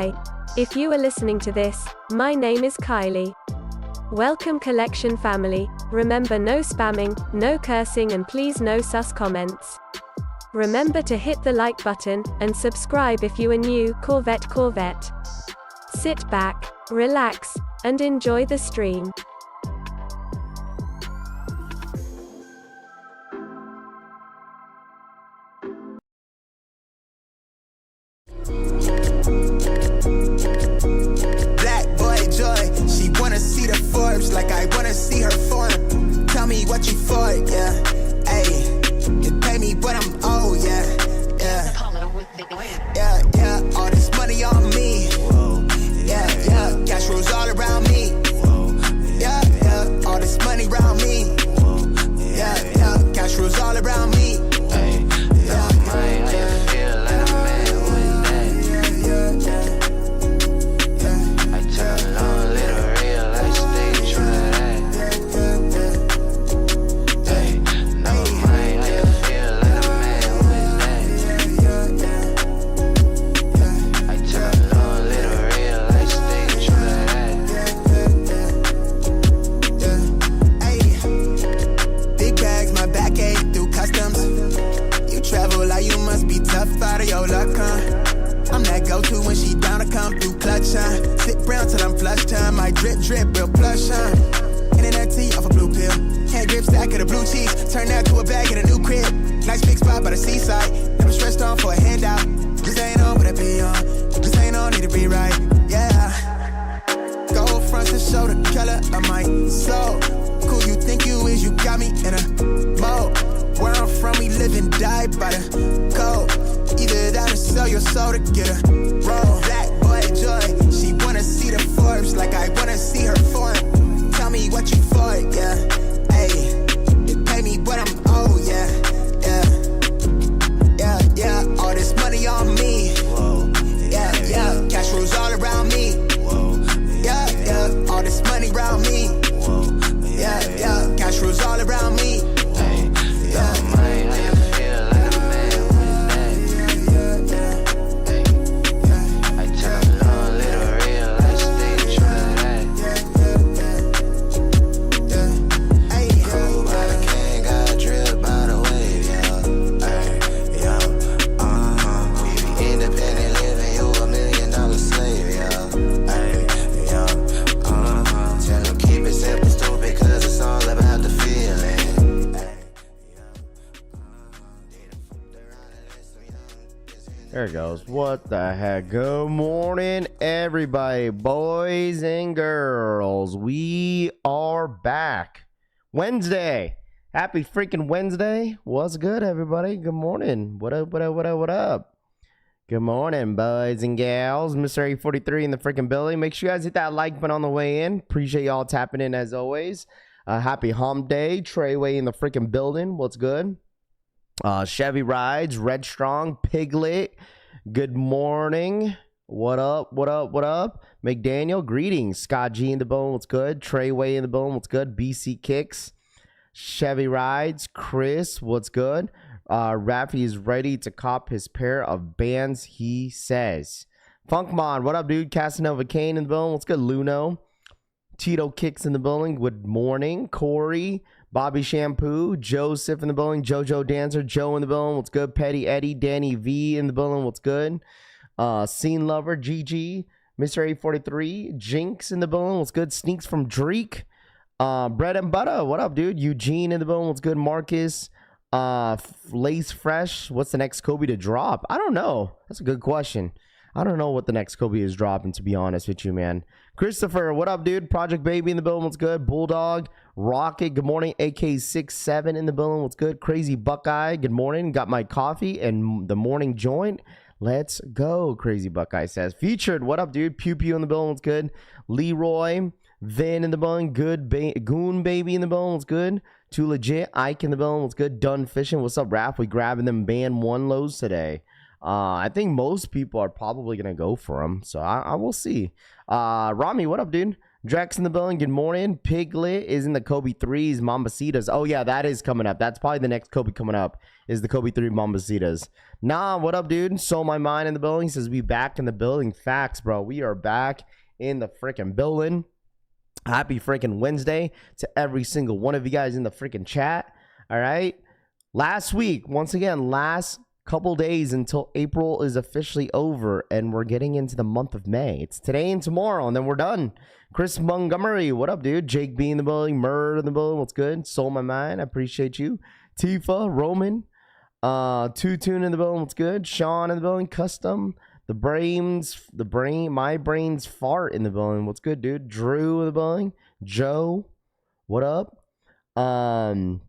Hi. If you are listening to this, my name is Kylie. Welcome collection family. Remember, no spamming, no cursing, and please no sus comments. Remember to hit the like button, and subscribe if you are new. Corvette. Sit back, relax, and enjoy the stream. Black boy joy, she wanna see the Forbes like I wanna see her form. Tell me what you for, yeah. Ayy, you pay me what I'm owed, yeah. All this money on me. Yeah, cash rolls all around me. Yeah, all this money around me. Yeah, cash rolls all around me. Out of your luck, huh? I'm that go-to when she down to come through clutch, huh? Sit brown till I'm flush time. My drip, real plush, huh? Internet tea off a blue pill. Hand grip stack of the blue cheese. Turn that to a bag in a new crib. Nice big spot by the seaside. Never stressed on for a handout. Just ain't on what I be on. Just ain't on, need to be right, yeah. Gold fronts to show the color of my soul. Cool you think you is, you got me in a mode. Where I'm from, we live and die by the code. Either that or sell your soul to get a roll. Black boy joy, she wanna see the Forbes like I wanna see her form. Tell me what you for, yeah. Ayy, you pay me what I'm owed, yeah. Yeah, all this money on me. Yeah, cash rolls all around me. Yeah, all this money around me. Yeah, cash rolls all around me. There it goes. What the heck? Good morning, everybody, boys and girls. We are back. Wednesday. Happy freaking Wednesday. What's good, everybody? Good morning. What up? Good morning, boys and gals. Mr. 843 in the freaking building. Make sure you guys hit that like button on the way in. Appreciate y'all tapping in as always. Happy hump day. Treyway in the freaking building. What's good? Chevy Rides, Red Strong, Piglet, good morning. What up? McDaniel, greetings. Scott G in the bone, what's good? Treyway in the bone, what's good? BC Kicks, Chevy Rides, Chris, what's good? Raffy is ready to cop his pair of bands, he says. Funkmon, what up, dude? Casanova Kane in the bone, what's good? Luno, Tito Kicks in the building, good morning. Corey, Bobby Shampoo, Joseph in the building, Jojo Dancer, Joe in the building, what's good? Petty Eddie, Danny V in the building, what's good? Scene Lover, GG, Mr. 843, Jinx in the building, what's good? Sneaks from Dreek, Bread and Butter, what up, dude? Eugene in the building, what's good? Marcus, Lace Fresh, what's the next Kobe to drop? I don't know. That's a good question. I don't know what the next Kobe is dropping, to be honest with you, man. Christopher, what up, dude? Project Baby in the building, what's good? Bulldog, Rocket, good morning. AK67 in the building, what's good? Crazy Buckeye, good morning. Got my coffee and the morning joint. Let's go, Crazy Buckeye says. Featured, what up, dude? Pew Pew in the building, what's good? Leroy, Vin in the building, good. Goon Baby in the building, what's good? Too Legit, Ike in the building, what's good? Done Fishing, what's up, Raph? We grabbing them band one lows today. I think most people are probably going to go for them, so I will see. Rami, what up, dude? Drex in the building. Good morning. Piglet is in the Kobe 3s. Mambacitas. Oh, yeah, that is coming up. That's probably the next Kobe coming up is the Kobe 3 Mambacitas. Nah, what up, dude? Sold My Mind in the building. Says we back in the building. Facts, bro. We are back in the freaking building. Happy freaking Wednesday to every single one of you guys in the freaking chat. All right. Last week, once again, last couple days until April is officially over and we're getting into the month of May. It's today and tomorrow and then we're done. Chris Montgomery, what up, dude? Jake B in the building. Murd in the building. What's good? Sold My Mind. I appreciate you. Tifa, Roman, Two Tune in the building. What's good? Sean in the building. Custom. My brain's fart in the building. What's good, dude? Drew in the building. Joe, what up? Loud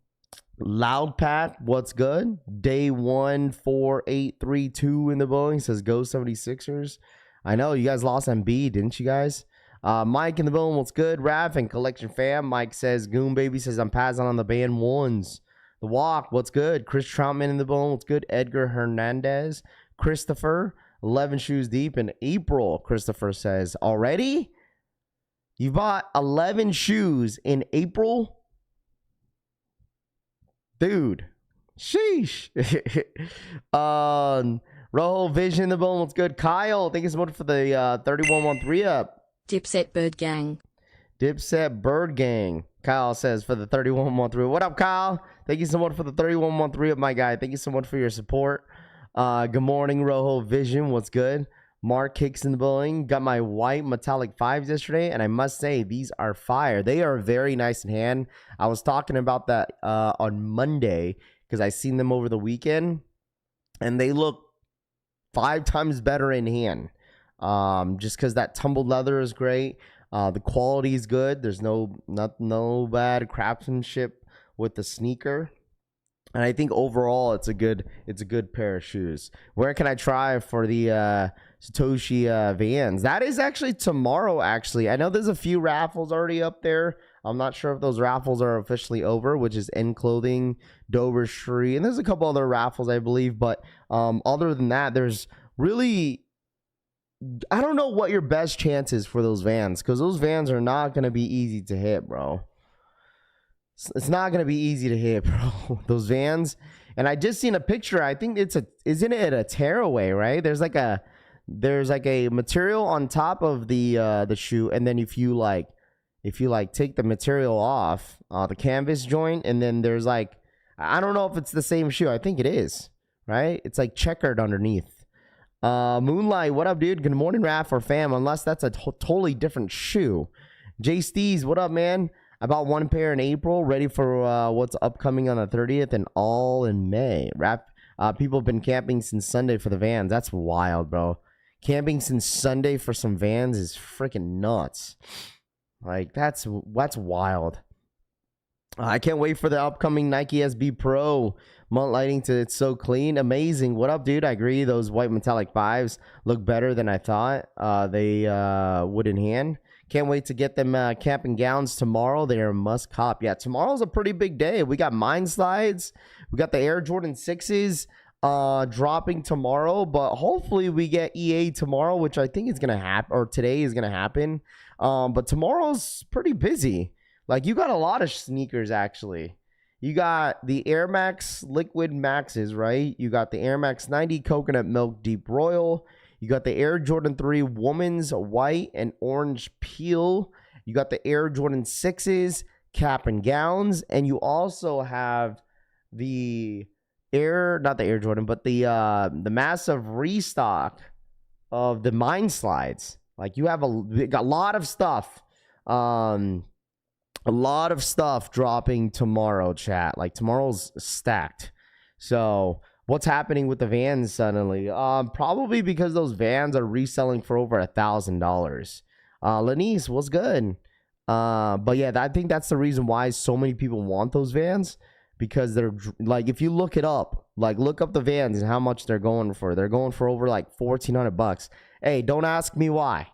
Pat, what's good? Day 14832 in the building. Says go 76ers. I know you guys lost MB, didn't you guys? Mike in the building, what's good? Raph and Collection Fam. Mike says Goon Baby says I'm passing on the band ones. The Walk, what's good? Chris Troutman in the building, what's good? Edgar Hernandez. Christopher, 11 shoes deep in April. Christopher says, already? You bought 11 shoes in April? Dude. Sheesh. Rojo Vision in the building, what's good? Kyle, thank you so much for the 3113 up. Dipset Bird Gang. Dipset Bird Gang. Kyle says for the 3113. What up, Kyle? Thank you so much for the 3113 up, my guy. Thank you so much for your support. Good morning, Rojo Vision. What's good? Mark Kicks in the building. Got my white metallic 5s yesterday, and I must say these are fire. They are very nice in hand. I was talking about that on Monday because I seen them over the weekend, and they look 5 times better in hand. Just because that tumbled leather is great. The quality is good. There's no bad craftsmanship with the sneaker. And I think overall it's a good pair of shoes. Where can I try for the Satoshi Vans? That is actually tomorrow, actually. I know there's a few raffles already up there. I'm not sure if those raffles are officially over, which is End Clothing, Dover Shree, and there's a couple other raffles, I believe. But other than that, there's really, I don't know what your best chance is for those Vans, because those Vans are not going to be easy to hit, bro. It's not going to be easy to hit, bro. Those Vans. And I just seen a picture. I think isn't it a tearaway, right? There's like a material on top of the shoe, and then if you take the material off, the canvas joint, and then there's like, I don't know if it's the same shoe. I think it is, right? It's like checkered underneath. Moonlight, what up, dude? Good morning, Raph or fam, unless that's a totally different shoe. Jay Steez, what up, man? I bought one pair in April, ready for what's upcoming on the 30th and all in May. People have been camping since Sunday for the Vans. That's wild, bro. Camping since Sunday for some Vans is freaking nuts. Like, that's wild. I can't wait for the upcoming Nike SB Pro. Mount lighting to it's so clean. Amazing. What up, dude? I agree. Those white metallic 5s look better than I thought they would in hand. Can't wait to get them camping gowns tomorrow. They are a must cop. Yeah, tomorrow's a pretty big day. We got Mind Slides. We got the Air Jordan 6s dropping tomorrow. But hopefully we get EA tomorrow, which I think is going to happen. Or today is going to happen. But tomorrow's pretty busy. Like, you got a lot of sneakers, actually. You got the Air Max Liquid Maxes, right? You got the Air Max 90 Coconut Milk Deep Royal. You got the Air Jordan 3 Woman's White and Orange Peel. You got the Air Jordan 6s, cap and gowns. And you also have the not the Air Jordan, but the massive restock of the Mind Slides. Like, you have got a lot of stuff. A lot of stuff dropping tomorrow, chat. Like, tomorrow's stacked. So what's happening with the Vans suddenly? Probably because those Vans are reselling for over $1,000. Lanice, what's good? But yeah, I think that's the reason why so many people want those Vans, because they're like, if you look it up, like look up the Vans and how much they're going for. They're going for over like $1,400. Hey, don't ask me why.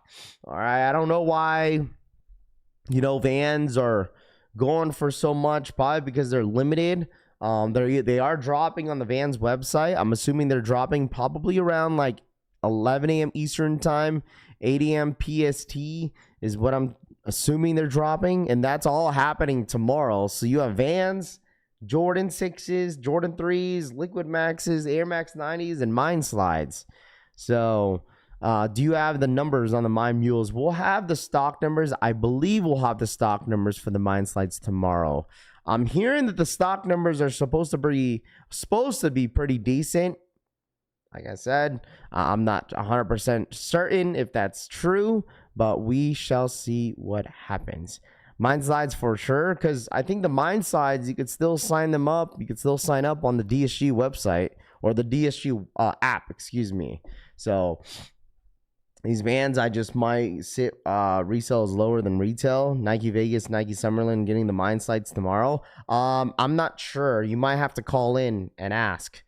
All right, I don't know why. You know, Vans are going for so much, probably because they're limited. They are dropping on the Vans website. I'm assuming they're dropping probably around like 11 a.m. Eastern time, 8 a.m. PST is what I'm assuming they're dropping, and that's all happening tomorrow. So you have Vans, Jordan 6s, Jordan 3s, Liquid Maxes, Air Max 90s, and Mine Slides. So do you have the numbers on the Mine Mules? We'll have the stock numbers. I believe we'll have the stock numbers for the Mine Slides tomorrow. I'm hearing that the stock numbers are supposed to be pretty decent. Like I said, I'm not 100% certain if that's true, but we shall see what happens. Mine Slides for sure, because I think the Mine Slides, you could still sign them up. You could still sign up on the DSG website or the DSG app, excuse me. So these Vans, I just might sit resales lower than retail. Nike Vegas, Nike Summerlin getting the Mine Slides tomorrow. I'm not sure. You might have to call in and ask.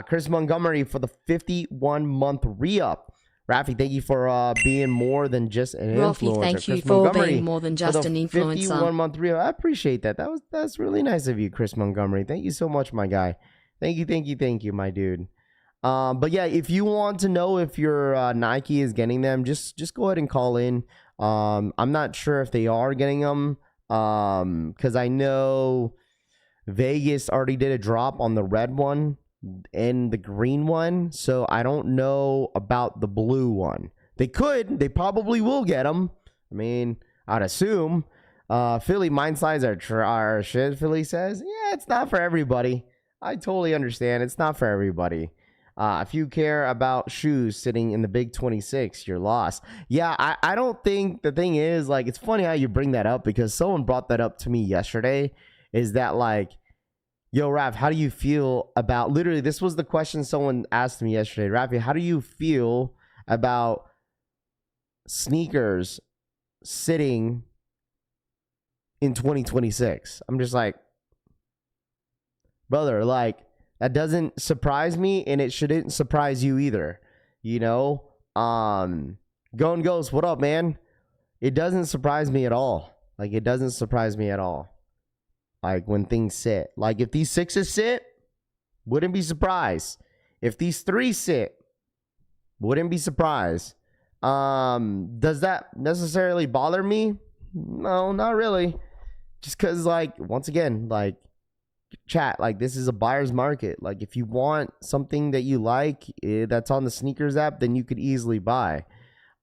Chris Montgomery for the 51-month re-up. Rafi, thank you for being more than just an influencer. Thank you Chris for Montgomery being more than just an influencer. 51-month re-up. I appreciate that. That's really nice of you, Chris Montgomery. Thank you so much, my guy. Thank you, my dude. But yeah, if you want to know if your Nike is getting them, just go ahead and call in. I'm not sure if they are getting them, because I know Vegas already did a drop on the red one and the green one, so I don't know about the blue one. They probably will get them. I mean, I'd assume. Philly Mine Slides are shit. Philly says, yeah, it's not for everybody. I totally understand. It's not for everybody. If you care about shoes sitting in the Big 26, you're lost. Yeah, I don't think the thing is, like, it's funny how you bring that up, because someone brought that up to me yesterday. Is that like, yo, Raph, how do you feel about, literally, this was the question someone asked me yesterday. Rafi, how do you feel about sneakers sitting in 2026? I'm just like, brother, like, that doesn't surprise me, and it shouldn't surprise you either. You know? Going Ghost, what up, man? It doesn't surprise me at all. Like, it doesn't surprise me at all. Like, when things sit. Like, if these 6s sit, wouldn't be surprised. If these 3s sit, wouldn't be surprised. Does that necessarily bother me? No, not really. Just because, like, once again, like, chat, like, this is a buyer's market. Like, if you want something that you like that's on the sneakers app, then you could easily buy.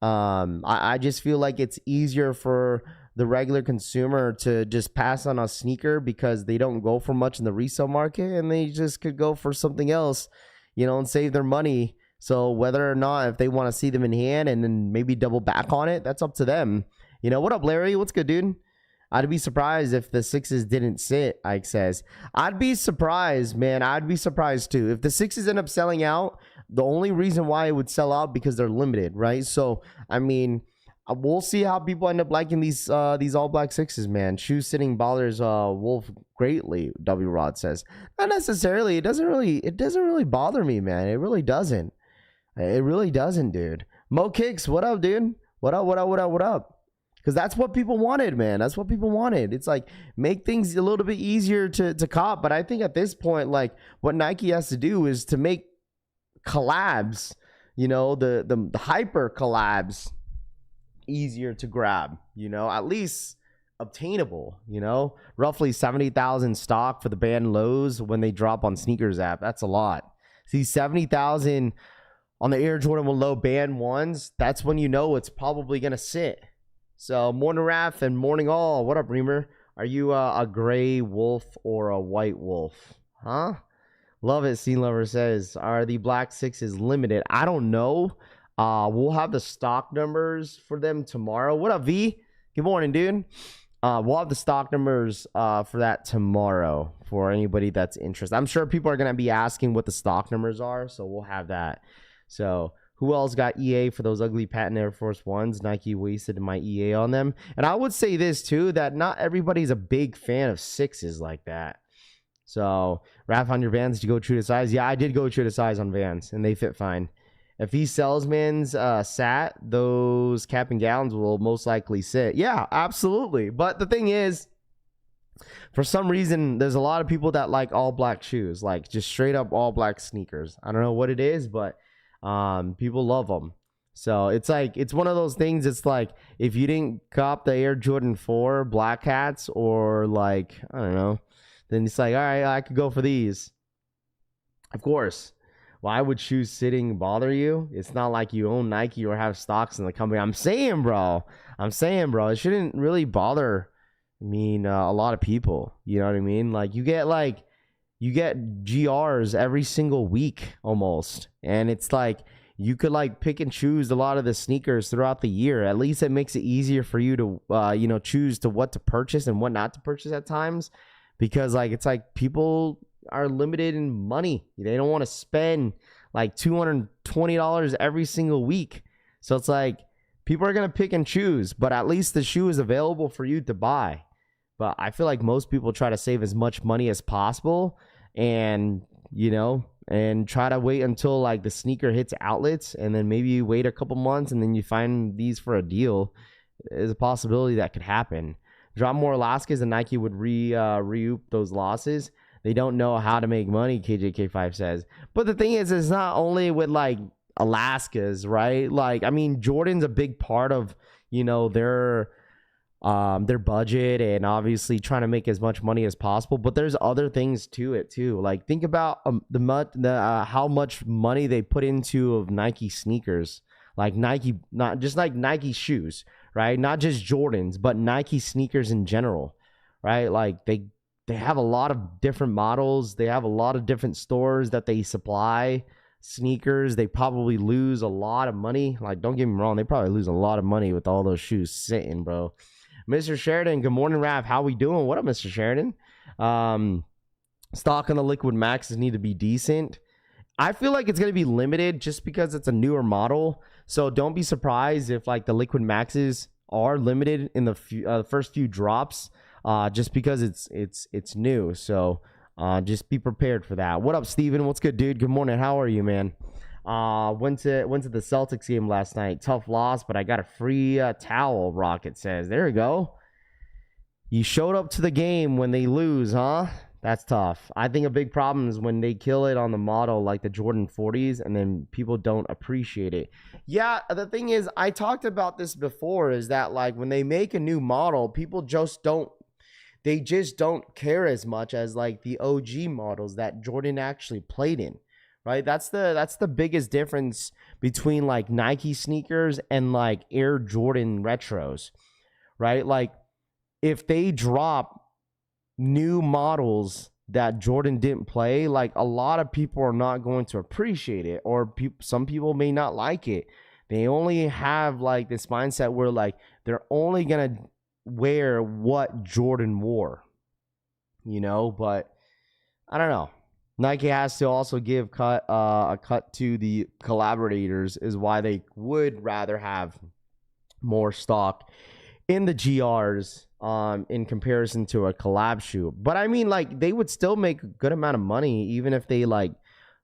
I just feel like it's easier for the regular consumer to just pass on a sneaker because they don't go for much in the resale market, and they just could go for something else, you know, and save their money. So whether or not, if they want to see them in hand and then maybe double back on it, that's up to them. You know, what up, Larry? What's good, dude? I'd be surprised if the 6s didn't sit, Ike says. I'd be surprised, man. I'd be surprised too. If the 6s end up selling out, the only reason why it would sell out because they're limited, right? So, I mean, we'll see how people end up liking these all black 6s, man. Shoe sitting ballers wolf greatly, W Rod says. Not necessarily. It doesn't really bother me, man. It really doesn't. It really doesn't, dude. Mo Kicks, what up, dude? What up? Because that's what people wanted, man. That's what people wanted. It's like, make things a little bit easier to cop. But I think at this point, like, what Nike has to do is to make collabs, you know, the hyper collabs easier to grab, you know, at least obtainable, you know. Roughly 70,000 stock for the band lows when they drop on sneakers app. That's a lot. See, 70,000 on the Air Jordan 1 low band 1s. That's when you know it's probably going to sit. So, morning Raph and morning all. What up, Reamer? Are you a gray wolf or a white wolf? Huh? Love it, Scene Lover says. Are the black 6s limited? I don't know. We'll have the stock numbers for them tomorrow. What up, V? Good morning, dude. We'll have the stock numbers for that tomorrow for anybody that's interested. I'm sure people are going to be asking what the stock numbers are, so we'll have that. So, who else got EA for those ugly patent Air Force Ones? Nike wasted my EA on them. And I would say this too, that not everybody's a big fan of 6s like that. So, Raph, on your Vans, did you go true to size? Yeah, I did go true to size on Vans, and they fit fine. If these salesmen's sat, those cap and gowns will most likely sit. Yeah, absolutely. But the thing is, for some reason, there's a lot of people that like all black shoes, like just straight up all black sneakers. I don't know what it is, but people love them. So it's like, it's one of those things. It's like, if you didn't cop the Air Jordan 4 Black Hats, or like, I don't know, then it's like, all right, I could go for these. Of course. Why would shoes sitting bother you? It's not like you own Nike or have stocks in the company. I'm saying, bro, it shouldn't really bother, a lot of people. You know what I mean? Like, you get GRs every single week almost. And it's like, you could like pick and choose a lot of the sneakers throughout the year. At least it makes it easier for you to, choose to what to purchase and what not to purchase at times. Because like, it's like people are limited in money. They don't want to spend like $220 every single week. So it's like, people are going to pick and choose, but at least the shoe is available for you to buy. But I feel like most people try to save as much money as possible, and, and try to wait until like the sneaker hits outlets, and then maybe you wait a couple months and then you find these for a deal. There's a possibility that could happen. Drop more Alaskas and Nike would recoup those losses. They don't know how to make money, KJK5 says. But the thing is, it's not only with like Alaskas, right? Like, Jordan's a big part of, their budget, and obviously trying to make as much money as possible. But there's other things to it too. Like, think about how much money they put into of Nike sneakers. Like Nike, not just like Nike shoes, right? Not just Jordans, but Nike sneakers in general, right? Like they have a lot of different models. They have a lot of different stores that they supply sneakers. They probably lose a lot of money. Like, don't get me wrong, they probably lose a lot of money with all those shoes sitting, bro. Mr. Sheridan, good morning, Raph. How we doing? What up, Mr. Sheridan? Stock on the Liquid Maxes need to be decent. I feel like it's going to be limited just because it's a newer model. So don't be surprised if like the Liquid Maxes are limited in the first few drops, just because it's new. So just be prepared for that. What up, Steven? What's good, dude? Good morning. How are you, man? Went to the Celtics game last night. Tough loss, but I got a free towel, Rocket says. There you go. You showed up to the game when they lose, huh? That's tough. I think a big problem is when they kill it on the model like the Jordan 40s and then people don't appreciate it. Yeah, the thing is, I talked about this before, is that like when they make a new model, people just don't care as much as like the OG models that Jordan actually played in. Right? That's the biggest difference between like Nike sneakers and like Air Jordan retros. Right? Like if they drop new models that Jordan didn't play, like a lot of people are not going to appreciate it, or some people may not like it. They only have like this mindset where like they're only going to wear what Jordan wore, but I don't know. Nike has to also give a cut to the collaborators, is why they would rather have more stock in the GRs in comparison to a collab shoe. But like they would still make a good amount of money even if they like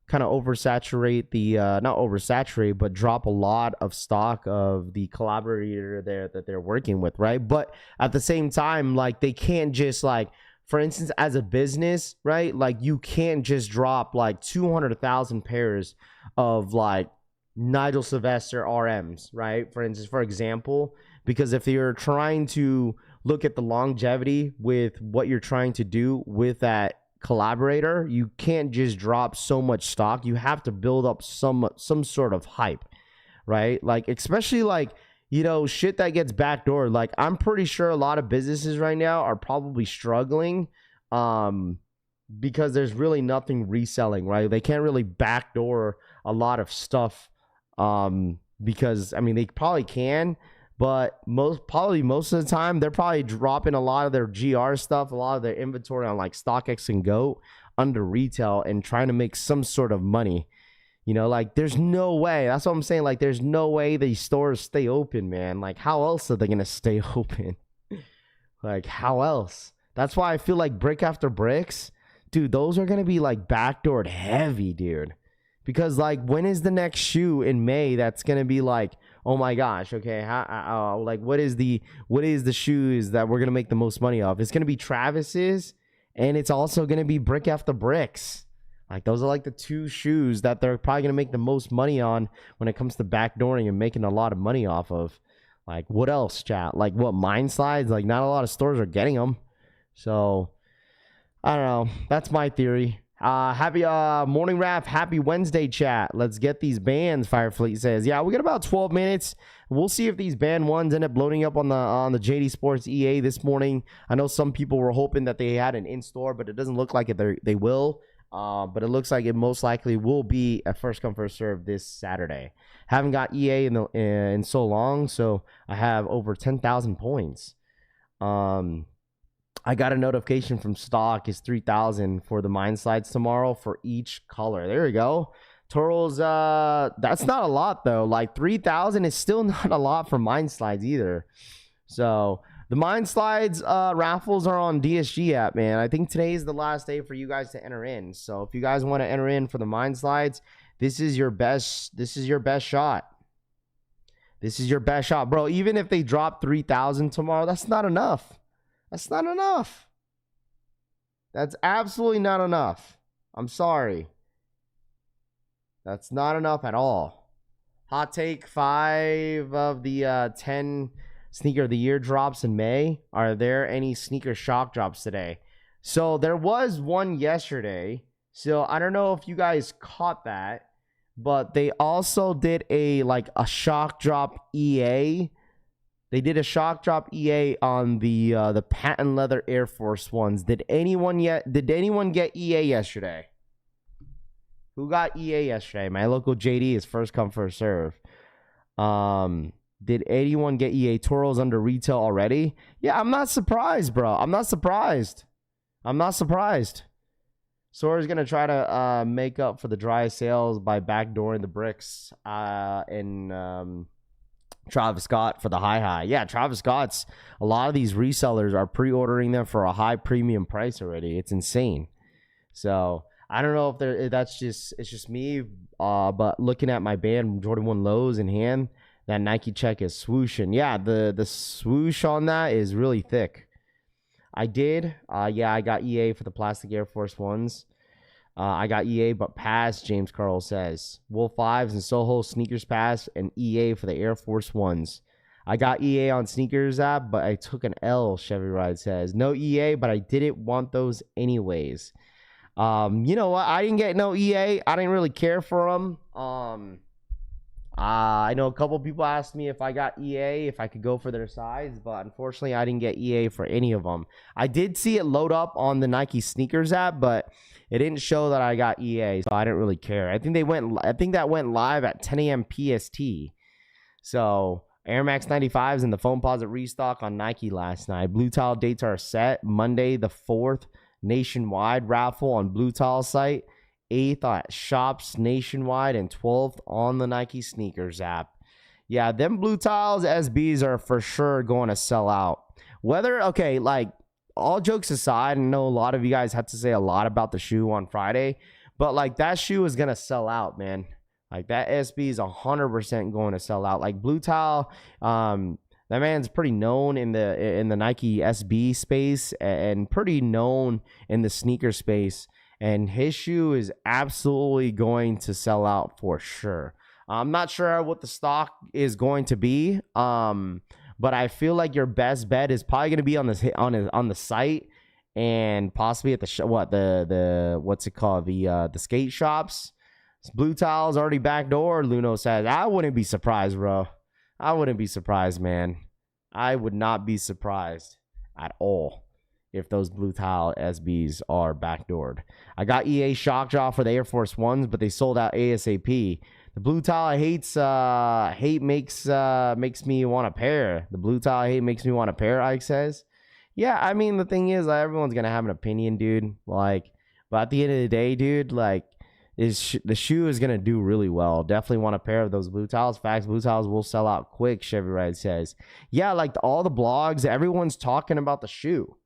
kind of oversaturate the not oversaturate, but drop a lot of stock of the collaborator there that they're working with, right? But at the same time, like they can't just like, for instance, as a business, right? Like you can't just drop like 200,000 pairs of like Nigel Sylvester RMs, right? For instance, for example, because if you're trying to look at the longevity with what you're trying to do with that collaborator, you can't just drop so much stock. You have to build up some sort of hype, right? Like especially like, shit that gets backdoored. Like I'm pretty sure a lot of businesses right now are probably struggling because there's really nothing reselling, right? They can't really backdoor a lot of stuff because they probably can, but most of the time they're probably dropping a lot of their GR stuff, a lot of their inventory on like StockX and GOAT under retail and trying to make some sort of money. Like there's no way. That's what I'm saying. Like there's no way these stores stay open, man. Like how else are they going to stay open? Like how else? That's why I feel like brick after bricks, dude, those are going to be like backdoored heavy, dude. Because like when is the next shoe in May that's going to be like, oh my gosh, okay, like what is the shoes that we're going to make the most money off? It's going to be Travis's, and it's also going to be brick after bricks. Like, those are like the two shoes that they're probably going to make the most money on when it comes to backdooring and making a lot of money off of. Like, what else, chat? Like, what, Mind Slides? Like, not a lot of stores are getting them. So, I don't know. That's my theory. Happy morning wrap. Happy Wednesday, chat. Let's get these bands, Firefleet says. Yeah, we got about 12 minutes. We'll see if these band ones end up loading up on the Jdsports EA this morning. I know some people were hoping that they had an in-store, but it doesn't look like they will. But it looks like it most likely will be a first come first serve this Saturday. Haven't got EA in so long, so I have over 10,000 points. I got a notification from stock is 3,000 for the Mind Slides tomorrow for each color. There you go. Turtles, that's not a lot though. Like 3,000 is still not a lot for Mind Slides either. So the Mind Slides raffles are on DSG app, man. I think today is the last day for you guys to enter in. So if you guys want to enter in for the Mind Slides, this is your best shot. This is your best shot, bro. Even if they drop 3,000 tomorrow, that's not enough. That's not enough. That's absolutely not enough. I'm sorry. That's not enough at all. Hot take, 5 of the 10 sneaker of the year drops in May. Are there any sneaker shock drops today? So there was one yesterday. So I don't know if you guys caught that, but they also did a shock drop EA. They did a shock drop EA on the patent leather Air Force Ones. Did anyone get EA yesterday? Who got EA yesterday? My local JD is first come first serve. Did anyone get EA Toros under retail already? Yeah, I'm not surprised, bro. I'm not surprised. Sora's gonna try to make up for the dry sales by backdooring the bricks in Travis Scott for the high. Yeah, Travis Scott's, a lot of these resellers are pre-ordering them for a high premium price already. It's insane. So I don't know if it's just me, but looking at my band Jordan 1 lows in hand, that Nike check is swooshing. Yeah, the swoosh on that is really thick. I got EA for the plastic Air Force Ones. I got EA, but pass, James Carl says. Wolf 5s and Soho sneakers pass, and EA for the Air Force Ones. I got EA on sneakers app, but I took an L, Chevy Ride says. No EA, but I didn't want those anyways. You know what? I didn't get no EA. I didn't really care for them. I know a couple people asked me if I got EA, if I could go for their size, but unfortunately I didn't get EA for any of them. I did see it load up on the Nike sneakers app, but it didn't show that I got EA, so I didn't really care. I think that went live at 10 a.m. PST. So Air Max 95s and the foam posit restock on Nike last night. Blue Tile dates are set. Monday the 4th, nationwide raffle on Blue Tile site. 8th at shops nationwide, and 12th on the Nike sneakers app. Yeah, them Blue Tiles SBs are for sure going to sell out. All jokes aside, I know a lot of you guys had to say a lot about the shoe on Friday, but that shoe is going to sell out, man. That SB is 100% going to sell out. Blue Tile, that man's pretty known in the Nike SB space and pretty known in the sneaker space. And his shoe is absolutely going to sell out for sure. I'm not sure what the stock is going to be, but I feel like your best bet is probably going to be on the site and possibly at the skate shops. Blue Tile's already backdoor. Luno says, I wouldn't be surprised, bro. I wouldn't be surprised, man. I would not be surprised at all if those Blue Tile SBs are backdoored. I got EA shock jaw for the Air Force Ones, but they sold out ASAP. The Blue Tile I hate makes me want a pair. The Blue Tile I hate makes me want a pair, Ike says. Yeah, I mean, the thing is, everyone's going to have an opinion, dude. But at the end of the day, dude, the shoe is going to do really well. Definitely want a pair of those Blue Tiles. Facts, Blue Tiles will sell out quick, Chevy Ride says. Yeah, all the blogs, everyone's talking about the shoe.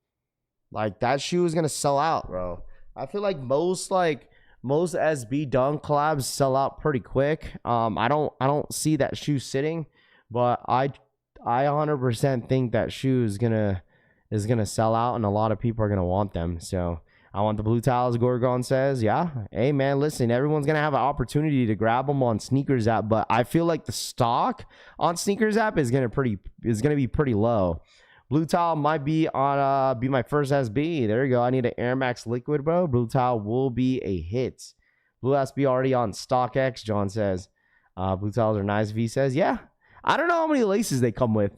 That shoe is gonna sell out, bro. I feel like most SB Dunk collabs sell out pretty quick. I don't see that shoe sitting, but I 100% think that shoe is gonna sell out, and a lot of people are gonna want them. So I want the blue towels, Gorgon says. Yeah. Hey, man, listen, everyone's going to have an opportunity to grab them on Sneakers app, but I feel like the stock on Sneakers app is going to be pretty low. Blue towel might be on be my first SB. There you go. I need an Air Max liquid, bro. Blue towel will be a hit. Blue SB already on StockX, John says. Blue towels are nice, V says. Yeah. I don't know how many laces they come with.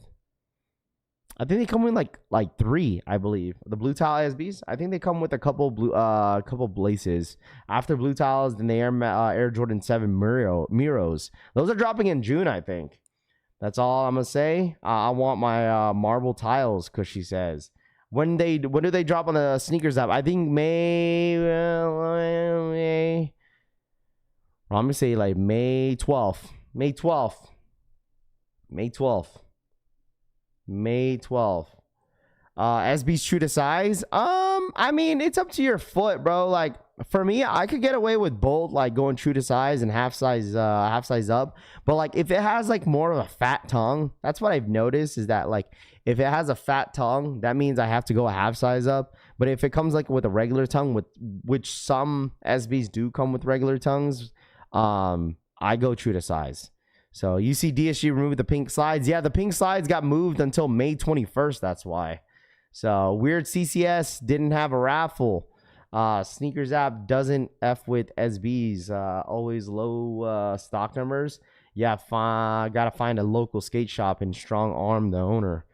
I think they come with like 3, I believe. The blue towel SBs. I think they come with a couple laces. After blue towels, then the Air Jordan 7 Miros. Those are dropping in June, I think. That's all I'm gonna say. I want my marble tiles, Cushy says. When do they drop on the Sneakers app? I think May. I'm gonna say like May 12th. May 12th. SB's true to size. I mean, it's up to your foot, bro. Like for me, I could get away with both, like going true to size and half size up. But like if it has like more of a fat tongue, that's what I've noticed is that like if it has a fat tongue, that means I have to go a half size up. But if it comes like with a regular tongue, which some SBs do come with regular tongues, I go true to size. So you see DSG removed the pink slides. Yeah, the pink slides got moved until May 21st. That's why. So weird CCS didn't have a raffle. Sneakers app doesn't F with SBs. Always low stock numbers. Yeah, gotta find a local skate shop and strong arm the owner.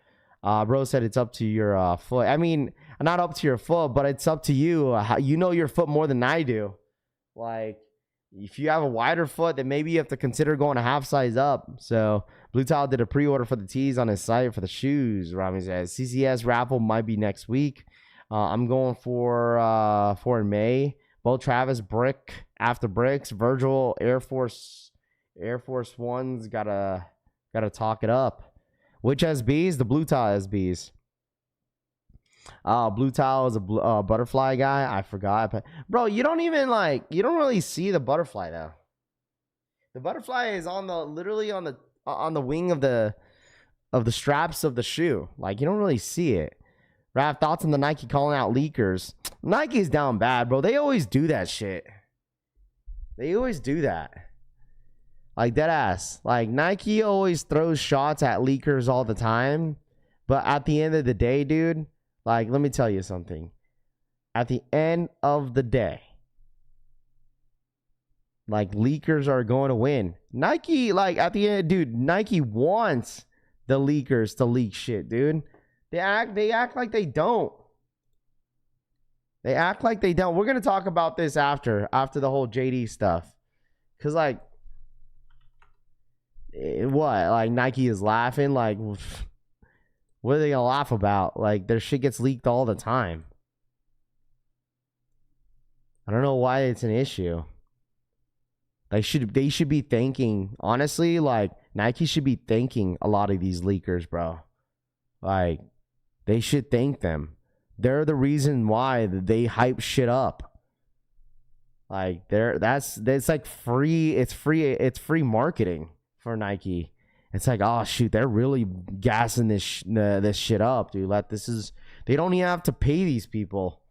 Bro said it's up to your foot. I mean, not up to your foot, but it's up to you. You know your foot more than I do. Like, if you have a wider foot, then maybe you have to consider going a half size up. So Blue Towel did a pre-order for the tees on his site for the shoes. Rami says CCS raffle might be next week. I'm going for in May. Bo Travis brick after bricks. Virgil Air Force Ones gotta talk it up. Which SBs? The Blue Towel SBs. Blue Towel is a butterfly guy. I forgot. Bro, you don't really see the butterfly though. The butterfly is literally on the wing of the straps of the shoe. Like, you don't really see it. Raph, thoughts on the Nike calling out leakers? Nike's down bad, bro. They always do that shit. They always do that. Like, dead ass. Like, Nike always throws shots at leakers all the time. But at the end of the day, dude, like, let me tell you something. At the end of the day, like, leakers are going to win. Nike, like, at the end, dude, Nike wants the leakers to leak shit, dude. They act like they don't. They act like they don't. We're going to talk about this after the whole JD stuff. Because, like, what? Like, Nike is laughing? Like, what are they going to laugh about? Like, their shit gets leaked all the time. I don't know why it's an issue. They should be thanking, honestly, like, Nike should be thanking a lot of these leakers, bro. Like, they should thank them. They're the reason why they hype shit up. Like, it's like free, it's free marketing for Nike. It's like, oh shoot, they're really gassing this shit up, dude. They don't even have to pay these people.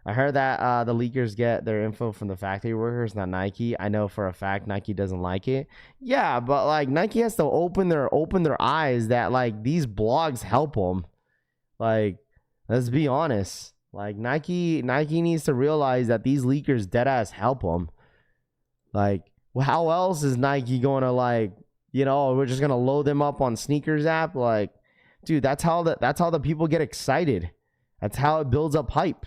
I heard that the leakers get their info from the factory workers, not Nike. I know for a fact Nike doesn't like it. Yeah, but like Nike has to open their eyes that like these blogs help them. Like, let's be honest. Like Nike needs to realize that these leakers dead ass help them. Like, well, how else is Nike going to, like, you know, we're just gonna load them up on Sneakers app? Like, dude, that's how the people get excited. That's how it builds up hype.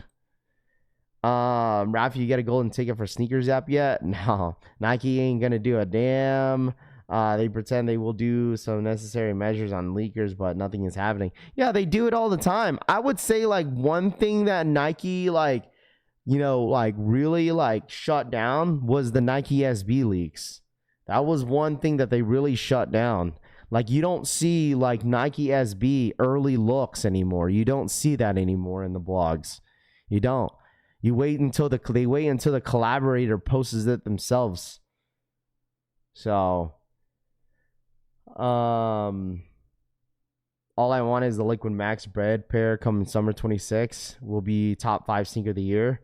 Rafi, you get a golden ticket for Sneakers app yet? No, Nike ain't gonna do a damn. They pretend they will do some necessary measures on leakers, but nothing is happening. Yeah, they do it all the time. I would say like one thing that Nike, like, you know, like really like shut down was the Nike SB leaks. That was one thing that they really shut down. Like, you don't see like Nike SB early looks anymore. You don't see that anymore in the blogs. You don't. You wait until the collaborator posts it themselves. So, All I Want is the Liquid Max Bread pair coming summer 26 will be top 5 sneaker of the year.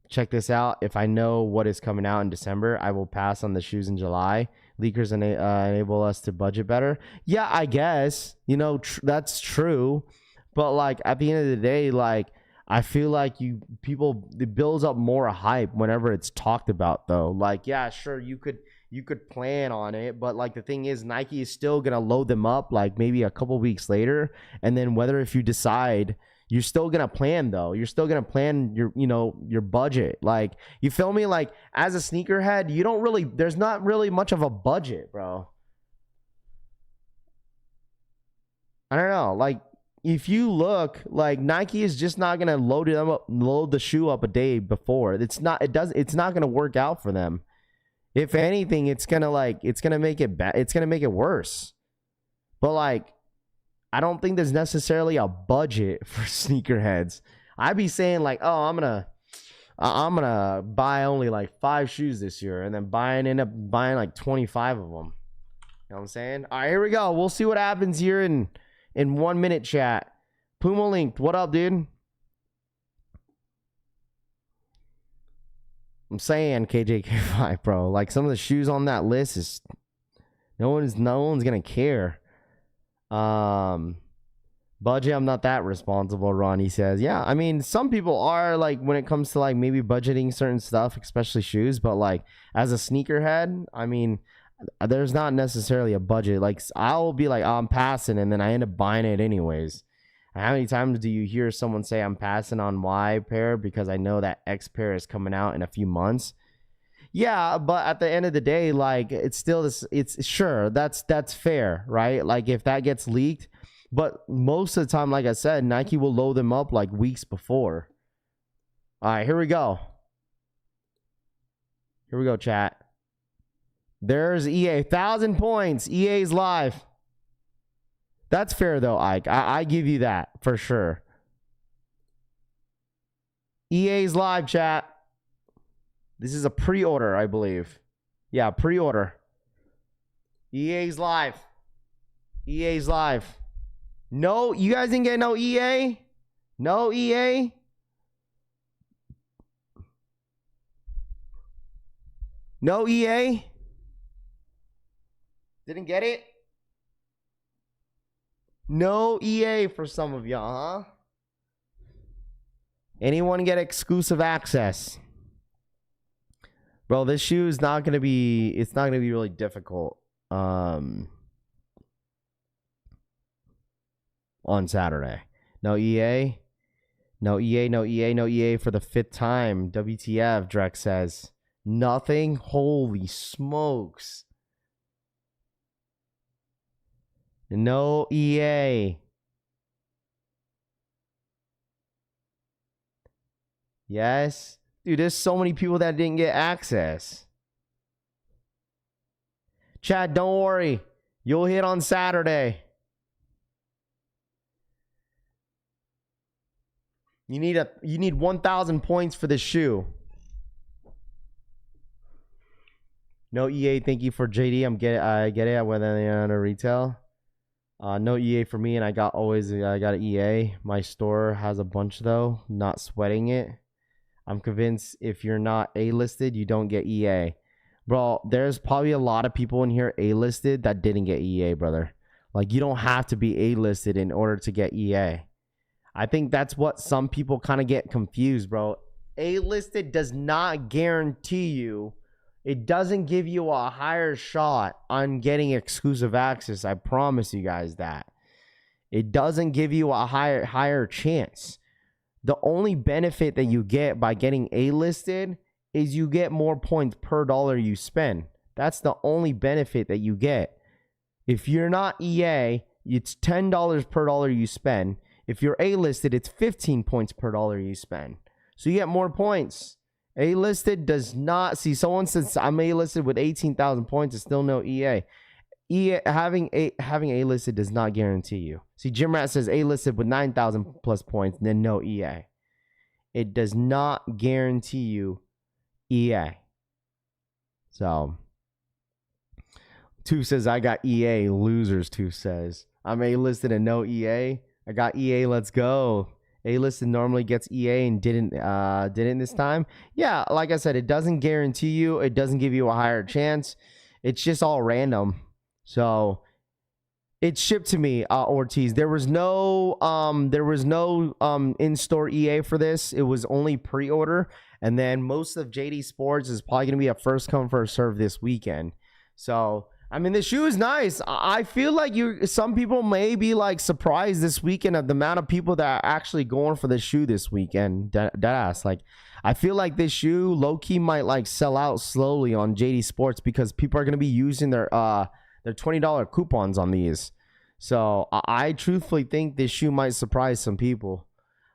Check this out. If I know what is coming out in December, I will pass on the shoes in July. Leakers enable us to budget better. Yeah, I guess, you know, that's true. But like at the end of the day, like I feel like it builds up more hype whenever it's talked about though. Like, yeah, sure, you could plan on it, but like the thing is Nike is still gonna load them up like maybe a couple weeks later, and then whether if you decide, you're still gonna plan though. You're still gonna plan your budget. Like, you feel me? Like as a sneakerhead, there's not really much of a budget, bro. I don't know. Like if you look, like Nike is just not gonna load the shoe up a day before. It's not gonna work out for them. If anything, it's gonna make it bad. It's gonna make it worse. But like, I don't think there's necessarily a budget for sneakerheads. I'd be saying like, oh, I'm gonna buy only like 5 shoes this year, and then end up buying like 25 of them. You know what I'm saying? All right, here we go. We'll see what happens here in 1 minute, chat. Puma Linked, what up, dude? I'm saying KJK5, bro. Like some of the shoes on that list is no one's gonna care. Budget, I'm not that responsible, Ronnie says. Yeah, I mean, some people are, like, when it comes to like maybe budgeting certain stuff, especially shoes, but like as a sneakerhead, I mean, there's not necessarily a budget. Like I'll be like, oh, I'm passing, and then I end up buying it anyways. How many times do you hear someone say I'm passing on Y pair because I know that X pair is coming out in a few months? Yeah, but at the end of the day, like it's still this. It's sure that's fair, right? Like if that gets leaked, but most of the time, like I said, Nike will load them up like weeks before. All right, here we go. Here we go, chat. There's EA, 1,000 points. EA's live. That's fair though, Ike. I give you that for sure. EA's live, chat. This is a pre-order, I believe. Yeah, pre-order. EA's live. EA's live. No, you guys didn't get no EA? No EA? No EA? Didn't get it? No EA for some of y'all, huh? Anyone get exclusive access? Bro, this shoe is not gonna be, it's not gonna be really difficult on Saturday. No EA. No EA, no EA, no EA for the 5th time. WTF, Drex says. Nothing? Holy smokes. No EA. Yes. Dude, there's so many people that didn't get access. Chad, don't worry. You'll hit on Saturday. You need 1,000 points for this shoe. No EA, thank you for JD. I get it whether they're on a retail. No EA for me, and I got an EA. My store has a bunch though. Not sweating it. I'm convinced if you're not A-listed, you don't get EA. Bro, there's probably a lot of people in here A-listed that didn't get EA, brother. Like, you don't have to be A-listed in order to get EA. I think that's what some people kind of get confused, bro. A-listed does not guarantee you. It doesn't give you a higher shot on getting exclusive access. I promise you guys that. It doesn't give you a higher chance. The only benefit that you get by getting A-listed is you get more points per dollar you spend. That's the only benefit that you get. If you're not EA, it's $10 per dollar you spend. If you're A-listed, it's 15 points per dollar you spend. So you get more points. A-listed does not... See, someone says I'm A-listed with 18,000 points. It's still no EA. Having A-listed does not guarantee you. See, Jim Rat says A-listed with 9,000 plus points, and then no EA. It does not guarantee you EA. So, Two says, I got EA. Losers, two says. I'm A-listed and no EA. I got EA. Let's go. A-listed normally gets EA and didn't this time. Yeah, like I said, it doesn't guarantee you. It doesn't give you a higher chance. It's just all random. So it shipped to me, Ortiz. There was no in-store EA for this. It was only pre-order. And then most of Jdsports is probably gonna be a first come first serve this weekend. So I mean, the shoe is nice. I feel like some people may be like surprised this weekend at the amount of people that are actually going for the shoe this weekend. Deadass. Like, I feel like this shoe low key might like sell out slowly on Jdsports because people are gonna be using their $20 coupons on these. So I truthfully think this shoe might surprise some people.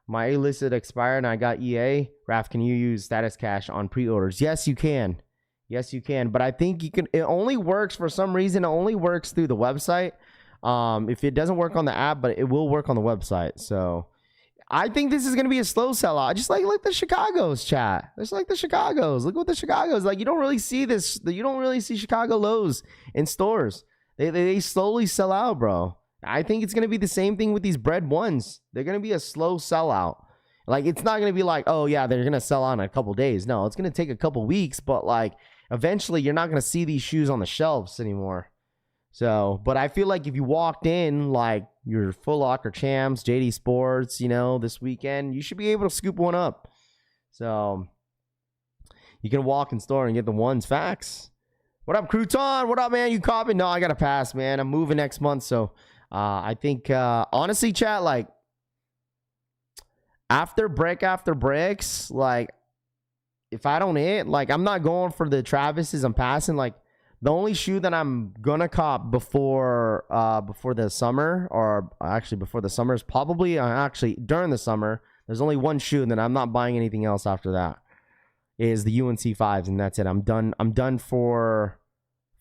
My A-listed expired and I got EA. Raph, can you use status cash on pre-orders? Yes, you can. Yes, you can. But I think you can. It only works for some reason. It only works through the website. If it doesn't work on the app, but it will work on the website. So I think this is going to be a slow sellout. Just like the Chicago's, chat. Just like the Chicago's. Look what the Chicago's like. You don't really see this. You don't really see Chicago lows in stores. They slowly sell out, bro. I think it's going to be the same thing with these bread ones. They're going to be a slow sellout. Like, it's not going to be like, oh, yeah, they're going to sell out in a couple days. No, it's going to take a couple weeks. But, like, eventually you're not going to see these shoes on the shelves anymore. So, but I feel like if you walked in, like, your Foot Locker champs, Jdsports, you know, this weekend, you should be able to scoop one up. So, you can walk in store and get the ones. Facts. What up, Crouton? What up, man? You copy? No, I got to pass, man. I'm moving next month. So, I think, honestly, chat, like, after breaks, like, if I don't hit, like, I'm not going for the Travises. I'm passing. Like, the only shoe that I'm gonna cop before the summer, or actually before the summer, is probably actually during the summer. There's only one shoe, and then I'm not buying anything else after that. Is the UNC 5s, and that's it. I'm done for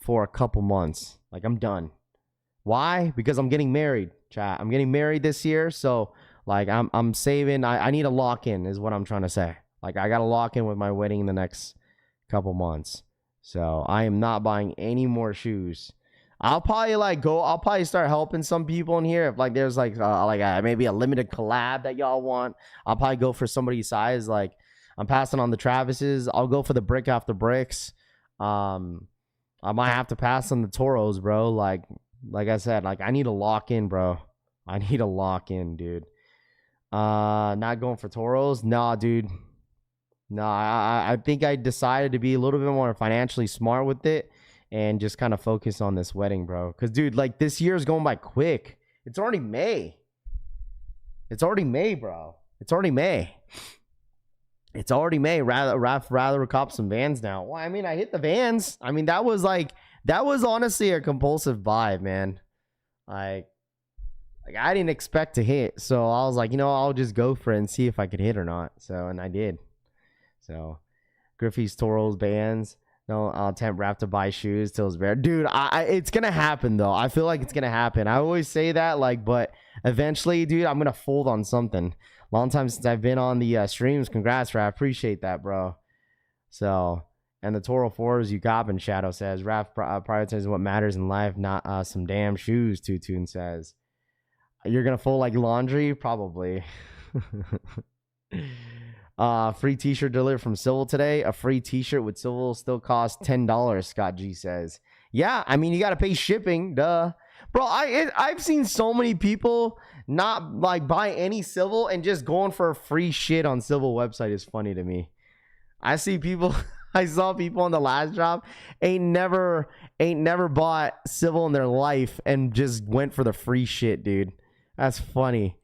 a couple months. Like, I'm done. Why? Because I'm getting married, chat. I'm getting married this year, so like I'm saving. I need a lock in, is what I'm trying to say. Like, I got to lock in with my wedding in the next couple months. So I am not buying any more shoes. I'll probably start helping some people in here. If like there's like maybe a limited collab that y'all want, I'll probably go for somebody's size. Like, I'm passing on the Travises. I'll go for the brick after bricks. I might have to pass on the Toros, bro. Like I said, like, I need to lock in, bro. I need to lock in, dude. Not going for Toros? Nah, dude. No, I think I decided to be a little bit more financially smart with it and just kind of focus on this wedding, bro. Because, dude, like, this year is going by quick. It's already May. It's already May, bro. It's already May. It's already May. Rather cop some Vans now. Well, I mean, I hit the Vans. I mean, that was honestly a compulsive buy, man. Like I didn't expect to hit. So I was like, I'll just go for it and see if I could hit or not. So, and I did. So, Griffey's, Toros, Bands. No, I'll attempt Rap to buy shoes till it's bare. Dude, it's going to happen, though. I feel like it's going to happen. I always say that, like, but eventually, dude, I'm going to fold on something. Long time since I've been on the streams. Congrats, Rap. Appreciate that, bro. So, and the Toro 4s you cop, and Shadow says, Rap prioritizes what matters in life, not some damn shoes, Tutun says. You're going to fold like laundry? Probably. Free t-shirt delivered from Civil today. A free t-shirt with Civil still costs $10, Scott G says. Yeah, I mean, you got to pay shipping, duh. Bro, I've seen so many people not like buy any Civil and just going for free shit on Civil website is funny to me. I saw people on the last drop ain't never bought Civil in their life and just went for the free shit, dude. That's funny.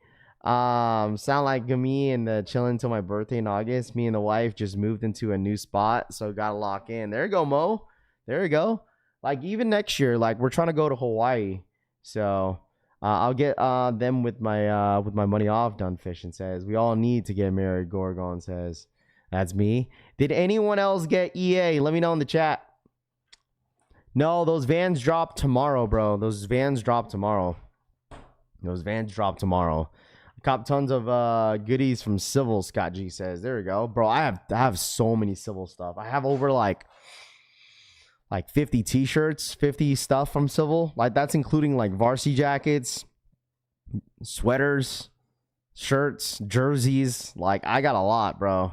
Sound like me and the chilling until my birthday in August. Me and the wife just moved into a new spot, so gotta lock in. There you go, Mo. There you go. Like, even next year, like, we're trying to go to Hawaii, so I'll get them with my money off. Done fishing says we all need to get married. Gorgon says that's me. Did anyone else get EA? Let me know in the chat. No, those Vans drop tomorrow, bro. Those Vans drop tomorrow. Cop tons of goodies from Civil, Scott G says. There we go. Bro, I have so many Civil stuff. I have over like like 50 t-shirts, 50 stuff from Civil. Like that's including like varsity jackets, sweaters, shirts, jerseys. Like I got a lot, bro.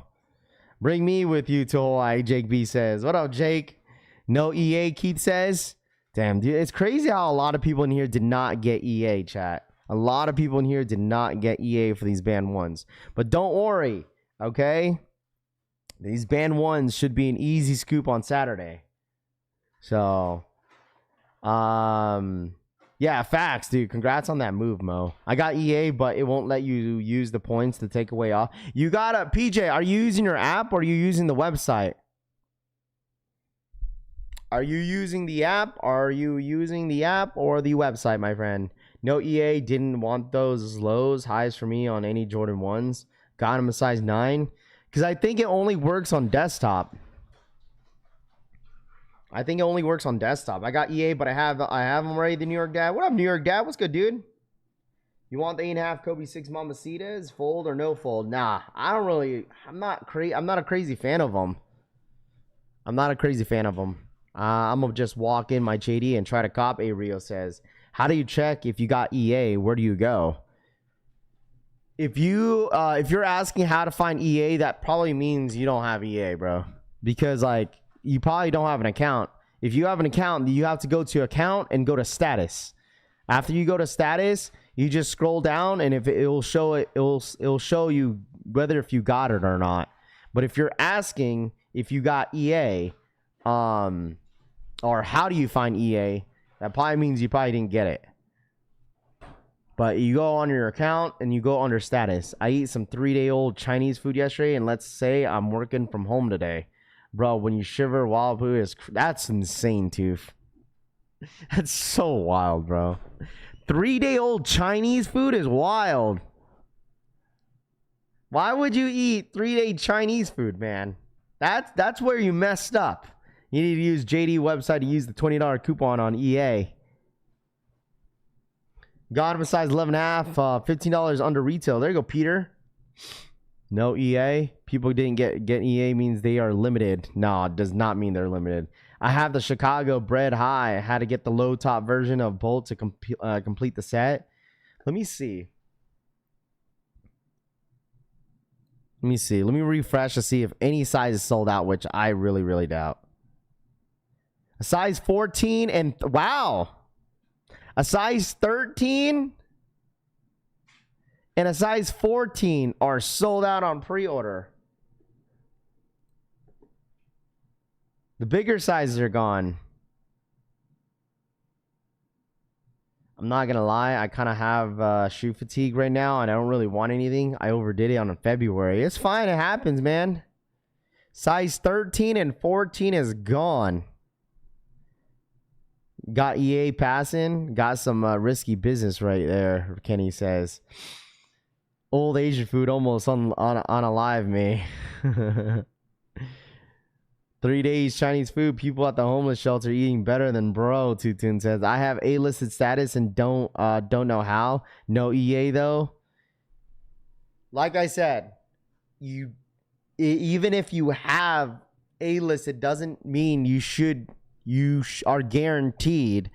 Bring me with you to Hawaii, Jake B says. What up, Jake? No EA, Keith says. Damn, dude, it's crazy how a lot of people in here did not get EA, chat. A lot of people in here did not get EA for these band ones. But don't worry, okay? These band ones should be an easy scoop on Saturday. So, yeah, facts, dude. Congrats on that move, Mo. I got EA, but it won't let you use the points to take away off. You got a PJ. Are you using your app or are you using the website? Are you using the app? Are you using the app or the website, my friend? No, EA didn't want those lows, highs for me on any Jordan 1s. Got him a size 9 because I think it only works on desktop. I think it only works on desktop. I got EA, but I have them ready. The New York Dad. What up, New York Dad? What's good, dude? You want the 8.5 Kobe 6 Mamacitas? Fold or no fold? Nah, I don't really. I'm not a crazy fan of them. I'm not a crazy fan of them. I'm gonna just walk in my JD and try to cop. A Rio says, how do you check if you got EA? Where do you go? If you're asking how to find EA, that probably means you don't have EA, bro. Because like you probably don't have an account. If you have an account, you have to go to account and go to status. After you go to status, you just scroll down and if it'll show you whether if you got it or not. But if you're asking if you got EA, or how do you find EA, that probably means you probably didn't get it. But you go on your account and you go under status. I eat some 3-day-old Chinese food yesterday, and let's say I'm working from home today. Bro, when you shiver, wild poo that's insane, Tooth. That's so wild, bro. 3-day-old Chinese food is wild. Why would you eat 3-day Chinese food, man? That's where you messed up. You need to use JD website to use the $20 coupon on EA. Got him a size 11.5, $15 under retail. There you go, Peter. No EA. People didn't get EA means they are limited. No, it does not mean they're limited. I have the Chicago Bread High. I had to get the low top version of Bolt to complete the set. Let me see. Let me refresh to see if any size is sold out, which I really, really doubt. A size 14 and wow. A size 13 and a size 14 are sold out on pre-order. The bigger sizes are gone. I'm not gonna lie, I kind of have shoe fatigue right now and I don't really want anything. I overdid it on February. It's fine, it happens, man. Size 13 and 14 is gone. Got EA passing. Got some risky business right there, Kenny says. Old Asian food almost on alive me. 3 days Chinese food. People at the homeless shelter eating better than bro. Tutun says. I have A-listed status and don't know how. No EA though. Like I said, even if you have A-list, it doesn't mean you are guaranteed,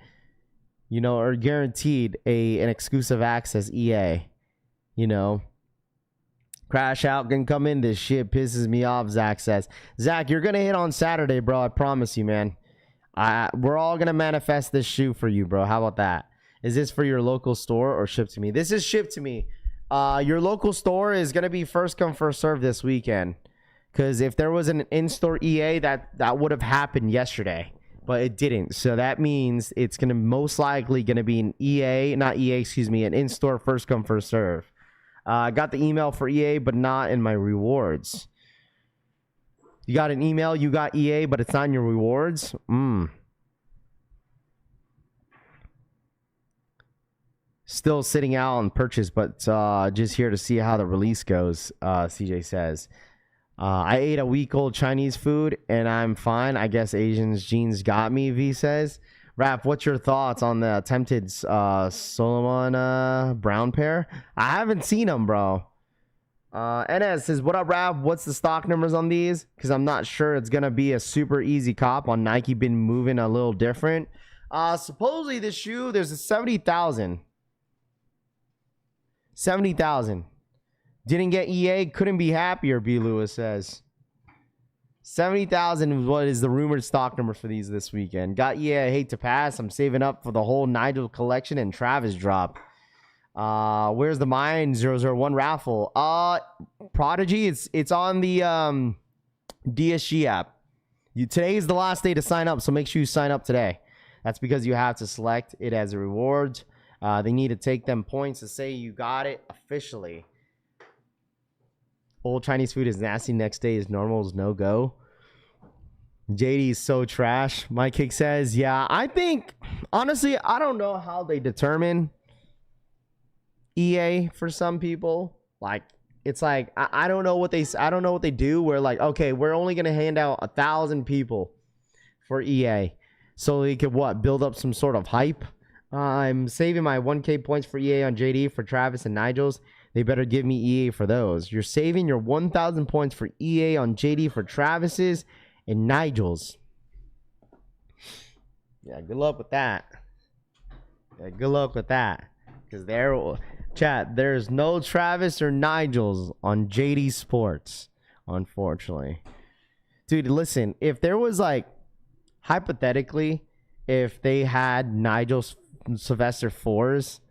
an exclusive access EA, Crash out can come in. This shit pisses me off, Zach says. Zach, you're going to hit on Saturday, bro. I promise you, man. We're all going to manifest this shoe for you, bro. How about that? Is this for your local store or shipped to me? This is shipped to me. Your local store is going to be first come, first serve this weekend. Because if there was an in-store EA, that would have happened yesterday. But it didn't. So that means it's going to most likely going to be an an in-store first come, first serve. I got the email for EA, but not in my rewards. You got an email, you got EA, but it's not in your rewards? Still sitting out on purchase, but just here to see how the release goes, CJ says. I ate a week-old Chinese food, and I'm fine. I guess Asians' genes got me, V says. Raph, what's your thoughts on the attempted Solomon Brown pair? I haven't seen them, bro. NS says, what up, Rav? What's the stock numbers on these? Because I'm not sure it's going to be a super easy cop on Nike. Been moving a little different. Supposedly this shoe, there's a 70,000. 70,000. Didn't get EA. Couldn't be happier, B. Lewis says. 70,000 is what is the rumored stock number for these this weekend. Got EA. I hate to pass. I'm saving up for the whole Nigel collection and Travis drop. Where's the mine 001 raffle? Prodigy, it's on the DSG app. Today is the last day to sign up, so make sure you sign up today. That's because you have to select it as a reward. They need to take them points to say you got it officially. Old Chinese food is nasty. Next day is normal. Is no go. JD is so trash. Mike Hick says, yeah, I think honestly, I don't know how they determine EA for some people. Like, it's like I don't know what they do. We're like, okay, we're only gonna hand out 1,000 people for EA, so they could build up some sort of hype. I'm saving my 1K points for EA on JD for Travis and Nigel's. They better give me EA for those. You're saving your 1,000 points for EA on JD for Travis's and Nigel's. Yeah, good luck with that. Yeah, good luck with that. Because there's no Travis or Nigel's on Jdsports, unfortunately. Dude, listen, if there was like, hypothetically, if they had Nigel's Sylvester 4s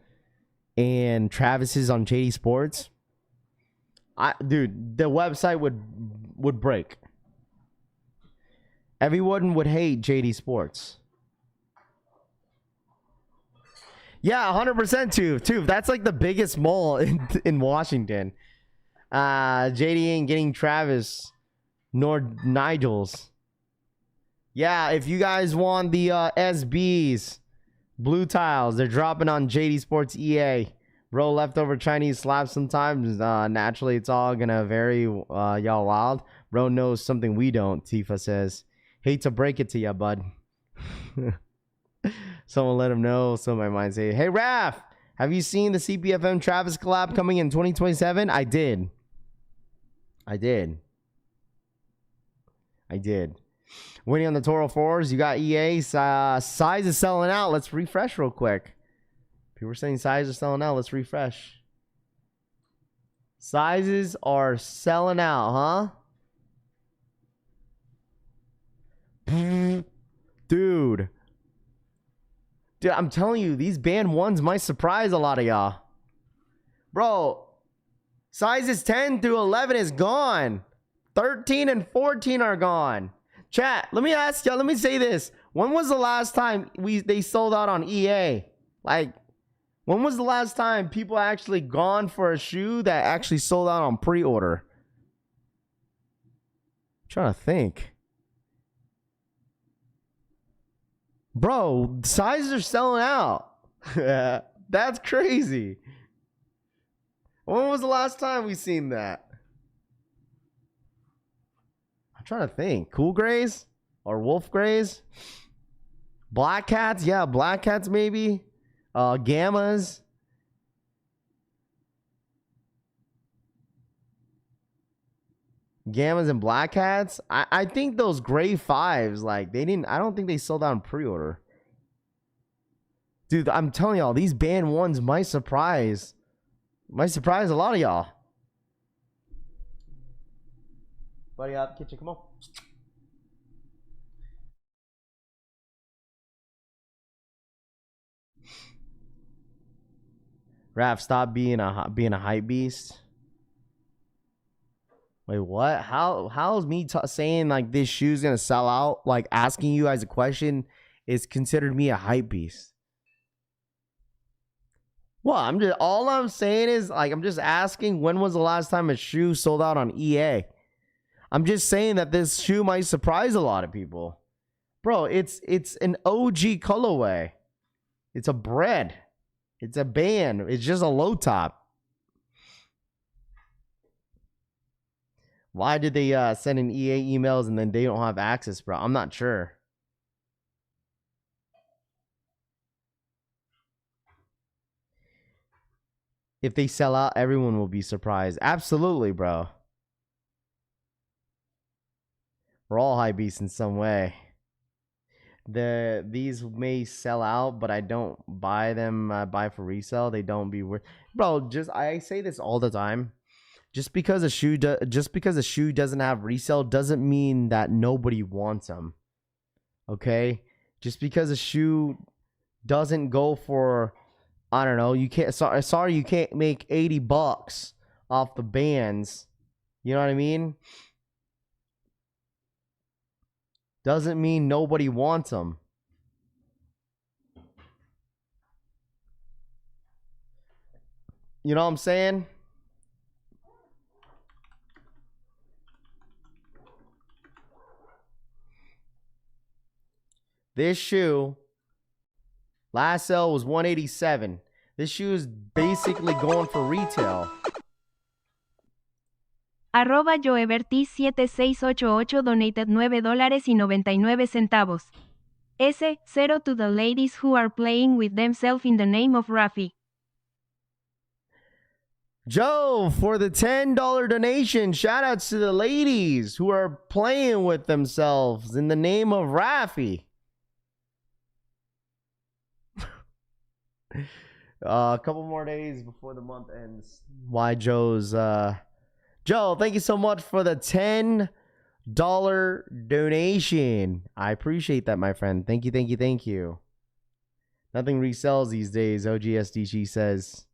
and Travis's on Jdsports, dude, the website would break. Everyone would hate Jdsports. Yeah, 100% too. That's like the biggest mall in Washington. JD ain't getting Travis nor Nigel's. Yeah, if you guys want the SBs, blue tiles, they're dropping on Jdsports EA. Bro, leftover Chinese slabs sometimes. Naturally, it's all gonna vary. Y'all wild. Bro knows something we don't, Tifa says. Hate to break it to ya, bud. Someone let him know. Someone might say, hey, Raph, have you seen the CPFM Travis collab coming in 2027? I did. Winning on the Toro 4s. You got EA. Size is selling out. Let's refresh real quick. People are saying size is selling out. Let's refresh. Sizes are selling out, huh? Dude, I'm telling you, these band ones might surprise a lot of y'all. Bro, sizes 10 through 11 is gone. 13 and 14 are gone. Chat, let me ask y'all, let me say this. When was the last time they sold out on EA? Like, when was the last time people actually gone for a shoe that actually sold out on pre-order? I'm trying to think. Bro, sizes are selling out. That's crazy. When was the last time we seen that? I'm trying to think. Cool Grays or Wolf Grays? Black Cats? Yeah, Black Cats maybe. Gammas. Gammas and Black Hats. I think those gray 5s, like, I don't think they sold out in pre-order. Dude, I'm telling y'all, these band ones might surprise a lot of y'all. Buddy, out the kitchen, come on. Raph, stop being a hype beast. Wait, what? How is me saying like this shoe's gonna sell out? Like asking you guys a question is considered me a hype beast? Well, all I'm saying is like I'm just asking when was the last time a shoe sold out on EA? I'm just saying that this shoe might surprise a lot of people. Bro, it's an OG colorway. It's a bread. It's a band. It's just a low top. Why did they send in EA emails and then they don't have access, bro? I'm not sure. If they sell out, everyone will be surprised. Absolutely, bro. We're all high beasts in some way. These may sell out, but I don't buy them. Buy for resale. They don't be worth. Bro, I say this all the time. Just because a shoe doesn't have resale doesn't mean that nobody wants them. Okay, just because a shoe doesn't go for, I don't know, you can't. Sorry, you can't make $80 off the bands. You know what I mean? Doesn't mean nobody wants them. You know what I'm saying? This shoe, last sale was $187. This shoe is basically going for retail. Arroba Joebertis7688 donated $9.99. S0 to the ladies who are playing with themselves in the name of Rafi. Joe, for the $10 donation, shout outs to the ladies who are playing with themselves in the name of Rafi. A couple more days before the month ends. Why Joe's Joe, thank you so much for the $10 donation. I appreciate that, my friend. Thank you, thank you, thank you. Nothing resells these days, OGSDG says.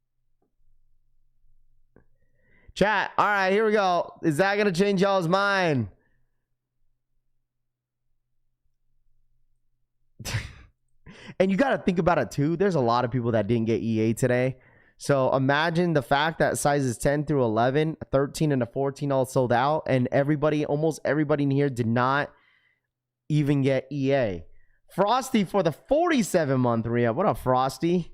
Chat, all right, here we go. Is that going to change y'all's mind? And you got to think about it, too. There's a lot of people that didn't get EA today. So imagine the fact that sizes 10 through 11, 13, and 14 all sold out. And almost everybody in here did not even get EA. Frosty for the 47-month re-up. What up, Frosty?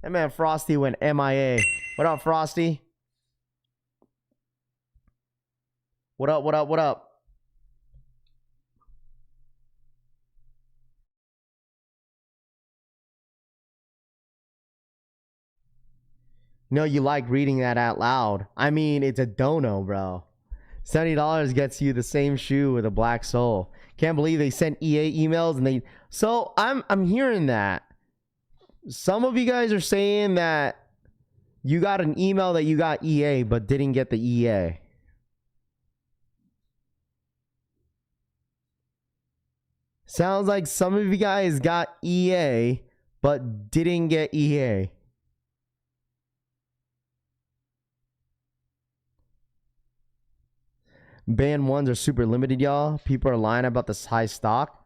That man Frosty went MIA. What up, Frosty? What up, what up, what up? No, you like reading that out loud. I mean, it's a dono, bro. $70 gets you the same shoe with a black sole. Can't believe they sent EA emails and they. So I'm hearing that. Some of you guys are saying that you got an email that you got EA but didn't get the EA. Sounds like some of you guys got EA but didn't get EA. Band ones are super limited, y'all. People are lying about this high stock.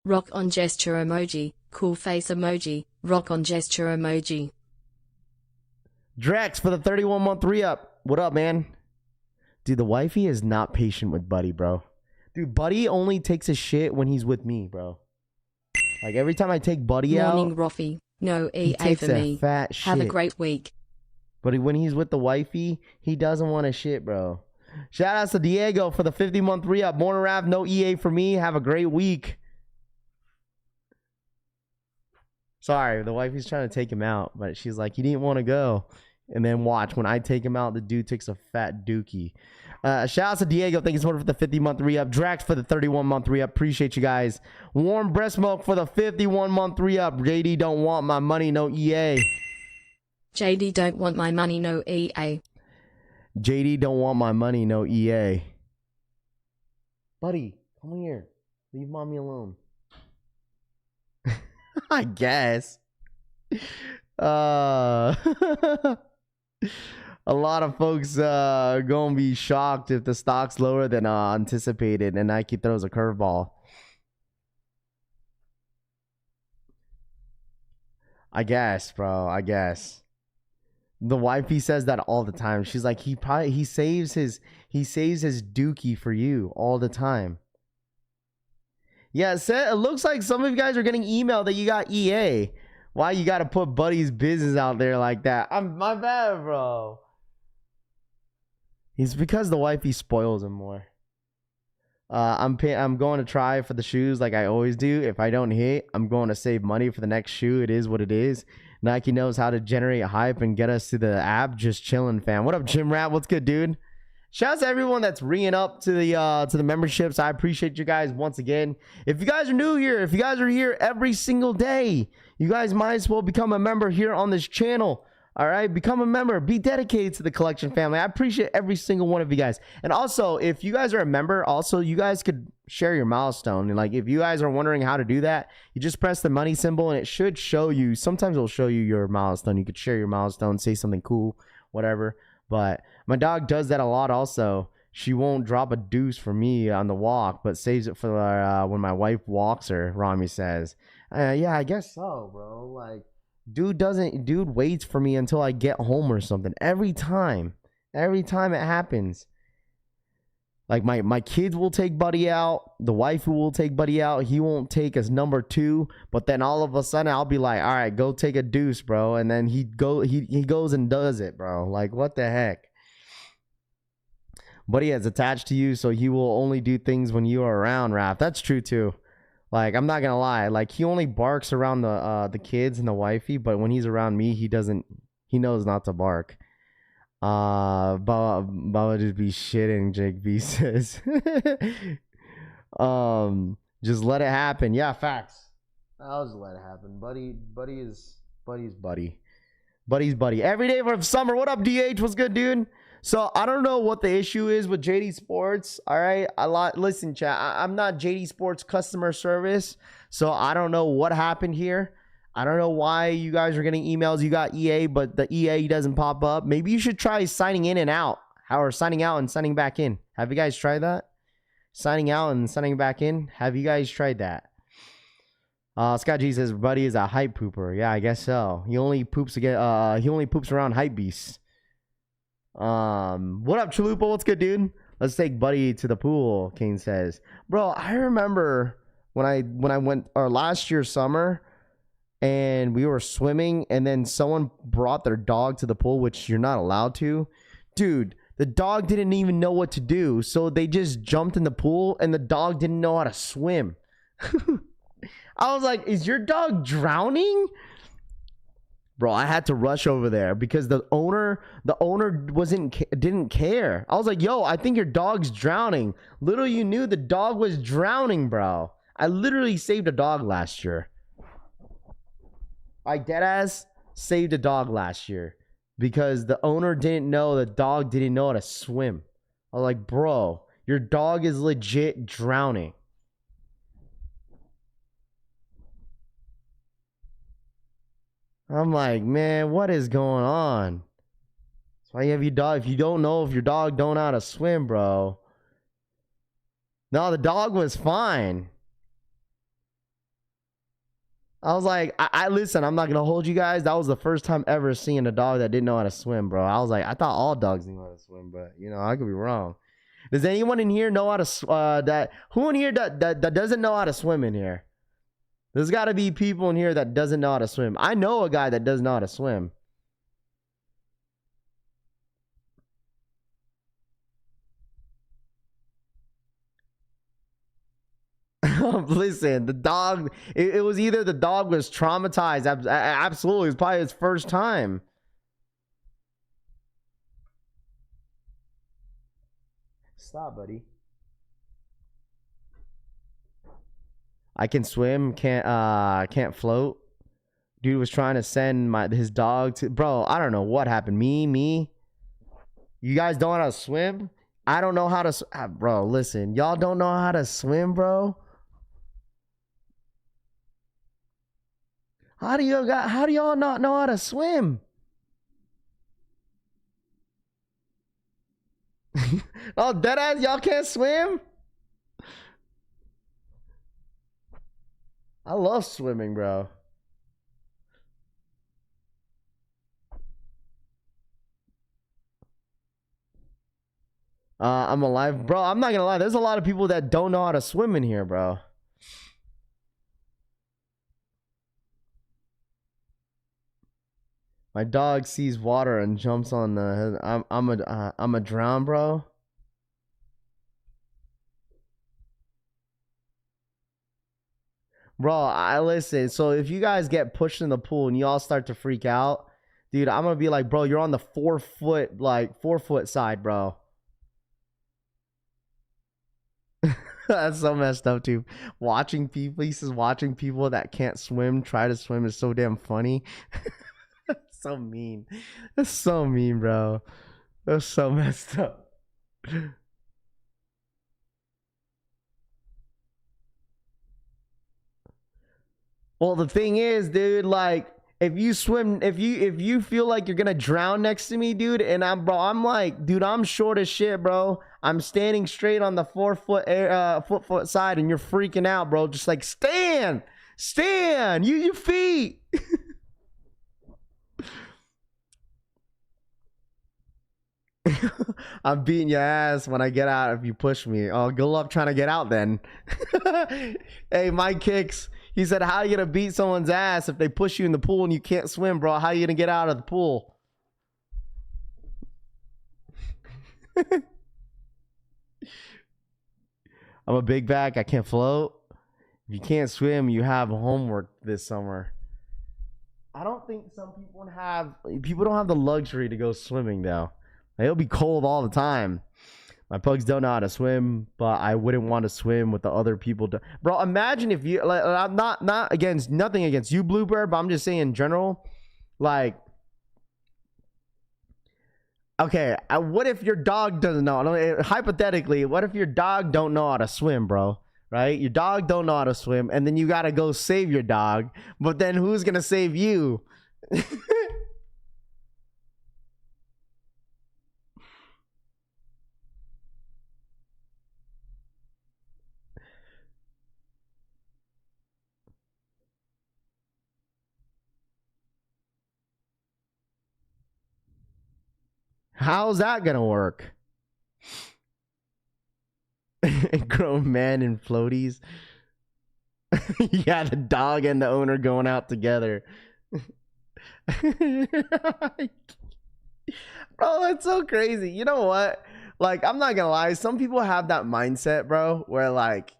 Rock on gesture emoji. Cool face emoji. Rock on gesture emoji. Drex for the 31-month re-up. What up, man? Dude, the wifey is not patient with Buddy, bro. Dude, Buddy only takes a shit when he's with me, bro. Like, every time I take Buddy Morning, out... Roffy. No he EA takes for me. Fat shit. Have a great week. But when he's with the wifey, he doesn't want to shit, bro. Shout out to Diego for the 50-month re-up. Morning Rap, no EA for me. Have a great week. Sorry, the wifey's trying to take him out, but she's like, he didn't want to go. And then watch, when I take him out, the dude takes a fat dookie. Shout out to Diego. Thank you so much for the 50-month re-up. Drax for the 31-month re-up. Appreciate you guys. Warm Breast Milk for the 51-month re-up. JD don't want my money, no EA. JD don't want my money, no EA. JD don't want my money, no EA. Buddy, come here. Leave mommy alone. I guess. A lot of folks gonna be shocked if the stock's lower than anticipated and Nike throws a curveball. I guess, bro. I guess. The wifey says that all the time. She's like, he saves his dookie for you all the time. Yeah, it looks like some of you guys are getting email that you got EA. Why you gotta put Buddy's business out there like that? My bad, bro. It's because the wifey spoils him more. I'm going to try for the shoes like I always do. If I don't hit, I'm going to save money for the next shoe. It is what it is. Nike knows how to generate hype and get us to the app. Just chilling, fam. What up, Jim Rat? What's good, dude? Shout out to everyone that's ringing up to the memberships. I appreciate you guys once again. If you guys are new here, if you guys are here every single day, you guys might as well become a member here on this channel. All right, become a member. Be dedicated to the collection family. I appreciate every single one of you guys. And also, if you guys are a member, also you guys could share your milestone. And like, if you guys are wondering how to do that, you just press the money symbol, and it should show you. Sometimes it'll show you your milestone. You could share your milestone, say something cool, whatever. But my dog does that a lot. Also, she won't drop a deuce for me on the walk, but saves it for when my wife walks her. Rami says, "Yeah, I guess so, bro." Like. Dude waits for me until I get home or something. Every time it happens. Like my kids will take Buddy out. The wife will take Buddy out. He won't take as number 2. But then all of a sudden I'll be like, all right, go take a deuce, bro. And then he goes and does it, bro. Like, what the heck? Buddy is attached to you, so he will only do things when you are around, Raph. That's true too. Like, I'm not gonna lie. Like, he only barks around the kids and the wifey, but when he's around me, he knows not to bark. Baba just be shitting, Jake B says. Just let it happen. Yeah, facts. I'll just let it happen. Buddy's buddy. Buddy's buddy. Every day for summer. What up, DH? What's good, dude? So I don't know what the issue is with Jdsports. All right, listen, chat. I'm not Jdsports customer service, so I don't know what happened here. I don't know why you guys are getting emails. You got EA, but the EA doesn't pop up. Maybe you should try signing in and out, or signing out and signing back in. Have you guys tried that? Signing out and signing back in. Have you guys tried that? Scott G says, "Buddy is a hype pooper." Yeah, I guess so. He only poops around hype beasts. What up, Chalupa? What's good, dude? Let's take Buddy to the pool, Kane says. Bro, I remember when I went last year summer and we were swimming, and then someone brought their dog to the pool, which you're not allowed to. Dude, the dog didn't even know what to do, so they just jumped in the pool, and the dog didn't know how to swim. I was like, is your dog drowning? Bro, I had to rush over there because the owner didn't care. I was like, yo, I think your dog's drowning. Little you knew the dog was drowning, bro. I literally saved a dog last year. I deadass saved a dog last year because the owner didn't know the dog didn't know how to swim. I was like, bro, your dog is legit drowning. I'm like, man, what is going on? That's why you have your dog. If you don't know if your dog don't know how to swim, bro. No, the dog was fine. I was like, I listen, I'm not going to hold you guys. That was the first time ever seeing a dog that didn't know how to swim, bro. I was like, I thought all dogs knew how to swim, but, you know, I could be wrong. Does anyone in here know how to, who in here that doesn't know how to swim in here? There's got to be people in here that doesn't know how to swim. I know a guy that does know how to swim. Listen, the dog, it was either the dog was traumatized. Absolutely. It was probably his first time. Stop, buddy. I can swim, can't float. Dude was trying to send his dog to, bro, I don't know what happened. Me. You guys don't know how to swim? I don't know how to, bro, listen. Y'all don't know how to swim, bro? How do y'all not know how to swim? Oh, deadass, y'all can't swim? I love swimming, bro. I'm alive. Bro, I'm not gonna lie. There's a lot of people that don't know how to swim in here, bro. My dog sees water and jumps on the. I'm a drown, bro. Bro, I listen. So if you guys get pushed in the pool and you all start to freak out, dude, I'm gonna be like, bro, you're on the 4 foot side, bro. That's so messed up, too. Watching people, he says, watching people that can't swim try to swim is so damn funny. So mean. That's so mean, bro. That's so messed up. Well, the thing is, dude, like, if you swim, if you feel like you're gonna drown next to me, dude, and I'm like, dude, I'm short as shit, bro. I'm standing straight on the 4 foot side, and you're freaking out, bro. Just like, stand, use your feet. I'm beating your ass when I get out if you push me. Oh, good luck trying to get out then. Hey, Mike Kicks. He said, how are you going to beat someone's ass if they push you in the pool and you can't swim, bro? How are you going to get out of the pool? I'm a big back. I can't float. If you can't swim, you have homework this summer. I don't think some people don't have the luxury to go swimming, though. It'll be cold all the time. My pugs don't know how to swim, but I wouldn't want to swim with the other people. Bro, imagine if you, like, I'm not against, nothing against you, Bluebird, but I'm just saying in general, like, okay, what if your dog doesn't know? Hypothetically, what if your dog don't know how to swim, bro? Right? Your dog don't know how to swim, and then you got to go save your dog, but then who's going to save you? How's that gonna work? Grown man in floaties. Yeah, the dog and the owner going out together. Bro, that's so crazy. You know what? Like, I'm not gonna lie. Some people have that mindset, bro, where like,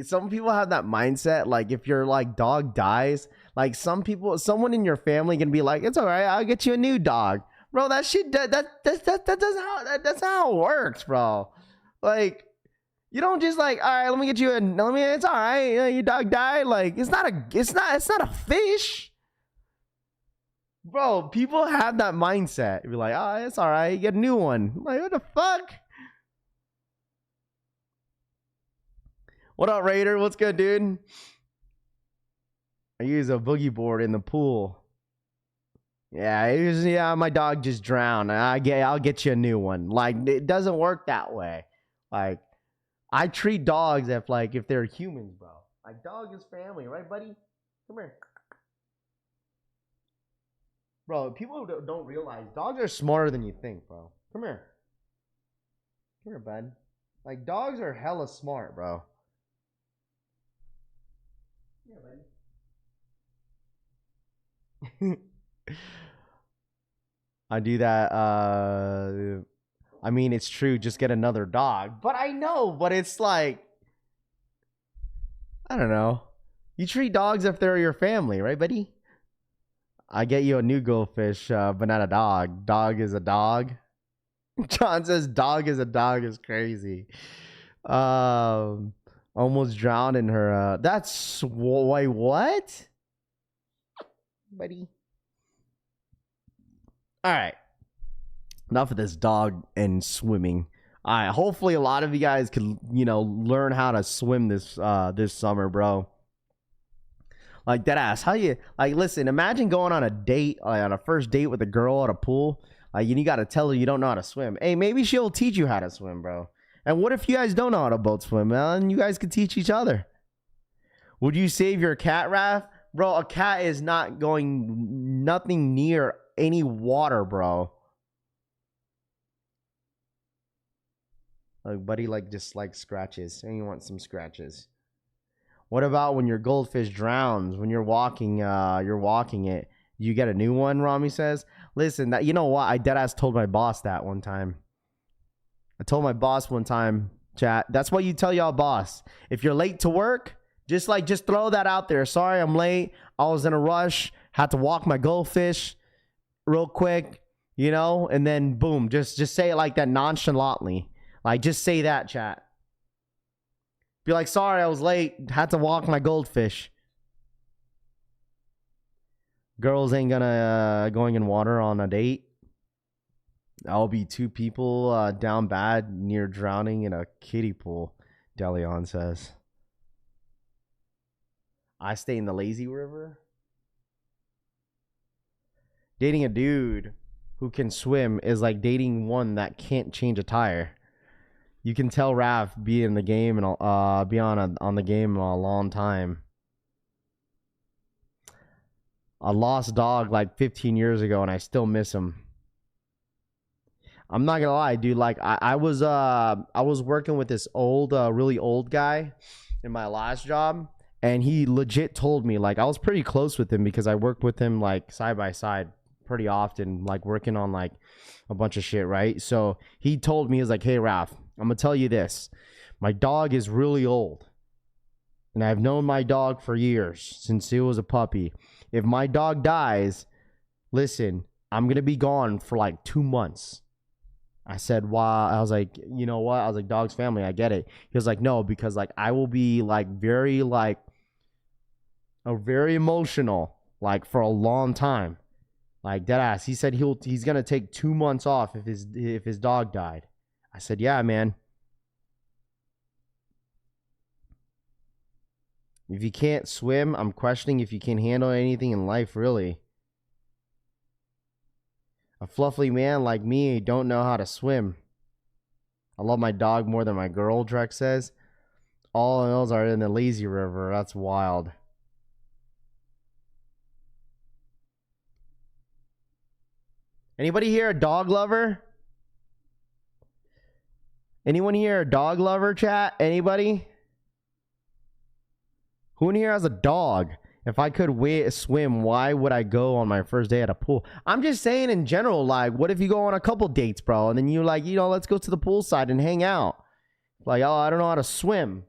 some people have that mindset. Like, if your like dog dies, like someone in your family can be like, it's all right, I'll get you a new dog. Bro, that shit, that's how it works, bro. Like, you don't just like, all right, it's all right, your dog died. Like, it's not a fish. Bro, people have that mindset. You'd be like, oh, it's all right, you get a new one. I'm like, what the fuck? What up, Raider? What's good, dude? I use a boogie board in the pool. Yeah, my dog just drowned. I'll get you a new one. Like, it doesn't work that way. Like, I treat dogs if they're humans, bro. Like, dog is family, right, buddy? Come here. Bro, people don't realize dogs are smarter than you think, bro. Come here. Come here, bud. Like, dogs are hella smart, bro. Yeah, buddy. I do that. I mean, it's true. Just get another dog. But I know. But it's like, I don't know. You treat dogs if they're your family, right, buddy? I get you a new goldfish, but not a dog. Dog is a dog. John says dog is a dog is crazy. Almost drowned in her. Wait, what? Buddy. All right. Enough of this dog and swimming. All right. Hopefully, a lot of you guys can, learn how to swim this summer, bro. Like, that ass. How you like? Listen. Imagine going on a date, on a first date with a girl at a pool. Like, you got to tell her you don't know how to swim. Hey, maybe she'll teach you how to swim, bro. And what if you guys don't know how to boat swim, man? You guys could teach each other. Would you save your cat, Raph? Bro, a cat is not going nothing near any water, bro. Like, buddy, just scratches. And you want some scratches. What about when your goldfish drowns? When you're walking it, you get a new one, Rami says. Listen, you know what? I deadass told my boss that one time. I told my boss one time, chat. That's what you tell y'all boss. If you're late to work, Just throw that out there. Sorry, I'm late. I was in a rush. Had to walk my goldfish real quick, you know, and then boom, just say it like that nonchalantly. Like, just say that, chat. Be like, sorry, I was late. Had to walk my goldfish. Girls ain't gonna going in water on a date. I'll be two people down bad near drowning in a kiddie pool, Deleon says. I stay in the lazy river. Dating a dude who can swim is like dating one that can't change a tire. You can tell Raph be in the game and be on the game in a long time. I lost dog like 15 years ago and I still miss him. I'm not gonna lie, dude. Like I was working with this old, really old guy in my last job, and he legit told me, like, I was pretty close with him because I worked with him like side by side pretty often, like working on like a bunch of shit, right? So he told me, he was like, hey Raph, I'm gonna tell you this. My dog is really old. And I've known my dog for years, since he was a puppy. If my dog dies, listen, I'm gonna be gone for like 2 months. I said, wow. I was like, you know what? I was like, dog's family, I get it. He was like, no, because like I will be like very emotional, like for a long time. Like dead ass. He said he's gonna take 2 months off if his dog died. I said, yeah, man. If you can't swim, I'm questioning if you can handle anything in life, really. A fluffy man like me don't know how to swim. I love my dog more than my girl, Drek says. All animals are in the lazy river. That's wild. Anybody here a dog lover? Anyone here a dog lover, chat? Anybody? Who in here has a dog? If I could swim, why would I go on my first day at a pool? I'm just saying in general, like, what if you go on a couple dates, bro? And then you like, you know, let's go to the poolside and hang out. Like, oh, I don't know how to swim.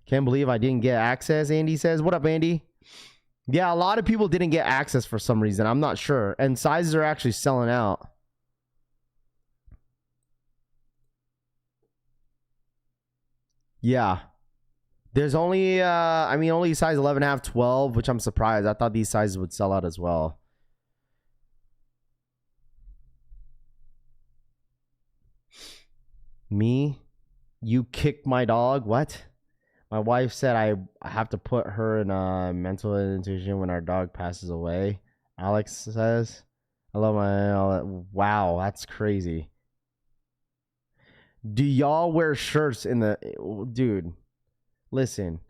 Can't believe I didn't get access, Andy says. What up, Andy? Yeah, a lot of people didn't get access for some reason. I'm not sure. And sizes are actually selling out. Yeah. There's only, only size 11.5, 12, which I'm surprised. I thought these sizes would sell out as well. Me? You kicked my dog? What? My wife said I have to put her in a mental institution when our dog passes away. Alex says. I love my... Wow, that's crazy. Do y'all wear shirts in the... Dude... Listen,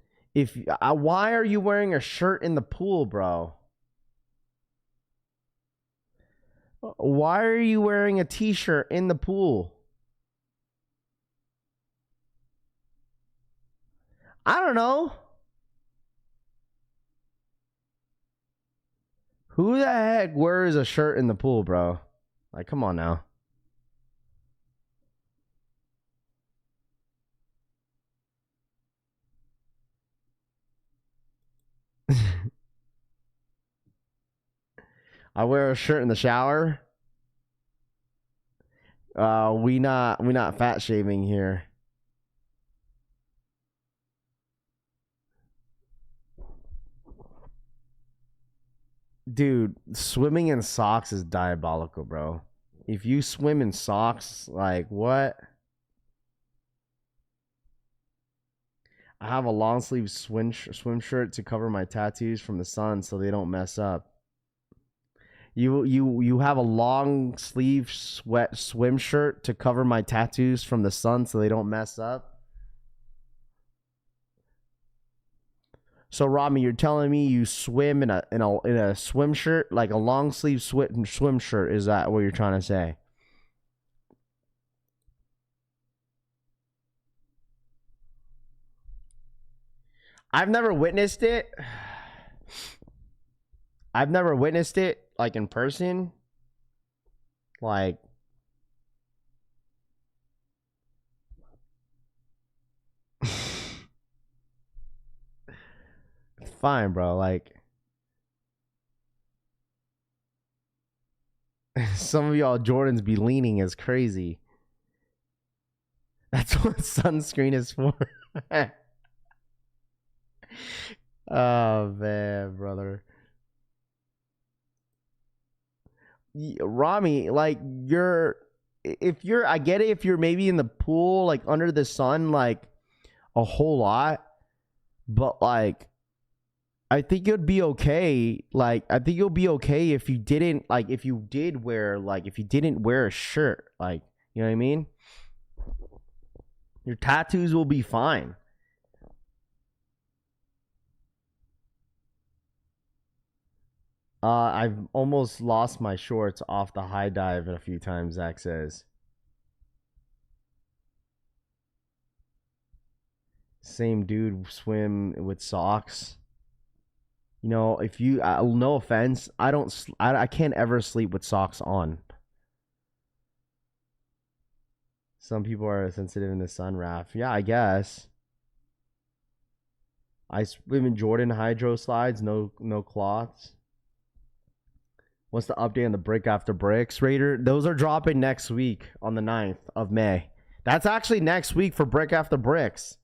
why are you wearing a shirt in the pool, bro? Why are you wearing a t-shirt in the pool? I don't know. Who the heck wears a shirt in the pool, bro? Like, come on now. I wear a shirt in the shower. We not fat shaming here. Dude, swimming in socks is diabolical, bro. If you swim in socks, like what? I have a long sleeve swim shirt to cover my tattoos from the sun so they don't mess up. You have a long sleeve swim shirt to cover my tattoos from the sun so they don't mess up. So Rami, you're telling me you swim in a swim shirt, like a long sleeve swim shirt? Is that what you're trying to say? I've never witnessed it. I've never witnessed it like in person. Like fine, bro. Like, some of y'all Jordans be leaning as crazy. That's what sunscreen is for. Oh man, brother. Rami, like I get it if you're maybe in the pool, like under the sun, like a whole lot, but like I think it'd be okay. Like I think you'll be okay if you didn't if you didn't wear a shirt, like, you know what I mean? Your tattoos will be fine. I've almost lost my shorts off the high dive a few times, Zach says. Same dude swim with socks. You know, if you, no offense, I can't ever sleep with socks on. Some people are sensitive in the sun, Raph. Yeah, I guess. I swim in Jordan hydro slides, no cloths. What's the update on the Brick After Bricks, Raider? Those are dropping next week on the 9th of May. That's actually next week for Brick After Bricks.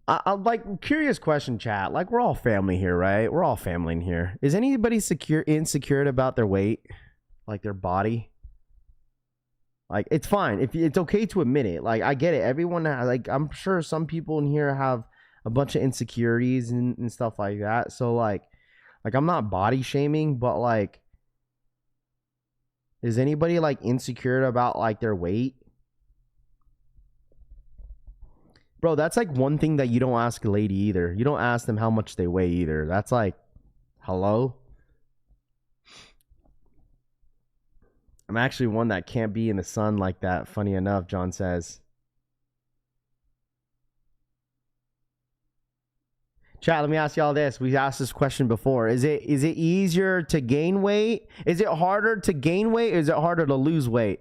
I'm like, curious question, chat. Like, we're all family here, right? We're all family in here. Is anybody insecure about their weight, like their body? Like, it's fine if it's okay to admit it. Like, I get it. Everyone, like, I'm sure some people in here have a bunch of insecurities and stuff like that. So like I'm not body shaming, but like, is anybody like insecure about like their weight? Bro, that's like one thing that you don't ask a lady either. You don't ask them how much they weigh either. That's like, hello? I'm actually one that can't be in the sun like that, funny enough, John says. Chat, let me ask y'all this. We asked this question before. Is it easier to gain weight? Is it harder to gain weight? Or is it harder to lose weight?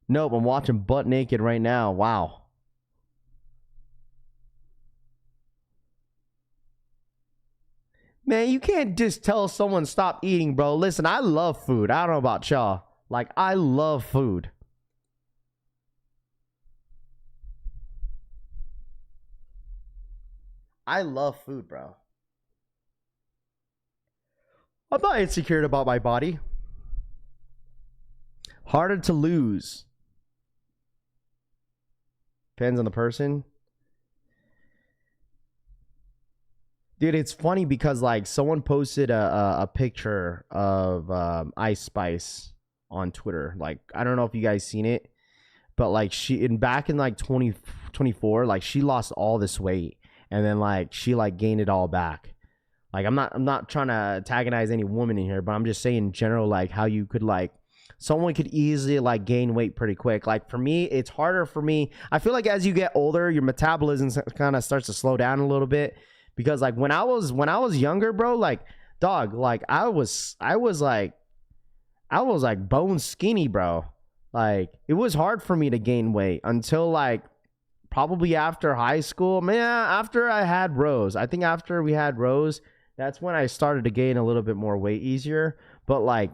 Nope, I'm watching Butt Naked right now. Wow. Man, you can't just tell someone stop eating, bro. Listen, I love food. I don't know about y'all. Like, I love food. I love food, bro. I'm not insecure about my body. Harder to lose. Depends on the person. Dude, it's funny because like someone posted a picture of Ice Spice on Twitter. Like, I don't know if you guys seen it, but like back in like 2024, like she lost all this weight and then like she like gained it all back. Like, I'm not trying to antagonize any woman in here, but I'm just saying in general, like how you could like someone could easily like gain weight pretty quick. Like for me, it's harder for me. I feel like as you get older, your metabolism kind of starts to slow down a little bit. Because like when I was younger, bro, like dog, like I was like bone skinny, bro. Like it was hard for me to gain weight until like probably after high school. Man, after I had Rose. I think after we had Rose, that's when I started to gain a little bit more weight easier. But like,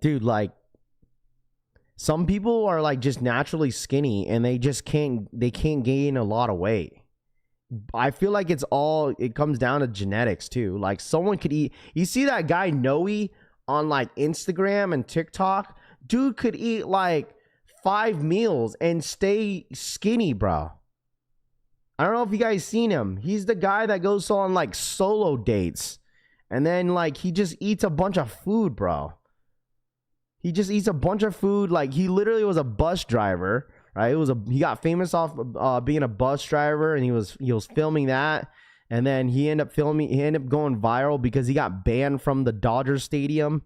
dude, like some people are like just naturally skinny and they can't gain a lot of weight. I feel like it comes down to genetics too. Like someone could eat, you see that guy Noe on like Instagram and TikTok, dude could eat like 5 meals and stay skinny, bro. I don't know if you guys seen him. He's the guy that goes on like solo dates and then like he just eats a bunch of food, bro. He just eats a bunch of food. Like he literally was a bus driver. Right, he got famous off being a bus driver, and he was filming that, and then he ended up going viral because he got banned from the Dodgers stadium,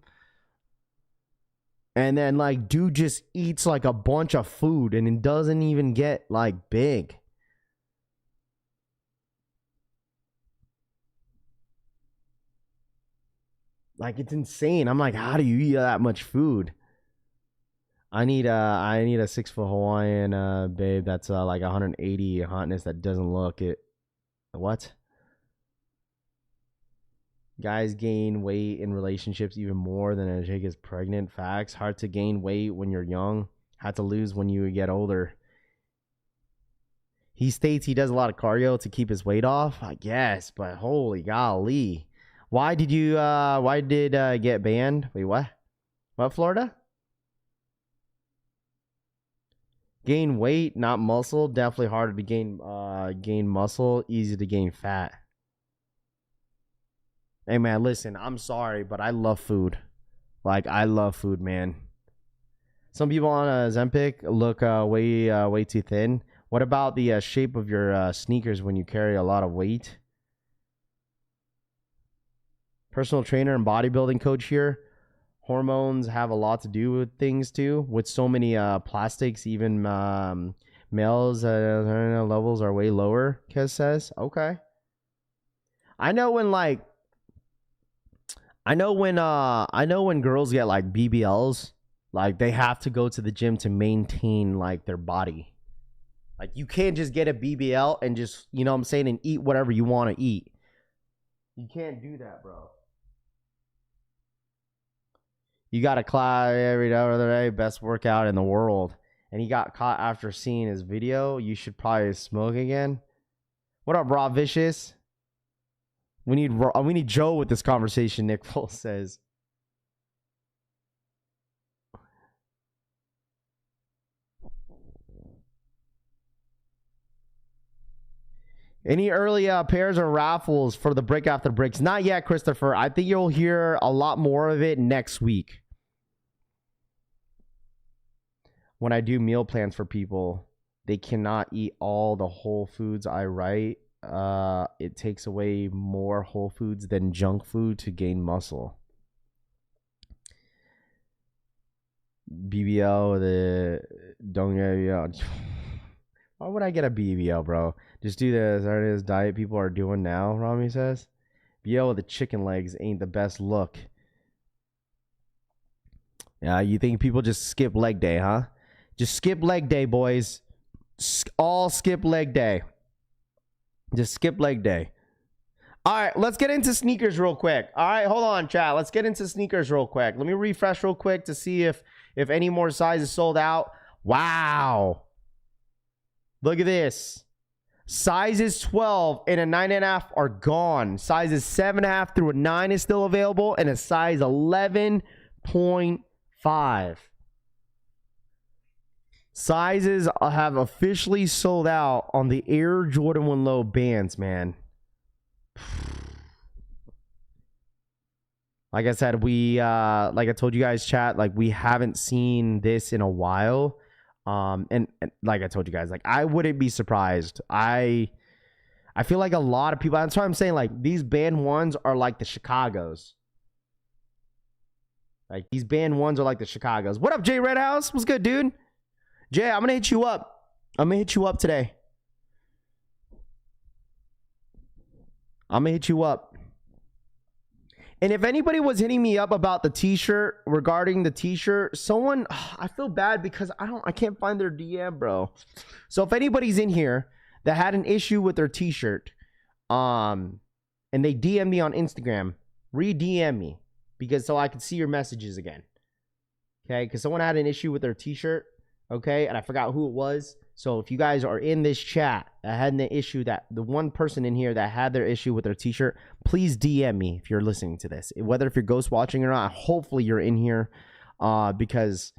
and then like dude just eats like a bunch of food and it doesn't even get like big. Like, it's insane. I'm like, how do you eat that much food? I need a 6 foot Hawaiian babe that's like 180 hotness that doesn't look it. What? Guys gain weight in relationships even more than a chick is pregnant. Facts. Hard to gain weight when you're young. Hard to lose when you get older. He states he does a lot of cardio to keep his weight off. I guess, but holy golly. Why did get banned? Wait, what? What, Florida? Gain weight, not muscle. Definitely harder to gain muscle. Easy to gain fat. Hey, man, listen, I'm sorry, but I love food. Like, I love food, man. Some people on Ozempic look way too thin. What about the shape of your sneakers when you carry a lot of weight? Personal trainer and bodybuilding coach here. Hormones have a lot to do with things, too. With so many plastics, even males' levels are way lower, Kez says. Okay. I know when girls get like BBLs, like they have to go to the gym to maintain like their body. Like you can't just get a BBL and just, you know what I'm saying, and eat whatever you want to eat. You can't do that, bro. You got to class every other day, best workout in the world. And he got caught after seeing his video. You should probably smoke again. What up, Raw Vicious? We need Joe with this conversation, Nick Full says. Any early pairs or raffles for the break after breaks? Not yet, Christopher. I think you'll hear a lot more of it next week. When I do meal plans for people, they cannot eat all the whole foods I write. It takes away more whole foods than junk food to gain muscle. BBL, don't get. Why would I get a BBL, bro? Just do this diet people are doing now, Rami says. BBL with the chicken legs ain't the best look. Yeah, you think people just skip leg day, huh? Just skip leg day, boys. All skip leg day. Just skip leg day. All right, let's get into sneakers real quick. All right, hold on, chat. Let's get into sneakers real quick. Let me refresh real quick to see if any more sizes sold out. Wow. Look at this. Sizes 12 and a 9.5 are gone. Sizes 7.5 through a 9 is still available, and a size 11.5. Sizes have officially sold out on the Air Jordan 1 Low bands, man. Like I said, like I told you guys, chat, like we haven't seen this in a while. And like I told you guys, like I wouldn't be surprised. I feel like a lot of people, that's why I'm saying like these band ones are like the Chicagos. Like these band ones are like the Chicagos. What up, Jay Redhouse? What's good, dude? Jay, I'm gonna hit you up. I'm gonna hit you up today. I'm gonna hit you up. And if anybody was hitting me up about the t-shirt, regarding the t-shirt, someone, I feel bad because I can't find their DM, bro. So if anybody's in here that had an issue with their t-shirt, and they DM me on Instagram, re-DM me because so I can see your messages again. Okay, because someone had an issue with their t-shirt, okay, and I forgot who it was. So if you guys are in this chat that had an issue, that the one person in here that had their issue with their t-shirt, please DM me if you're listening to this. Whether if you're ghost watching or not, hopefully you're in here. Because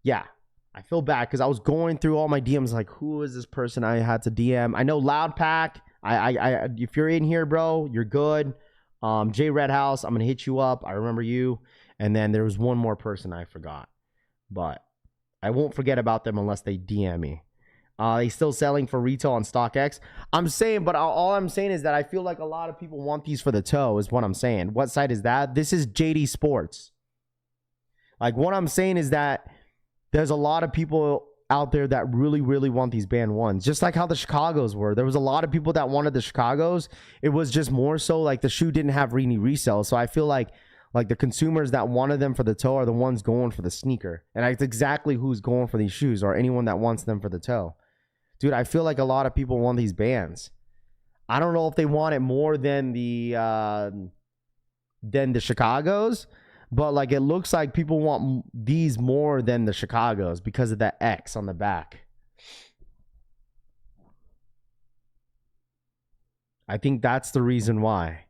yeah, I feel bad because I was going through all my DMs like, who is this person I had to DM? I know Loud Pack. I if you're in here, bro, you're good. Jay Redhouse, I'm gonna hit you up. I remember you. And then there was one more person I forgot, but I won't forget about them unless they DM me. They still selling for retail on StockX. I'm saying, but all I'm saying is that I feel like a lot of people want these for the toe is what I'm saying. What site is that? This is Jdsports. Like what I'm saying is that there's a lot of people out there that really, really want these band ones. Just like how the Chicagos were. There was a lot of people that wanted the Chicagos. It was just more so like the shoe didn't have any resale. So I feel like Like the consumers that wanted them for the toe are the ones going for the sneaker. And that's exactly who's going for these shoes, or anyone that wants them for the toe. Dude, I feel like a lot of people want these bands. I don't know if they want it more than the Chicagos, but like it looks like people want these more than the Chicagos because of that X on the back. I think that's the reason why.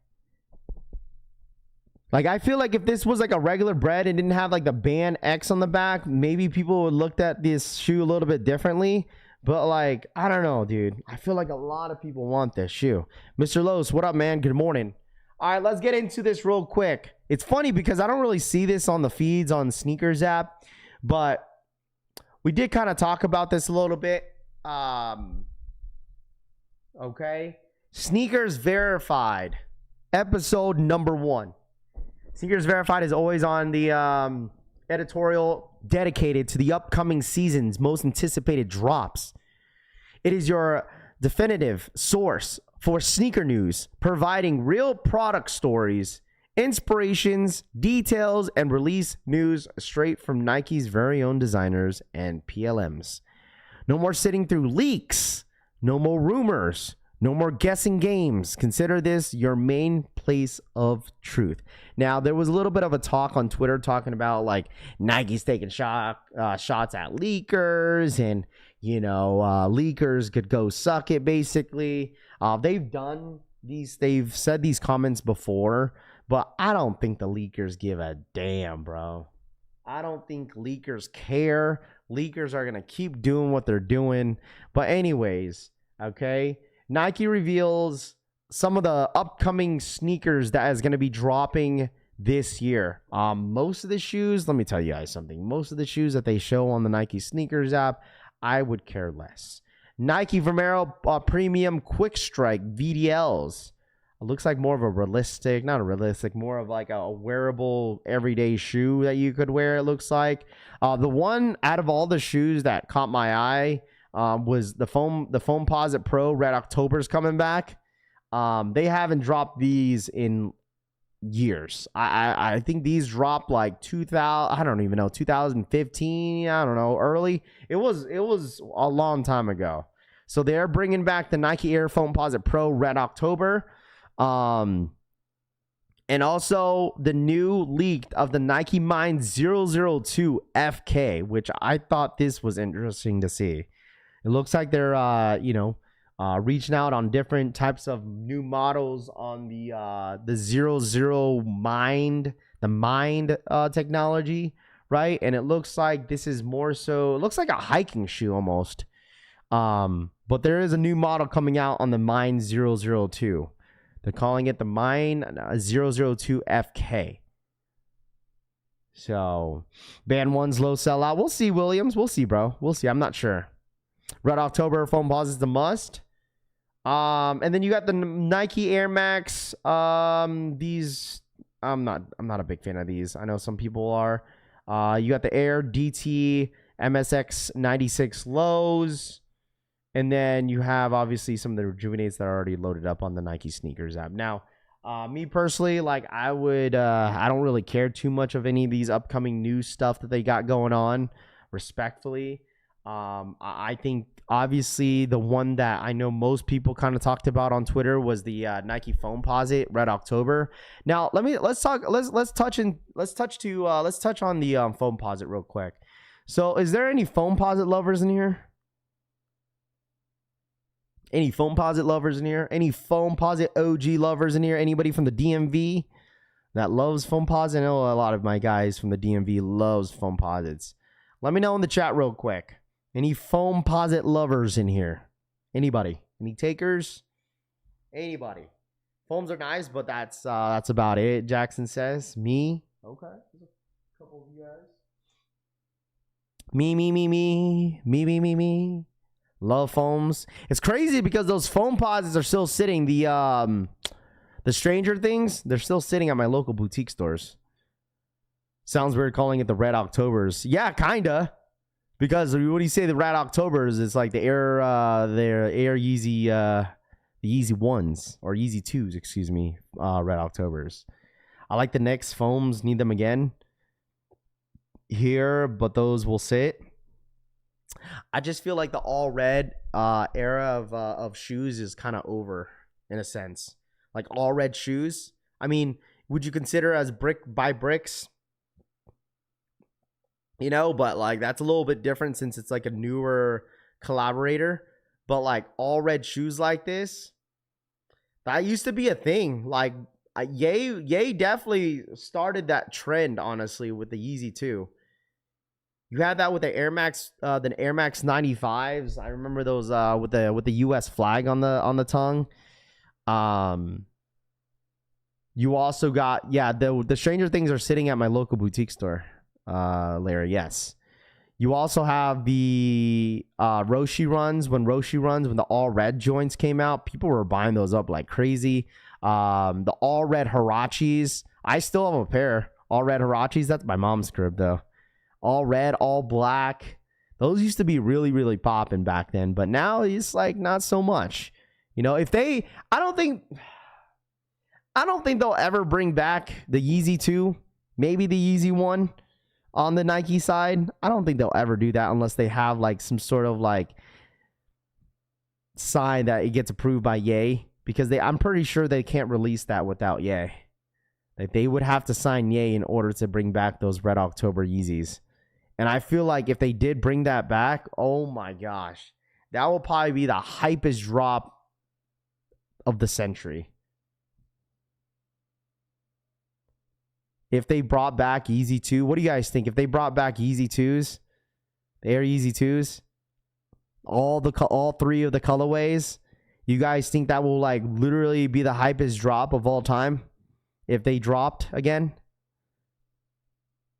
Like, I feel like if this was like a regular bread and didn't have like the band X on the back, maybe people would look at this shoe a little bit differently. But like, I don't know, dude. I feel like a lot of people want this shoe. Mr. Los, what up, man? Good morning. All right, let's get into this real quick. It's funny because I don't really see this on the feeds on Sneakers app, but we did kind of talk about this a little bit. Okay. Sneakers Verified, episode number 1. Sneakers Verified is always on the editorial dedicated to the upcoming season's most anticipated drops. It is your definitive source for sneaker news, providing real product stories, inspirations, details, and release news straight from Nike's very own designers and PLMs. No more sitting through leaks, no more rumors, no more guessing games. Consider this your main place of truth. Now, there was a little bit of a talk on Twitter talking about like Nike's taking shots at leakers, and leakers could go suck it. Basically, they've said these comments before, but I don't think the leakers give a damn, bro. I don't think leakers care. Leakers are gonna keep doing what they're doing. But anyways, okay. Nike reveals some of the upcoming sneakers that is going to be dropping this year. Most of the shoes, let me tell you guys something. Most of the shoes that they show on the Nike Sneakers app, I would care less. Nike Vomero Premium Quick Strike VDLs. It looks like more of a more of like a wearable everyday shoe that you could wear, it looks like. The one out of all the shoes that caught my eye was the Foamposite Pro Red October's coming back. They haven't dropped these in years. I think these dropped like 2015. I don't know, early. It was a long time ago. So they're bringing back the Nike Air Foamposite Pro Red October. And also the new leak of the Nike Mind 002 FK, which I thought this was interesting to see. It looks like they're, reaching out on different types of new models on the 00 Mind, the Mind technology, right? And it looks like this is more so, it looks like a hiking shoe almost. But there is a new model coming out on the Mind 002. They're calling it the Mind 002 FK. So, Band 1's low sellout. We'll see, Williams. We'll see, bro. We'll see. I'm not sure. Red October Foamposite is the must. And then you got the Nike Air Max. These I'm not a big fan of these. I know some people are. You got the Air DT MSX 96 lows. And then you have obviously some of the rejuvenates that are already loaded up on the Nike Sneakers app. Now, me personally, like I don't really care too much of any of these upcoming new stuff that they got going on, respectfully. I think obviously the one that I know most people kind of talked about on Twitter was the Nike Foamposite Red October. Now let's touch on the Foamposite real quick. So is there any Foamposite lovers in here? Any Foamposite lovers in here? Any Foamposite OG lovers in here? Anybody from the DMV that loves Foamposite? I know a lot of my guys from the DMV loves Foamposites. Let me know in the chat real quick. Any Foamposite lovers in here? Anybody? Any takers? Anybody? Foams are nice, but that's about it. Jackson says. Me? Okay. There's a couple of you guys. Me. Love foams. It's crazy because those Foamposites are still sitting. The Stranger Things, they're still sitting at my local boutique stores. Sounds weird calling it the Red Octobers. Yeah, kinda. Because when you say the Red Octobers, it's like the Air Yeezy, the Yeezy 1s or Yeezy 2s, excuse me, Red Octobers. I like the Knicks foams. Need them again here, but those will sit. I just feel like the all red era of shoes is kind of over in a sense. Like all red shoes. I mean, would you consider as brick by bricks? You know, but like that's a little bit different since it's like a newer collaborator. But like all red shoes like this, that used to be a thing. Like Ye definitely started that trend, honestly, with the Yeezy 2. You had that with the Air Max 95s. I remember those with the US flag on the tongue. You also got the Stranger Things are sitting at my local boutique store, Larry. Yes. You also have the Roshi runs. When the all red joints came out, people were buying those up like crazy. The all red Hirachis. I still have a pair all red Hirachis. That's my mom's crib though. All red, all black. Those used to be really, really popping back then, but now it's like not so much. You know, I don't think they'll ever bring back the Yeezy 2, maybe the Yeezy 1 on the Nike side. I don't think they'll ever do that unless they have like some sort of like sign that it gets approved by Ye, because I'm pretty sure they can't release that without Ye. Like they would have to sign Ye in order to bring back those Red October Yeezys. And I feel like if they did bring that back, oh my gosh, that will probably be the hypest drop of the century. If they brought back Yeezy 2, what do you guys think? If they brought back Yeezy 2s, the Air Yeezy 2s, all three of the colorways, you guys think that will like literally be the hypest drop of all time if they dropped again?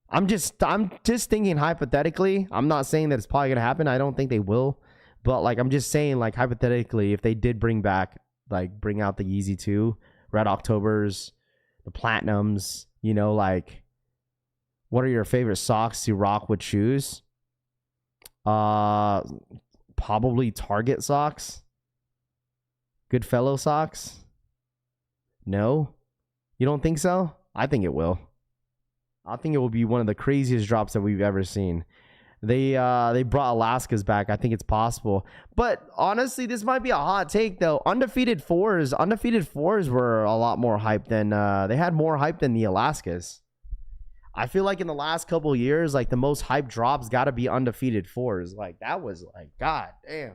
I'm just thinking hypothetically. I'm not saying that it's probably gonna happen. I don't think they will, but like I'm just saying, like hypothetically, if they did bring out the Yeezy 2, Red Octobers, the Platinums, you know, like what are your favorite socks to rock with shoes? Probably Target socks, Goodfellow socks. No, you don't think so? I think it will. I think it will be one of the craziest drops that we've ever seen. They brought Alaska's back. I think it's possible. But honestly, this might be a hot take though. Undefeated fours were a lot more hype than they had more hype than the Alaskas. I feel like in the last couple of years, like the most hype drops got to be undefeated fours. Like that was like, god damn.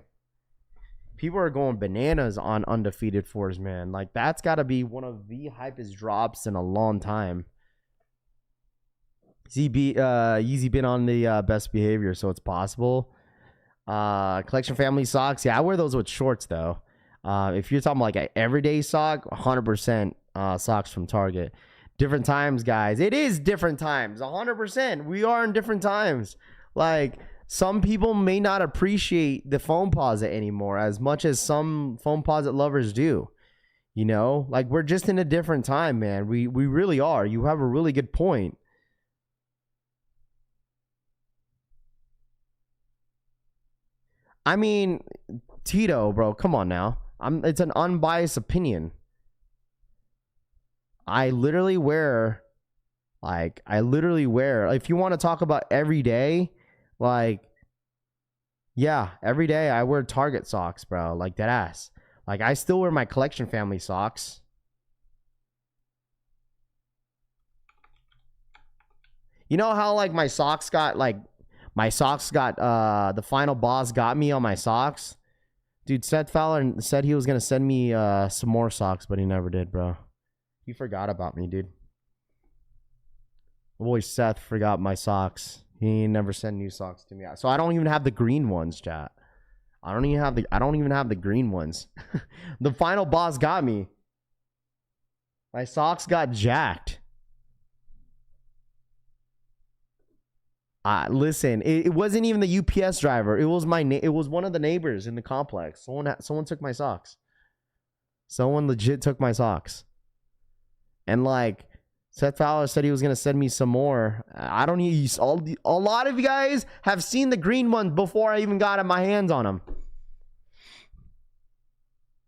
People are going bananas on undefeated fours, man. Like that's got to be one of the hypest drops in a long time. Yeezy been on the best behavior, so it's possible. Collection family socks. Yeah, I wear those with shorts, though. If you're talking like an everyday sock, 100% socks from Target. Different times, guys. It is different times. 100%. We are in different times. Like, some people may not appreciate the Foamposite anymore as much as some Foamposite lovers do. You know? Like, we're just in a different time, man. We really are. You have a really good point. I mean, Tito, bro, come on now. It's an unbiased opinion. I literally wear, if you want to talk about every day, like, yeah, every day I wear Target socks, bro, like that ass. Like, I still wear my collection family socks. You know how, like, my socks got the final boss got me on my socks. Dude, Seth Fowler said he was going to send me some more socks, but he never did, bro. He forgot about me, dude. My boy Seth forgot my socks. He never sent new socks to me. So I don't even have the green ones, chat. I don't even have the green ones. The final boss got me. My socks got jacked. Listen, it wasn't even the UPS driver. It was it was one of the neighbors in the complex. Someone took my socks. Someone legit took my socks. And like Seth Fowler said he was gonna send me some more. I don't use a lot of you guys have seen the green ones before I even got my hands on them.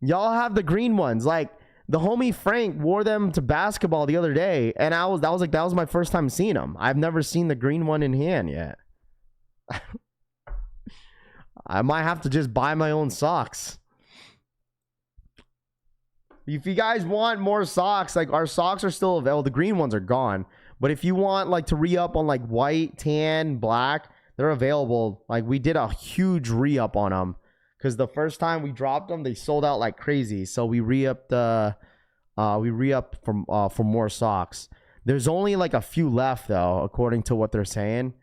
Y'all have the green ones. Like The homie Frank wore them to basketball the other day, and that was my first time seeing them. I've never seen the green one in hand yet. I might have to just buy my own socks. If you guys want more socks, like our socks are still available. The green ones are gone. But if you want like to re-up on like white, tan, black, they're available. Like we did a huge re-up on them. Because the first time we dropped them, they sold out like crazy. So we re-upped for more socks. There's only like a few left though, according to what they're saying.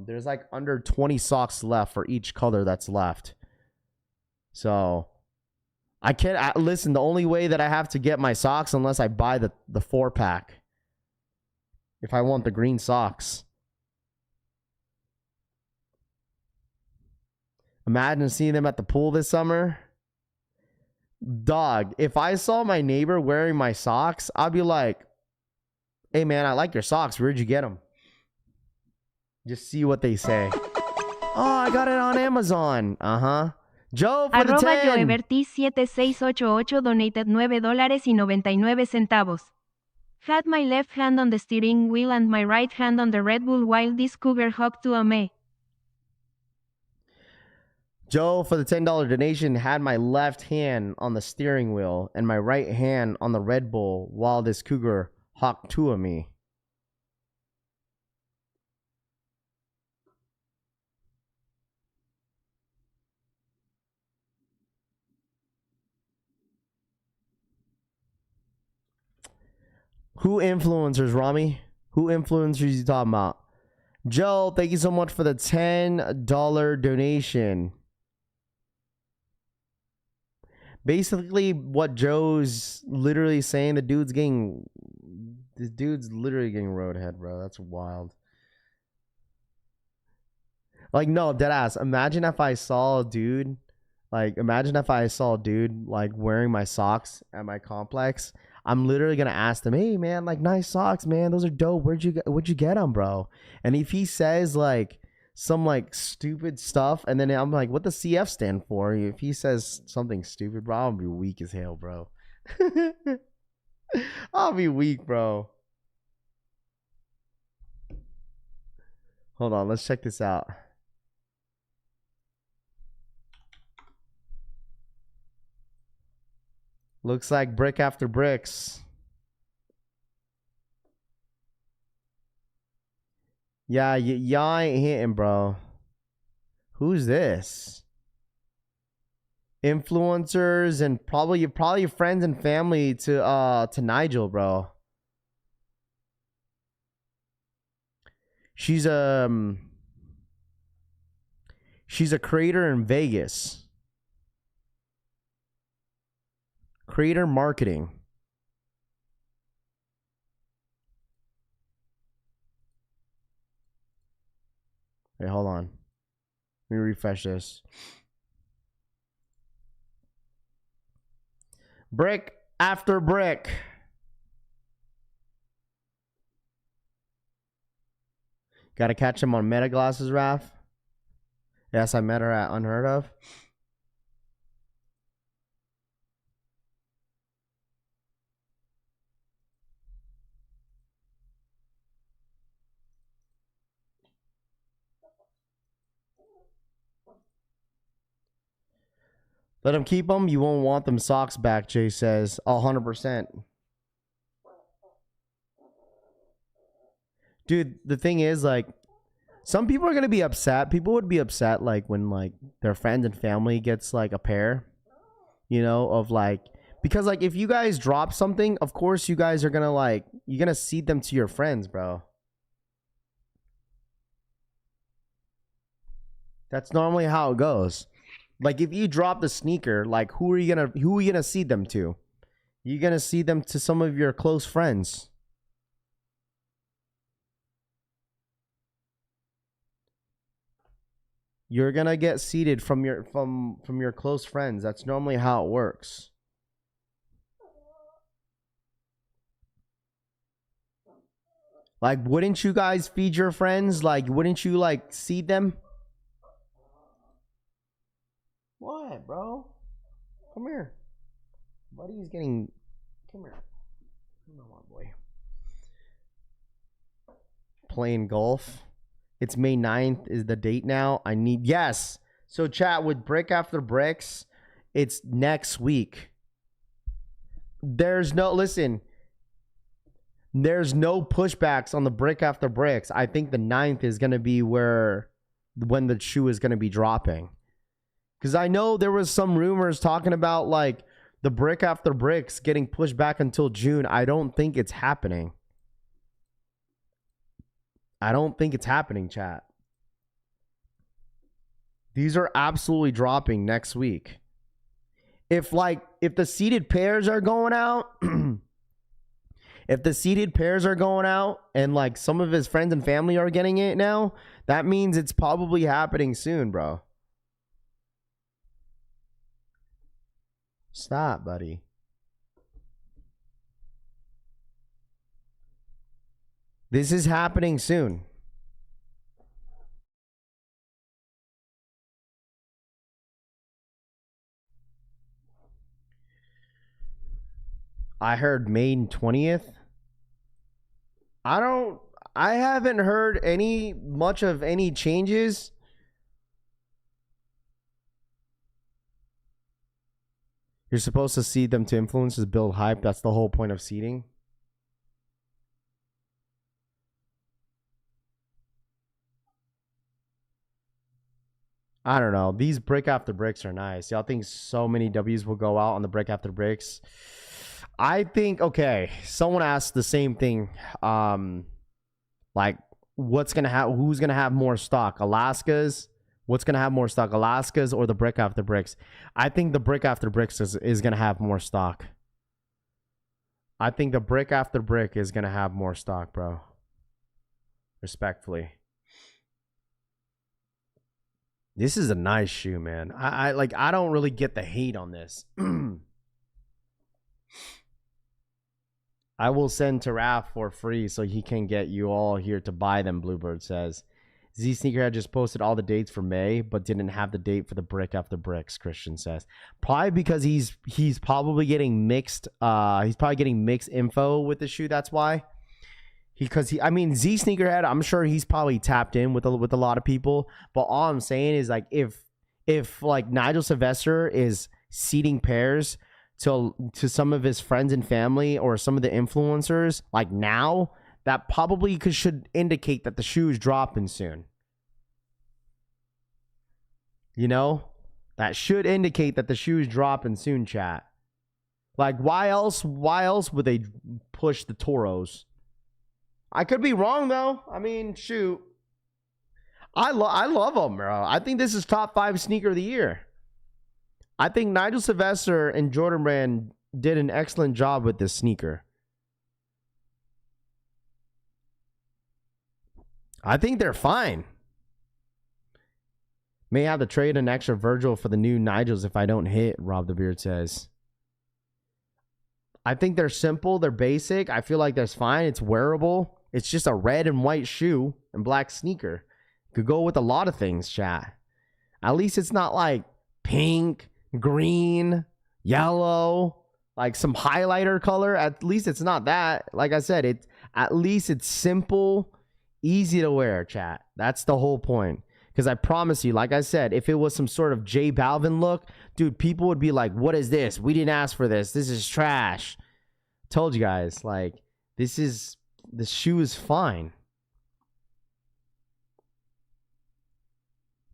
There's like under 20 socks left for each color that's left. So I can't listen. The only way that I have to get my socks unless I buy the 4-pack. If I want the green socks. Imagine seeing them at the pool this summer. Dog, if I saw my neighbor wearing my socks, I'd be like, hey man, I like your socks. Where'd you get them? Just see what they say. Oh, I got it on Amazon. Uh-huh. Joe for the 10. @joevertis7688 donated $9.99. Had my left hand on the steering wheel and my right hand on the Red Bull while this cougar hopped to a me. Joe for the $10 donation had my left hand on the steering wheel and my right hand on the Red Bull while this cougar hopped to me. Who influencers, Rami? Who influencers you talking about? Joe, thank you so much for the $10 donation. Basically, what Joe's literally saying, this dude's literally getting roadhead, bro. That's wild. Like, no, deadass. Imagine if I saw a dude like wearing my socks at my complex. I'm literally gonna ask them, hey man, like nice socks, man. Those are dope. Where'd you get them, bro? And if he says like some like stupid stuff, and then I'm like, what does CF stand for? If he says something stupid, bro, I'll be weak as hell, bro. I'll be weak, bro. Hold on, let's check this out. Looks like brick after bricks. Yeah, y'all ain't hitting, bro. Who's this? Influencers and probably your friends and family to Nigel, bro. She's a creator in Vegas. Creator marketing. Wait, hold on. Let me refresh this. Brick after brick. Gotta catch him on Meta Glasses, Raph. Yes, I met her at Unheard Of. Let him keep them. You won't want them socks back, Jay says. 100%. Dude, the thing is, like, some people are going to be upset. People would be upset, like, when, like, their friends and family gets, like, a pair, you know, of, like, because, like, if you guys drop something, of course you guys are going to, like, you're going to seed them to your friends, bro. That's normally how it goes. Like if you drop the sneaker, like who are you gonna seed them to? You're gonna seed them to some of your close friends. You're gonna get seeded from your close friends. That's normally how it works. Like, wouldn't you guys feed your friends? Like, wouldn't you like seed them? What, bro? Come here. Buddy's getting Come here. Come on, boy. Playing golf. It's May 9th is the date now. Yes. So chat with Brick After Bricks. It's next week. There's no pushbacks on the Brick After Bricks. I think the 9th is going to be when the shoe is going to be dropping. Because I know there was some rumors talking about like the Brick After Bricks getting pushed back until June. I don't think it's happening. Chat. These are absolutely dropping next week. If the seeded pairs are going out, and like some of his friends and family are getting it now, that means it's probably happening soon, bro. Stop, buddy. This is happening soon. I heard May 20th. I haven't heard much of any changes. You're supposed to seed them to influencers, build hype. That's the whole point of seeding. I don't know. These Brick After Bricks are nice. Y'all think so many W's will go out on the Brick After Bricks? I think, okay, someone asked the same thing. Like, who's going to have more stock? Alaska's? What's going to have more stock? Alaska's or the Brick After Bricks? I think the Brick After Bricks is going to have more stock. I think the Brick After Brick is going to have more stock, bro. Respectfully. This is a nice shoe, man. I don't really get the hate on this. I will send Taraf for free so he can get you all here to buy them, Bluebird says. Z Sneakerhead just posted all the dates for May, but didn't have the date for the Brick After Bricks, Christian says. Probably because he's probably getting mixed info with the shoe, that's why. Z Sneakerhead, I'm sure he's probably tapped in with a lot of people, but all I'm saying is like if like Nigel Sylvester is seeding pairs to some of his friends and family or some of the influencers like now, that probably should indicate that the shoe is dropping soon. You know, that should indicate that the shoe is dropping soon, chat. Like why else would they push the Toros? I could be wrong though. I mean, shoot. I love them, bro. I think this is top 5 sneaker of the year. I think Nigel Sylvester and Jordan Brand did an excellent job with this sneaker. I think they're fine. May have to trade an extra Virgil for the new Nigels if I don't hit, Rob the Beard says. I think they're simple. They're basic. I feel like that's fine. It's wearable. It's just a red and white shoe and black sneaker. Could go with a lot of things, chat. At least it's not like pink, green, yellow, like some highlighter color. At least it's not that. Like I said, at least it's simple, easy to wear, chat. That's the whole point. Because I promise you, like I said, if it was some sort of J Balvin look, dude, people would be like, what is this? We didn't ask for this. This is trash. Told you guys, like, the shoe is fine.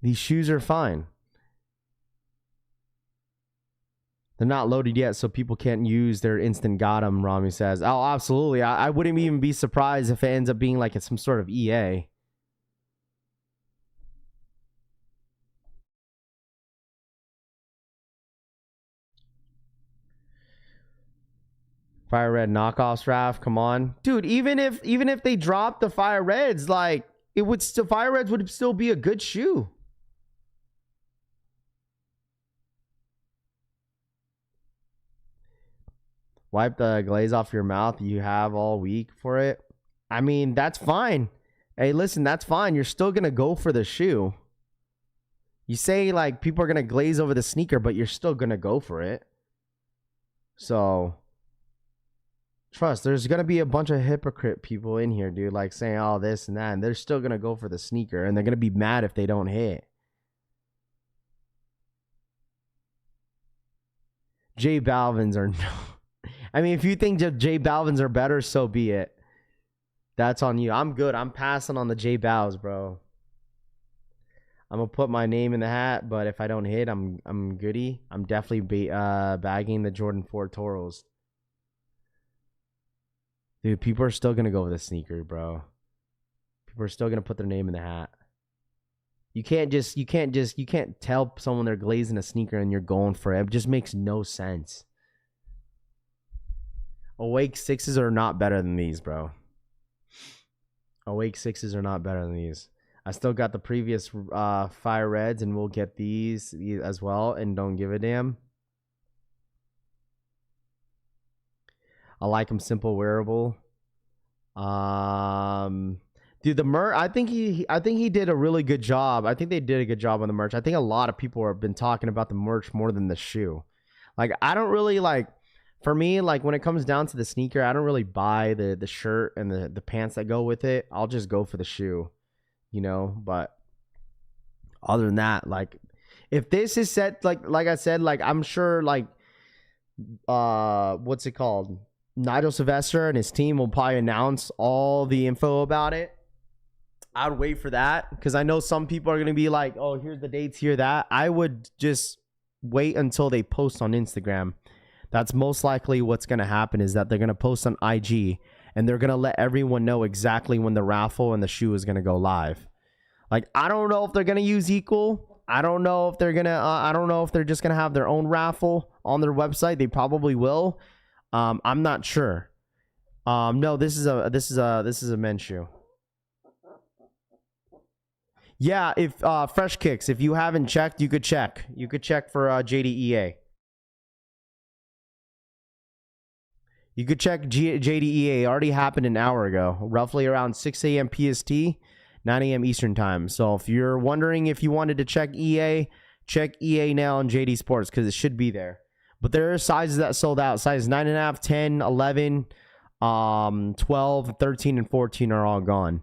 These shoes are fine. They're not loaded yet, so people can't use their instant got 'em, Rami says. Oh, absolutely. I wouldn't even be surprised if it ends up being like some sort of EA. Fire Red knockoffs, Raph. Come on. Dude, even if they dropped the Fire Reds, like, Fire Reds would still be a good shoe. Wipe the glaze off your mouth. You have all week for it. I mean, that's fine. Hey, listen, that's fine. You're still going to go for the shoe. You say, like, people are going to glaze over the sneaker, but you're still going to go for it. So, Trust, there's gonna be a bunch of hypocrite people in here, dude, like saying all this and that, and they're still gonna go for the sneaker, and they're gonna be mad if they don't hit. J Balvin's are no. I mean, if you think J Balvin's are better, so be it. That's on you. I'm good. I'm passing on the J Balvs, bro. I'm gonna put my name in the hat, but if I don't hit, I'm goody. I'm definitely bagging the Jordan 4 Toros. Dude, people are still gonna go with a sneaker, bro. People are still gonna put their name in the hat. You can't tell someone they're glazing a sneaker and you're going for it. It just makes no sense. Awake 6s are not better than these, bro. Awake 6s are not better than these. I still got the previous Fire Reds, and we'll get these as well, and don't give a damn. I like them simple, wearable. Dude, the merch, I think he did a really good job. I think they did a good job on the merch. I think a lot of people have been talking about the merch more than the shoe. Like, I don't really like, for me, like when it comes down to the sneaker, I don't really buy the shirt and the pants that go with it. I'll just go for the shoe, you know. But other than that, like, if this is set, like I said, like, I'm sure, like, what's it called? Nigel Sylvester and his team will probably announce all the info about it. I'd wait for that, because I know some people are going to be like, oh, here's the dates, here, that. I would just wait until they post on Instagram. That's most likely what's going to happen, is that they're going to post on IG, and they're going to let everyone know exactly when the raffle and the shoe is going to go live. Like, I don't know if they're going to use Equal. I don't know if they're going to, I don't know if they're just going to have their own raffle on their website. They probably will. I'm not sure. No, this is a men's shoe. Yeah, if Fresh Kicks, if you haven't checked, you could check. You could check for JDEA. You could check JDEA. It already happened an hour ago, roughly around 6 a.m. PST, 9 a.m. Eastern time. So if you're wondering if you wanted to check EA now on Jdsports, because it should be there. But there are sizes that sold out. Size 9.5, 10, 11, 12, 13, and 14 are all gone.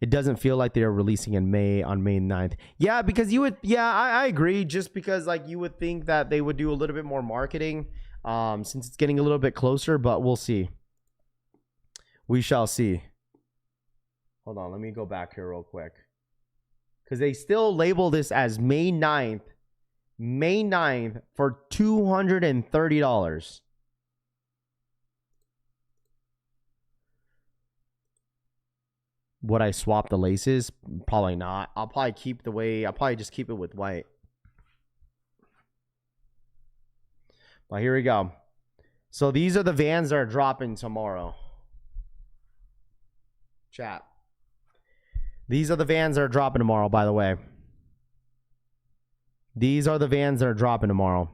It doesn't feel like they're releasing in May, on May 9th. Yeah, because you would, I agree. Just because, like, you would think that they would do a little bit more marketing since it's getting a little bit closer, but we'll see. We shall see. Hold on, let me go back here real quick. Because they still label this as May 9th. May 9th for $230. Would I swap the laces? Probably not. I'll probably just keep it with white. Well, here we go. So these are the Vans that are dropping tomorrow. Chat. These are the Vans that are dropping tomorrow, by the way. These are the Vans that are dropping tomorrow.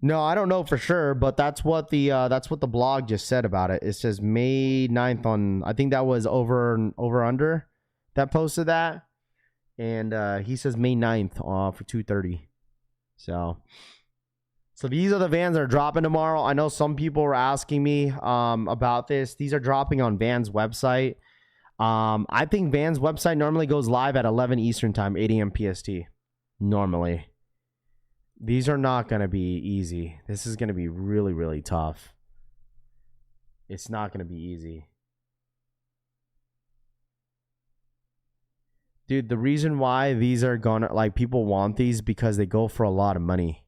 No, I don't know for sure, but that's what the blog just said about it. It says May 9th on, I think that was over under that posted that. And he says May 9th for 2:30. So these are the Vans that are dropping tomorrow. I know some people were asking me about this. These are dropping on Vans website. I think Vans website normally goes live at 11 Eastern time, 8 a.m. PST. Normally. These are not going to be easy. This is going to be really, really tough. It's not going to be easy. Dude, the reason why these are going to, like, people want these because they go for a lot of money.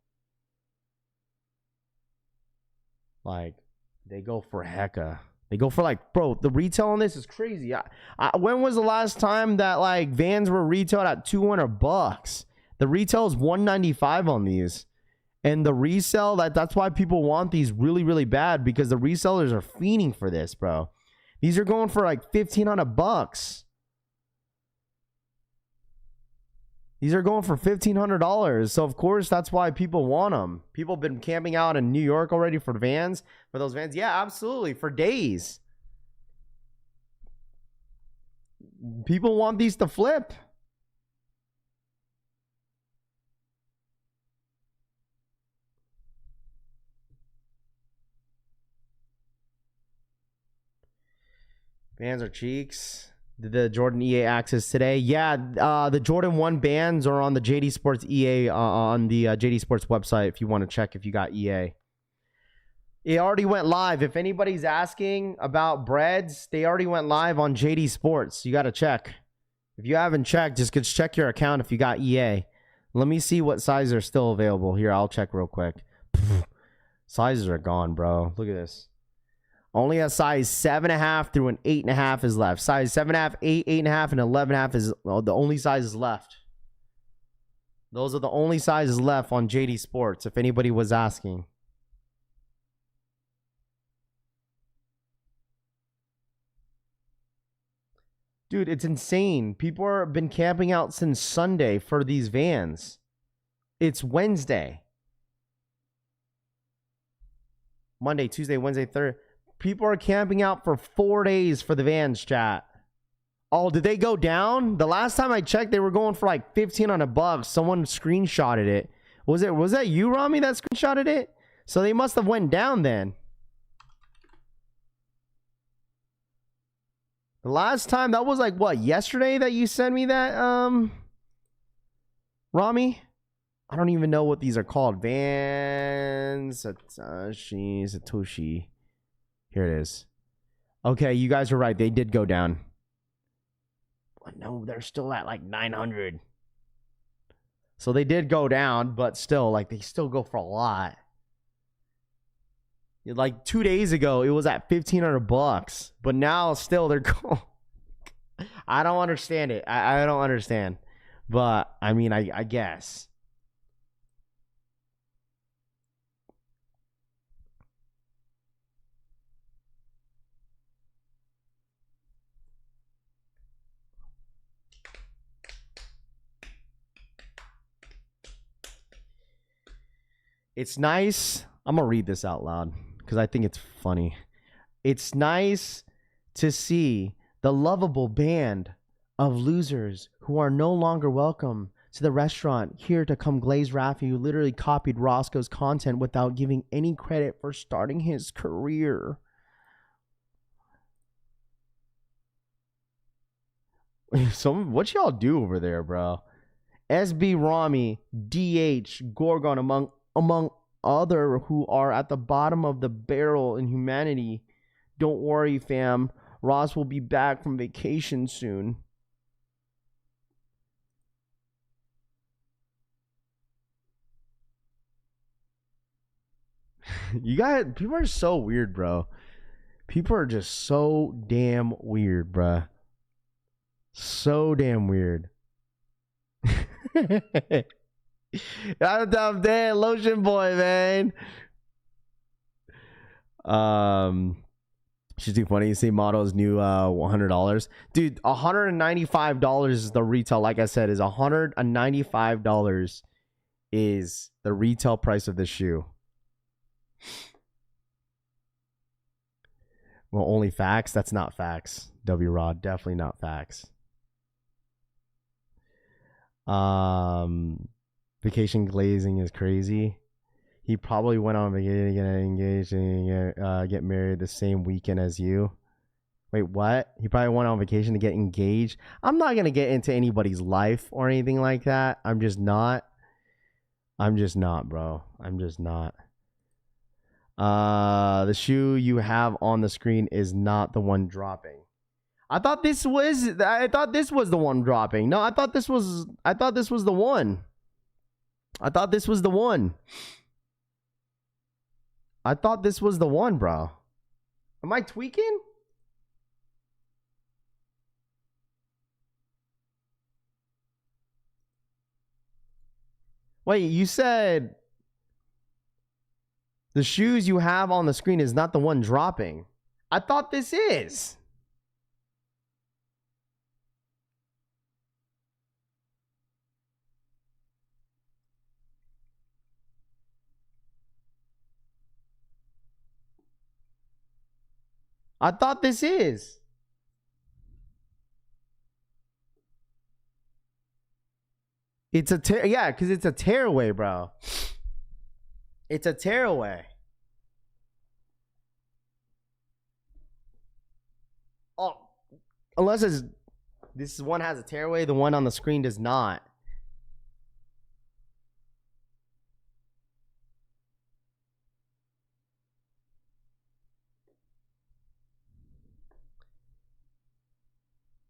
Like, they go for hecka. They go for, like, bro, the retail on this is crazy. When was the last time that, like, Vans were retailed at $200? The retail is $195 on these. And the resell, that's why people want these really, really bad, because the resellers are fiending for this, bro. These are going for like $1,500. These are going for $1,500. So, of course, that's why people want them. People have been camping out in New York already for Vans, for those Vans. Yeah, absolutely. For days. People want these to flip. Bands are cheeks. Did the Jordan EA access today? Yeah, the Jordan 1 bands are on the JD Sports EA on the JD Sports website if you want to check if you got EA. It already went live. If anybody's asking about breads, they already went live on JD Sports. You got to check. If you haven't checked, just check your account if you got EA. Let me see what sizes are still available. Here, I'll check real quick. Sizes are gone, bro. Look at this. Only a size 7.5 through an 8.5 is left. Size 7.5, 8, 8.5, and 11.5 is the only sizes left. Those are the only sizes left on JD Sports, if anybody was asking. Dude, it's insane. People have been camping out since Sunday for these Vans. It's Wednesday. Monday, Tuesday, Wednesday, Thursday. People are camping out for 4 days for the Vans, chat. Oh, did they go down? The last time I checked, they were going for like $1,500. Someone screenshotted it. Was that you, Rami, that screenshotted it? So they must have went down then. The last time, that was like, what, yesterday that you sent me that, Rami? I don't even know what these are called. Vans, Satoshi. Here it is. Okay, you guys are right. They did go down. But no, they're still at like 900. So they did go down, but still, like, they still go for a lot. Like 2 days ago, it was at $1,500, but now still they're going. I don't understand it. I don't understand, but I mean, I guess. It's nice. I'm gonna read this out loud because I think it's funny. It's nice to see the lovable band of losers who are no longer welcome to the restaurant here to come glaze Rafi, who literally copied Roscoe's content without giving any credit for starting his career. So what y'all do over there, bro? SB Rami, DH, Gorgon, among other who are at the bottom of the barrel in humanity. Don't worry, fam. Ross will be back from vacation soon. People are so weird, bro. People are just so damn weird, bro. So damn weird. I'm dead, Lotion Boy, man. She's too funny. You see Motto's new $100. Dude, $195 is the retail. Like I said, is $195 is the retail price of the shoe. Well, only facts? That's not facts. W Rod, definitely not facts. Vacation glazing is crazy. He probably went on vacation to get engaged and get married the same weekend as you. Wait, what? He probably went on vacation to get engaged. I'm not going to get into anybody's life or anything like that. I'm just not, bro. I'm just not. The shoe you have on the screen is not the one dropping. I thought this was the one dropping. No, I thought this was the one. I thought this was the one, bro. Am I tweaking? Wait, you said the shoes you have on the screen is not the one dropping. I thought this is. I thought this is. It's a yeah, because it's a tearaway, bro. It's a tearaway. Oh, Unless this one has a tearaway, the one on the screen does not.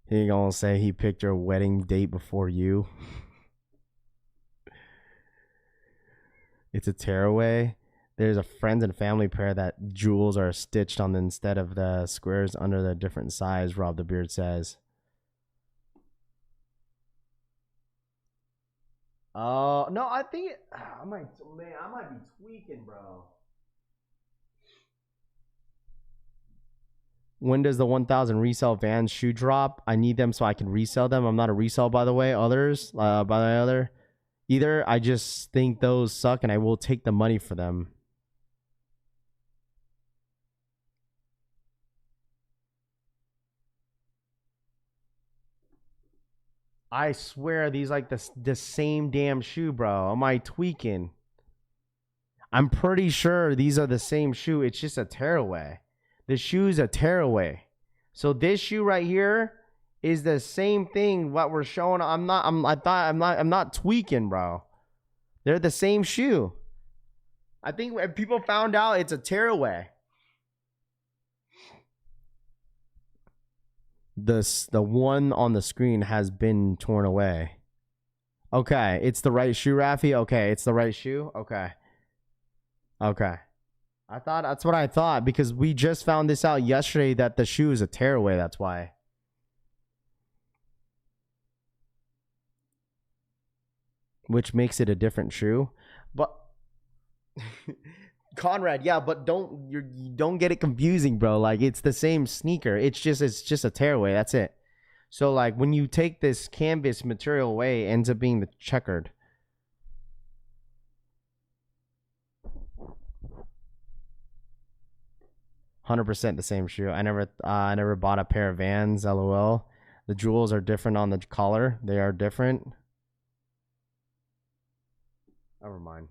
He gonna say he picked your wedding date before you. It's a tearaway. There's a friends and family pair that jewels are stitched on instead of the squares under the different size, Rob the Beard says. Oh, no, I think I might be tweaking, bro. When does the 1,000 resale Vans shoe drop? I need them so I can resell them. I'm not a resell, by the way. Either I just think those suck and I will take the money for them. I swear these like the same damn shoe, bro. Am I tweaking? I'm pretty sure these are the same shoe. It's just a tearaway. The shoe's a tearaway. So this shoe right here is the same thing what we're showing. I'm not tweaking, bro. They're the same shoe. I think when people found out it's a tearaway. The one on the screen has been torn away. Okay, it's the right shoe, Rafi. Okay, it's the right shoe. Okay. I thought that's what I thought because we just found this out yesterday that the shoe is a tearaway. That's why. Which makes it a different shoe, but Conrad, yeah, but don't get it confusing, bro. Like it's the same sneaker. It's just a tearaway. That's it. So like when you take this canvas material away, it ends up being the checkered. 100% the same shoe. I never bought a pair of Vans. LOL. The jewels are different on the collar. They are different. Never mind.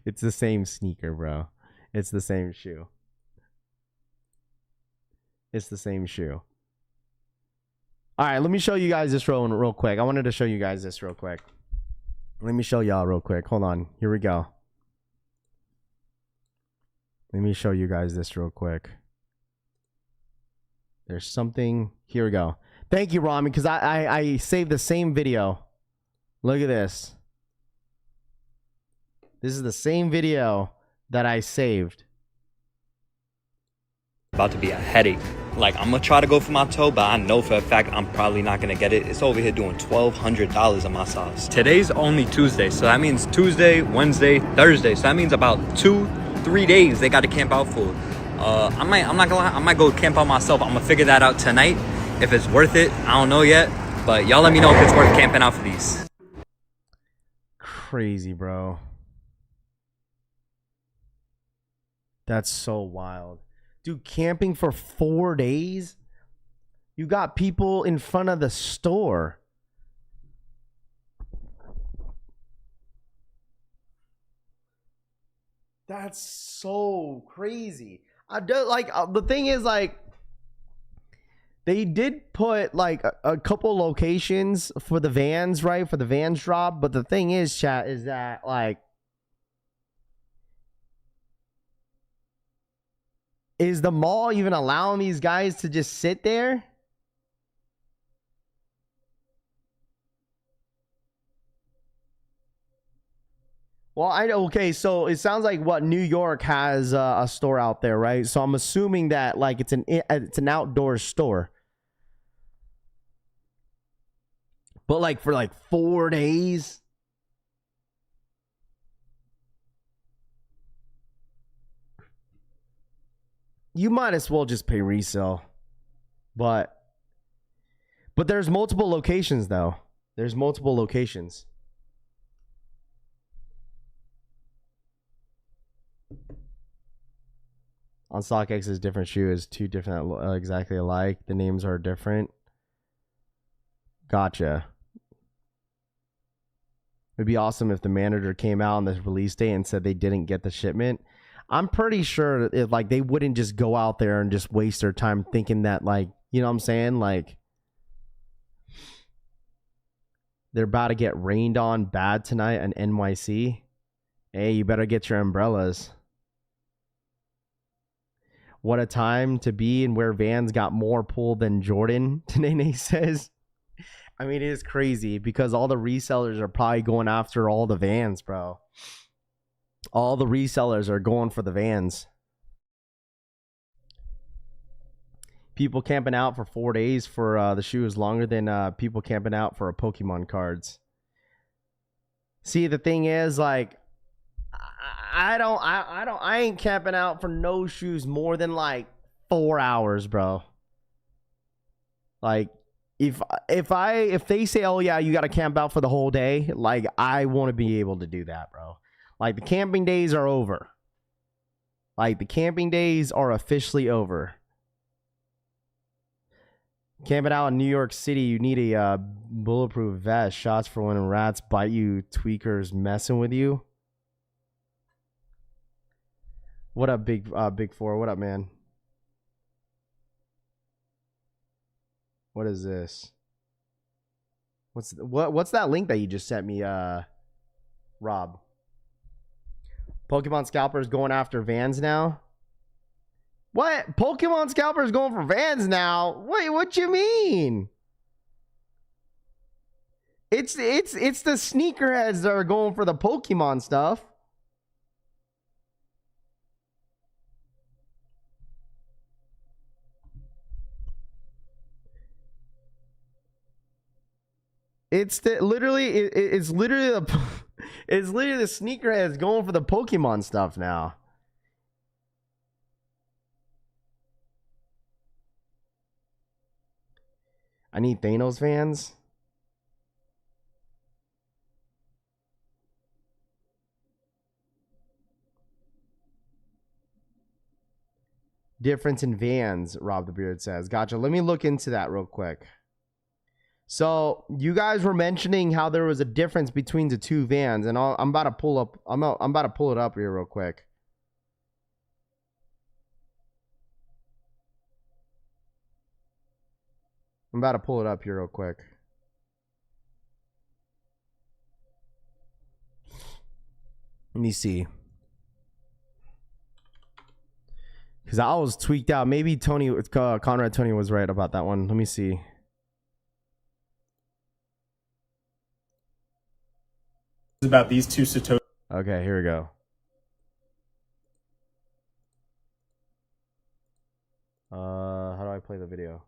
It's the same sneaker, bro. It's the same shoe. It's the same shoe. All right, let me show you guys this real quick. I wanted to show you guys this real quick. Let me show y'all real quick. Hold on. Here we go. Let me show you guys this real quick. There's something. Here we go. Thank you, Rami, because I saved the same video. Look at this. This is the same video that I saved. About to be a headache. Like, I'm gonna try to go for my toe, but I know for a fact I'm probably not gonna get it. It's over here doing $1,200 on my size. Today's only Tuesday, so that means Tuesday, Wednesday, Thursday. So that means about 2-3 days they got to camp out for. I'm not gonna lie, I might go camp out myself. I'm gonna figure that out tonight. If it's worth it, I don't know yet. But y'all let me know if it's worth camping out for these. Crazy, bro. That's so wild. Dude, camping for 4 days? You got people in front of the store. That's so crazy. I do like the thing is like they did put like a couple locations for the Vans, right? For the Vans drop, but the thing is, chat, is that like is the mall even allowing these guys to just sit there? Well, okay, so it sounds like what New York has a store out there, right? So I'm assuming that like it's an outdoor store. But like for like 4 days. You might as well just pay resale. But there's multiple locations though. There's multiple locations. On StockX's different shoe is two different exactly alike. The names are different. Gotcha. It'd be awesome if the manager came out on the release day and said they didn't get the shipment. I'm pretty sure if like they wouldn't just go out there and just waste their time thinking that like, you know what I'm saying? Like they're about to get rained on bad tonight in NYC. Hey, you better get your umbrellas. What a time to be and where Vans got more pull than Jordan, Nene says. I mean, it is crazy because all the resellers are probably going after all the Vans, bro. All the resellers are going for the Vans. People camping out for 4 days for the shoe is longer than people camping out for a Pokemon cards. See, the thing is, like, I ain't camping out for no shoes more than like 4 hours, bro. Like, if they say, oh yeah, you got to camp out for the whole day, like I want to be able to do that, bro. Like the camping days are over. Like the camping days are officially over. Camping out in New York City, you need a bulletproof vest. Shots for when rats bite you, tweakers messing with you. What up, Big Four? What up, man? What is this? What's that link that you just sent me, Rob? Pokemon Scalper is going after Vans now. What? Pokemon Scalper is going for Vans now? Wait, what you mean? It's the sneakerheads that are going for the Pokemon stuff. It's literally the sneakerheads going for the Pokemon stuff now. I need Thanos fans. Difference in Vans, Rob the Beard says. Gotcha. Let me look into that real quick. So you guys were mentioning how there was a difference between the two Vans, and I'm about to pull up. I'm about to pull it up here real quick. I'm about to pull it up here real quick. Let me see. Because I was tweaked out. Maybe Conrad Tony was right about that one. Let me see. About these two Satoshi. Okay, here we go. How do I play the video?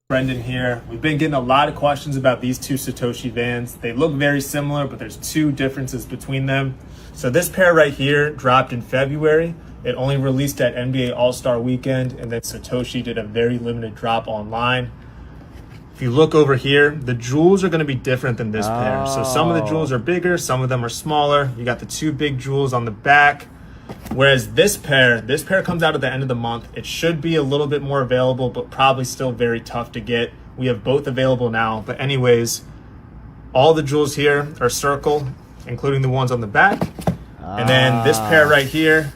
Brendan here. We've been getting a lot of questions about these two Satoshi Vans. They look very similar, but there's two differences between them. So this pair right here dropped in February. It only released at NBA All-Star Weekend, and then Satoshi did a very limited drop online. If you look over here, the jewels are going to be different than this pair. So some of the jewels are bigger, some of them are smaller. You got the two big jewels on the back. Whereas this pair comes out at the end of the month. It should be a little bit more available, but probably still very tough to get. We have both available now. But anyways, all the jewels here are circle, including the ones on the back. And then this pair right here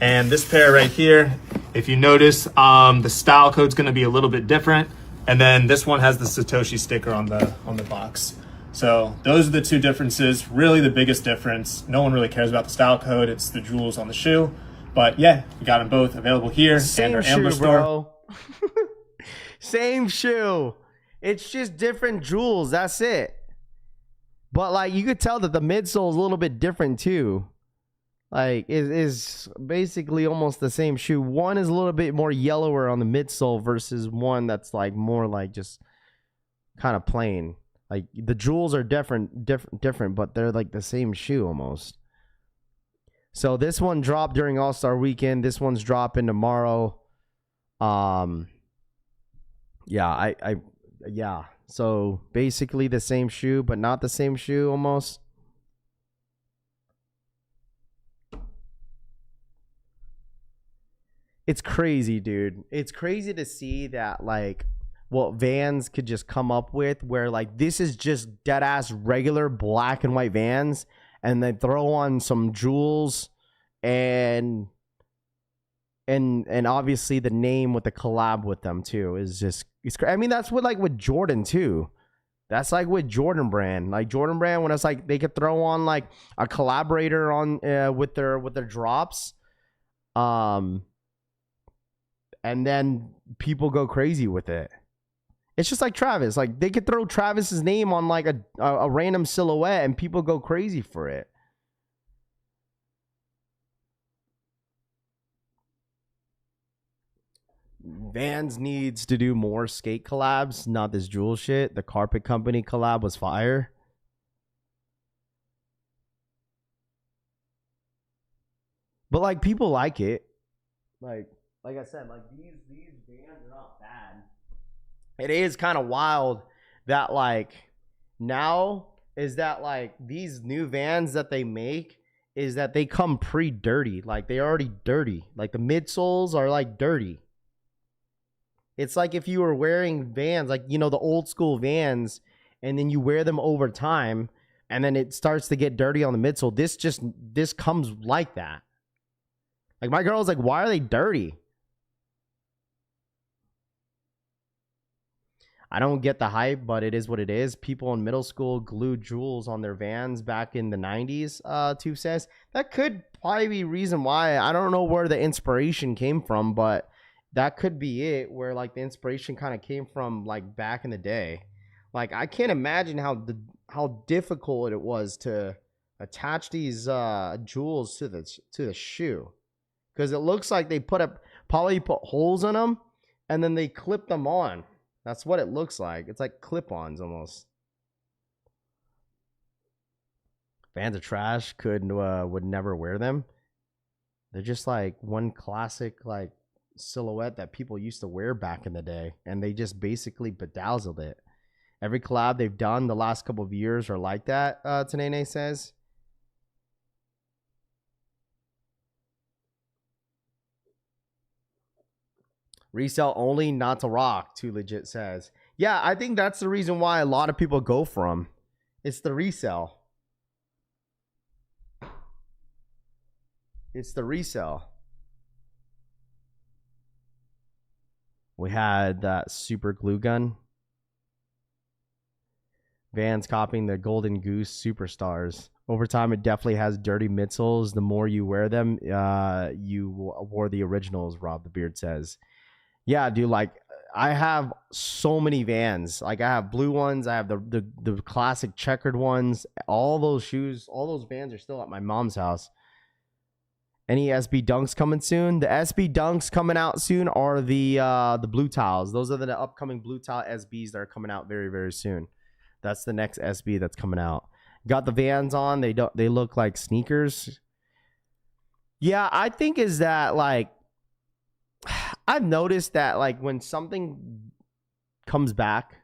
and this pair right here, if you notice, the style code's going to be a little bit different. And then this one has the Satoshi sticker on the box. So those are the two differences. Really the biggest difference. No one really cares about the style code. It's the jewels on the shoe. But yeah, we got them both available here. Same and our shoe, Amber store. bro. Same shoe. It's just different jewels. That's it. But like you could tell that the midsole is a little bit different too. Like it is basically almost the same shoe. One is a little bit more yellower on the midsole versus one that's like more like just kind of plain. Like the jewels are different, but they're like the same shoe almost. So this one dropped during All-Star Weekend. This one's dropping tomorrow. Yeah, yeah. So basically the same shoe, but not the same shoe almost. It's crazy, dude. It's crazy to see that like what Vans could just come up with where like this is just dead ass regular black and white Vans and they throw on some jewels and obviously the name with the collab with them too is just I mean, that's what like with Jordan too. That's like with Jordan brand. Like Jordan brand, when it's like they could throw on like a collaborator on with their drops, and then people go crazy with it. It's just like Travis. Like they could throw Travis's name on like a random silhouette and people go crazy for it. Vans needs to do more skate collabs, not this jewel shit. The Carpet Company collab was fire. But like people like it. Like I said, like these Vans are not bad. It is kind of wild that like now is that like these new Vans that they make is that they come pre-dirty. Like they're already dirty. Like the midsoles are like dirty. It's like if you were wearing Vans, like, you know, the old school Vans, and then you wear them over time, and then it starts to get dirty on the midsole. This comes like that. Like my girl's like, why are they dirty? I don't get the hype, but it is what it is. People in middle school glued jewels on their Vans back in the 90s, Toof says. That could probably be reason why. I don't know where the inspiration came from, but that could be it, where like the inspiration kind of came from like back in the day. Like I can't imagine how difficult it was to attach these jewels to the shoe, because it looks like they probably put holes in them and then they clip them on. That's what it looks like. It's like clip-ons almost. Fans of trash would never wear them. They're just like one classic like silhouette that people used to wear back in the day, and they just basically bedazzled it. Every collab they've done the last couple of years are like that, Tanene says. Resell only, not to rock, Too Legit says. Yeah, I think that's the reason why a lot of people go for them. It's the resell. It's the resell. We had that super glue gun. Vans copying the Golden Goose Superstars. Over time, it definitely has dirty midsoles. The more you wear them, you wore the originals, Rob the Beard says. Yeah, dude, like I have so many Vans. Like I have blue ones. I have the classic checkered ones. All those shoes, all those Vans are still at my mom's house. Any SB Dunks coming soon? The SB Dunks coming out soon are the blue tiles. Those are the upcoming blue tile SBs that are coming out very, very soon. That's the next SB that's coming out. Got the Vans on. They look like sneakers. Yeah, I think is that like I've noticed that like when something comes back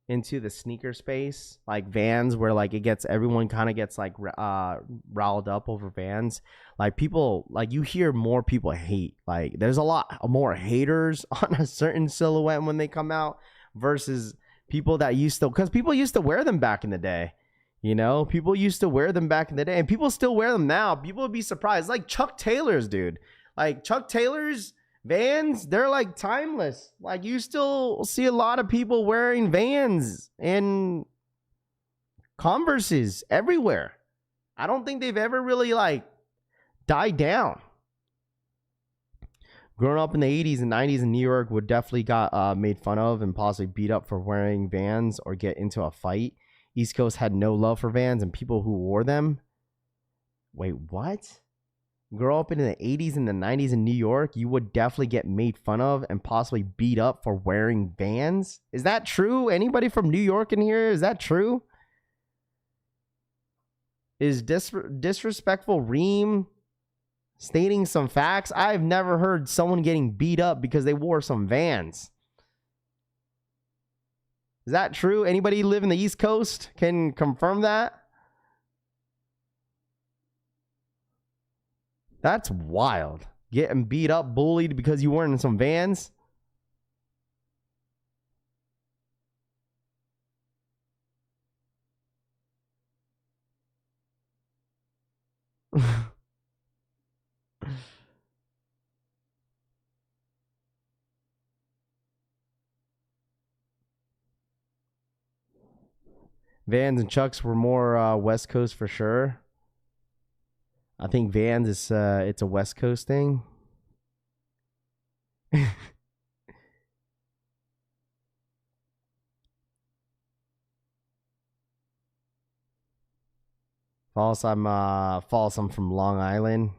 into the sneaker space, like Vans, where like everyone kind of gets like riled up over Vans, like people, like you hear more people hate. Like there's a lot more haters on a certain silhouette when they come out versus people that because people used to wear them back in the day. You know, people used to wear them back in the day, and people still wear them now. People would be surprised. Like Chuck Taylor's, dude. Like Chuck Taylor's Vans, they're like timeless. Like you still see a lot of people wearing Vans and Converses everywhere. I don't think they've ever really like died down. Growing up in the 80s and 90s in New York would definitely got made fun of and possibly beat up for wearing Vans or get into a fight. East Coast had no love for Vans and people who wore them. Wait, what? Grow up in the 80s and the 90s in New York, you would definitely get made fun of and possibly beat up for wearing Vans? Is that true? Anybody from New York in here? Is that true? Is disrespectful Reem stating some facts? I've never heard someone getting beat up because they wore some Vans. Is that true? Anybody live in the East Coast can confirm that? That's wild. Getting beat up, bullied because you weren't in some Vans. Vans and Chucks were more West Coast for sure. I think Vans is it's a West Coast thing. False, I'm from Long Island.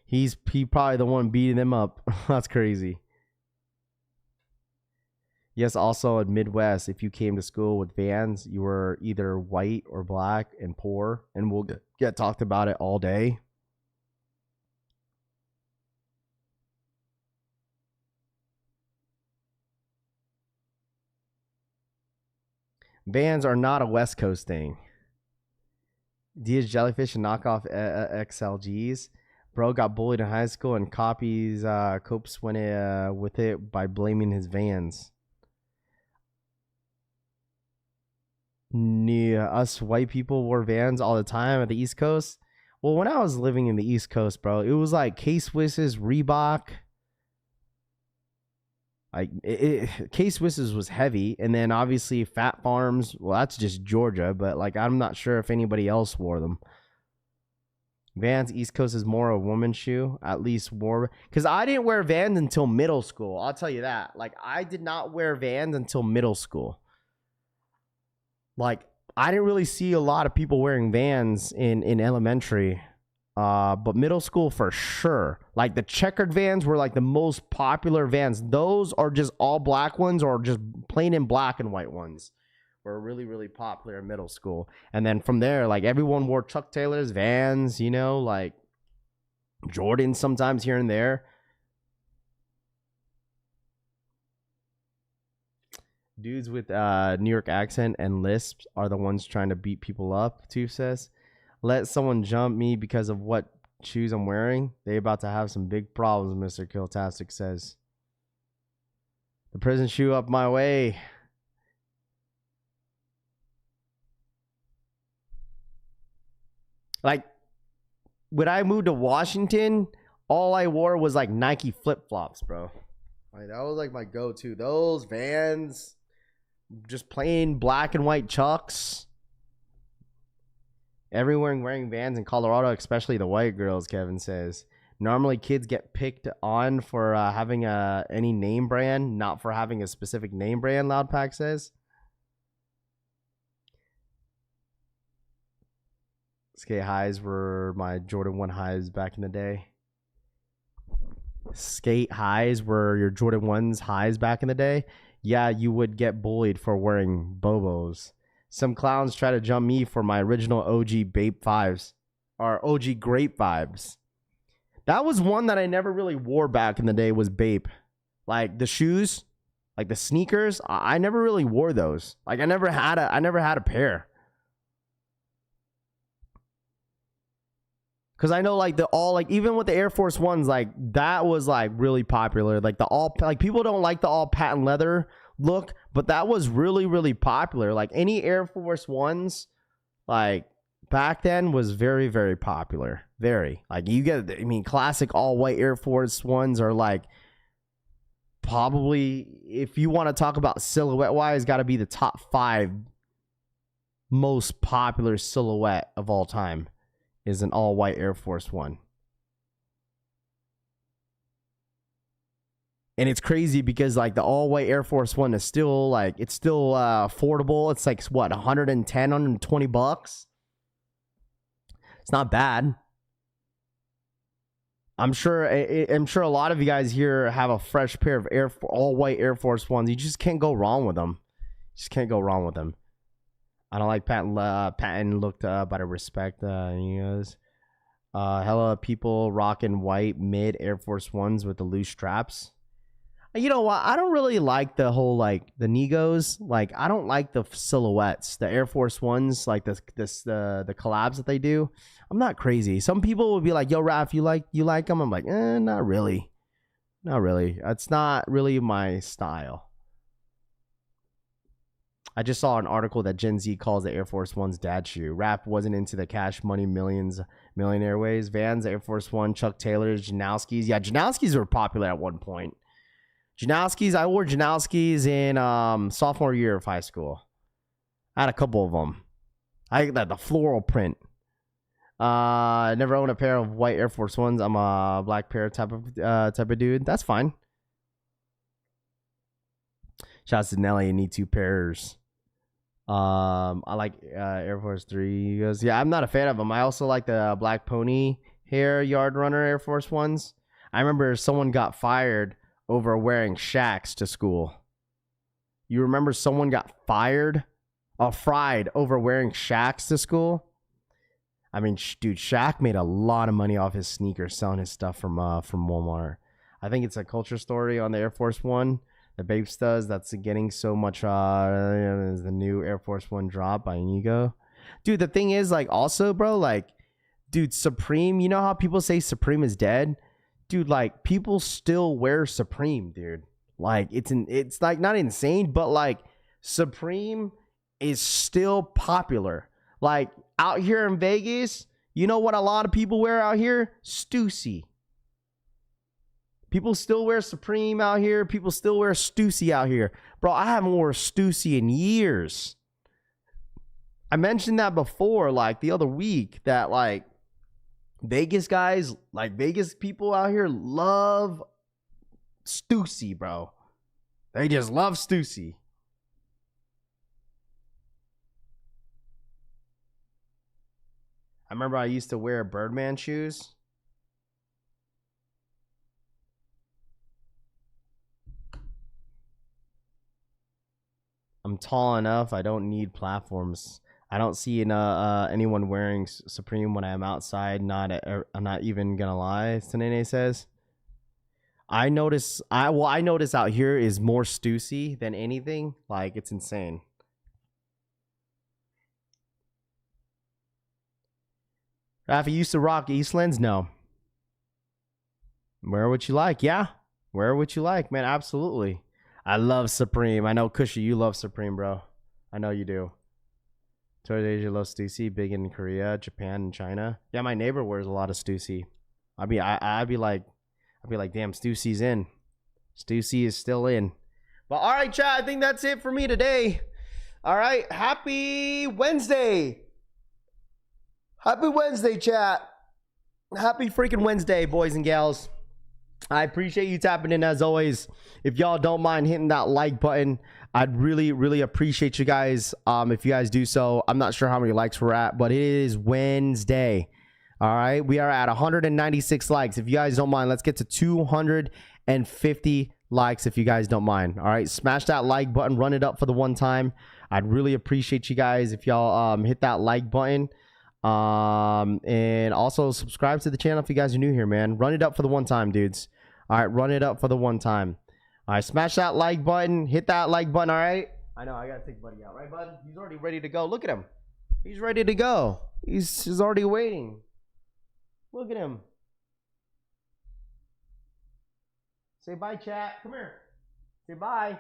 He probably the one beating them up. That's crazy. Yes, also in Midwest, if you came to school with Vans, you were either white or black and poor, and we'll get talked about it all day. Vans are not a West Coast thing. Diaz Jellyfish and knockoff XLGs. Bro got bullied in high school and copes with it by blaming his Vans. Us white people wore Vans all the time at the East Coast. Well, when I was living in the East Coast, bro, it was like K-Swisses, Reebok. Like K-Swisses was heavy, and then obviously Fat Farms. Well, that's just Georgia, but like I'm not sure if anybody else wore them. Vans East Coast is more a woman's shoe, at least more, because I didn't wear Vans until middle school. I'll tell you that. Like I did not wear Vans until middle school. Like I didn't really see a lot of people wearing Vans in elementary. But middle school for sure. Like the checkered Vans were like the most popular Vans. Those are just all black ones or just plain in black and white ones were really, really popular in middle school. And then from there, like everyone wore Chuck Taylors, Vans, you know, like Jordan sometimes here and there. Dudes with New York accent and lisps are the ones trying to beat people up, Tooth says. Let someone jump me because of what shoes I'm wearing. They about to have some big problems, Mr. Kiltastic says. The prison shoe up my way. Like, when I moved to Washington, all I wore was like Nike flip-flops, bro. Like, that was like my go-to. Those Vans, just plain black and white Chucks. Everyone wearing Vans in Colorado, especially the white girls, Kevin says. Normally, kids get picked on for having any name brand, not for having a specific name brand, Loudpack says. Skate highs were my Jordan 1 highs back in the day. Skate highs were your Jordan 1's highs back in the day. Yeah, you would get bullied for wearing Bobos. Some clowns try to jump me for my original OG Bape 5s. Or OG Grape vibes. That was one that I never really wore back in the day was Bape. Like the shoes, like the sneakers, I never really wore those. Like I never had a pair. Cause I know like even with the Air Force Ones, like that was like really popular. Like people don't like the all patent leather look, but that was really, really popular. Like any Air Force Ones, like back then was very, very popular. Very. Like you get, I mean, classic all white Air Force Ones are like probably, if you want to talk about silhouette wise, got to be the top 5 most popular silhouette of all time is an all white Air Force One. And it's crazy because like the all white Air Force One is still like, it's still affordable. It's like what, 110, 120 bucks. It's not bad. I'm sure a lot of you guys here have a fresh pair of all white Air Force Ones. You just can't go wrong with them. Just can't go wrong with them. I don't like patent looked up out of respect. You guys, hella people rocking white mid Air Force Ones with the loose straps. You know what? I don't really like the whole like the Negos. Like I don't like the silhouettes, the Air Force Ones, like the collabs that they do. I'm not crazy. Some people will be like, "Yo, Raph, you like them?" I'm like, not really, not really. It's not really my style. I just saw an article that Gen Z calls the Air Force One's dad shoe. Raph wasn't into the Cash Money millionaire ways. Vans, Air Force One, Chuck Taylors, Janowskis. Yeah, Janowskis were popular at one point. Janowskis, I wore Janowskis in sophomore year of high school. I had a couple of them. I like the floral print. I never owned a pair of white Air Force Ones. I'm a black pair type of dude. That's fine. Shouts to Nelly. I need 2 pairs. I like Air Force 3. He goes, yeah, I'm not a fan of them. I also like the Black Pony Hair Yard Runner Air Force Ones. I remember someone got fired over wearing Shaqs to school. You remember someone got fried over wearing Shaqs to school? I mean, dude, Shaq made a lot of money off his sneakers selling his stuff from Walmart. I think it's a culture story on the Air Force One. The Babes does. That's getting so much. The new Air Force One drop by Inigo. Dude, the thing is, like, also, bro, like, dude, Supreme. You know how people say Supreme is dead? Dude, like, people still wear Supreme, dude. Like, it's like not insane, but like Supreme is still popular. Like out here in Vegas, you know what a lot of people wear out here? Stussy. People still wear Supreme out here. People still wear Stussy out here. Bro, I haven't worn Stussy in years. I mentioned that before, like the other week, that like Vegas guys, like Vegas people out here love Stussy, bro. They just love Stussy. I remember I used to wear Birdman shoes. I'm tall enough. I don't need platforms. I don't see anyone wearing Supreme when I'm outside. I'm not even gonna lie. Sanene says. I notice out here is more Stussy than anything. Like, it's insane. Rafi used to rock Eastlands? No. Wear what you like. Yeah. Wear what you like, man. Absolutely. I love Supreme. I know, Cushy, you love Supreme, bro. I know you do. Towards Asia loves Stussy. Big in Korea, Japan, and China. Yeah, my neighbor wears a lot of Stussy. I'd be like, damn, Stussy's in. Stussy is still in. But all right, chat, I think that's it for me today. All right, happy Wednesday. Happy Wednesday, chat. Happy freaking Wednesday, boys and gals. I appreciate you tapping in as always. If y'all don't mind hitting that like button, I'd really, really appreciate you guys. If you guys do so. I'm not sure how many likes we're at, but it is Wednesday. All right, we are at 196 likes. If you guys don't mind, let's get to 250 likes if you guys don't mind. All right, smash that like button, run it up for the one time. I'd really appreciate you guys if y'all hit that like button. And also subscribe to the channel if you guys are new here, man. Run it up for the one time, dudes. All right, run it up for the one time. All right, smash that like button, hit that like button. All right, I know I gotta take Buddy out, right, bud? He's already ready to go. Look at him. He's ready to go. He's already waiting. Look at him. Say bye, chat. Come here. Say bye.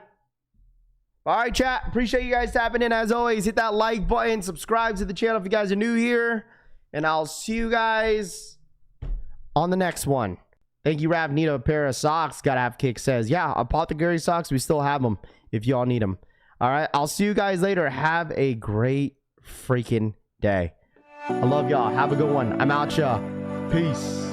All right, chat. Appreciate you guys tapping in. As always, hit that like button. Subscribe to the channel if you guys are new here. And I'll see you guys on the next one. Thank you, Rav. Need a pair of socks. Gotta have kick says. Yeah, Apothecary socks. We still have them if y'all need them. All right. I'll see you guys later. Have a great freaking day. I love y'all. Have a good one. I'm out, y'all. Peace.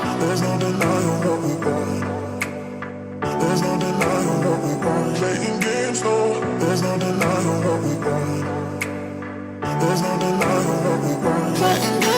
There's no denying what we want. There's no denying what we want. Playing games, no. There's no denying what we want. There's no denying what we want. Playing games.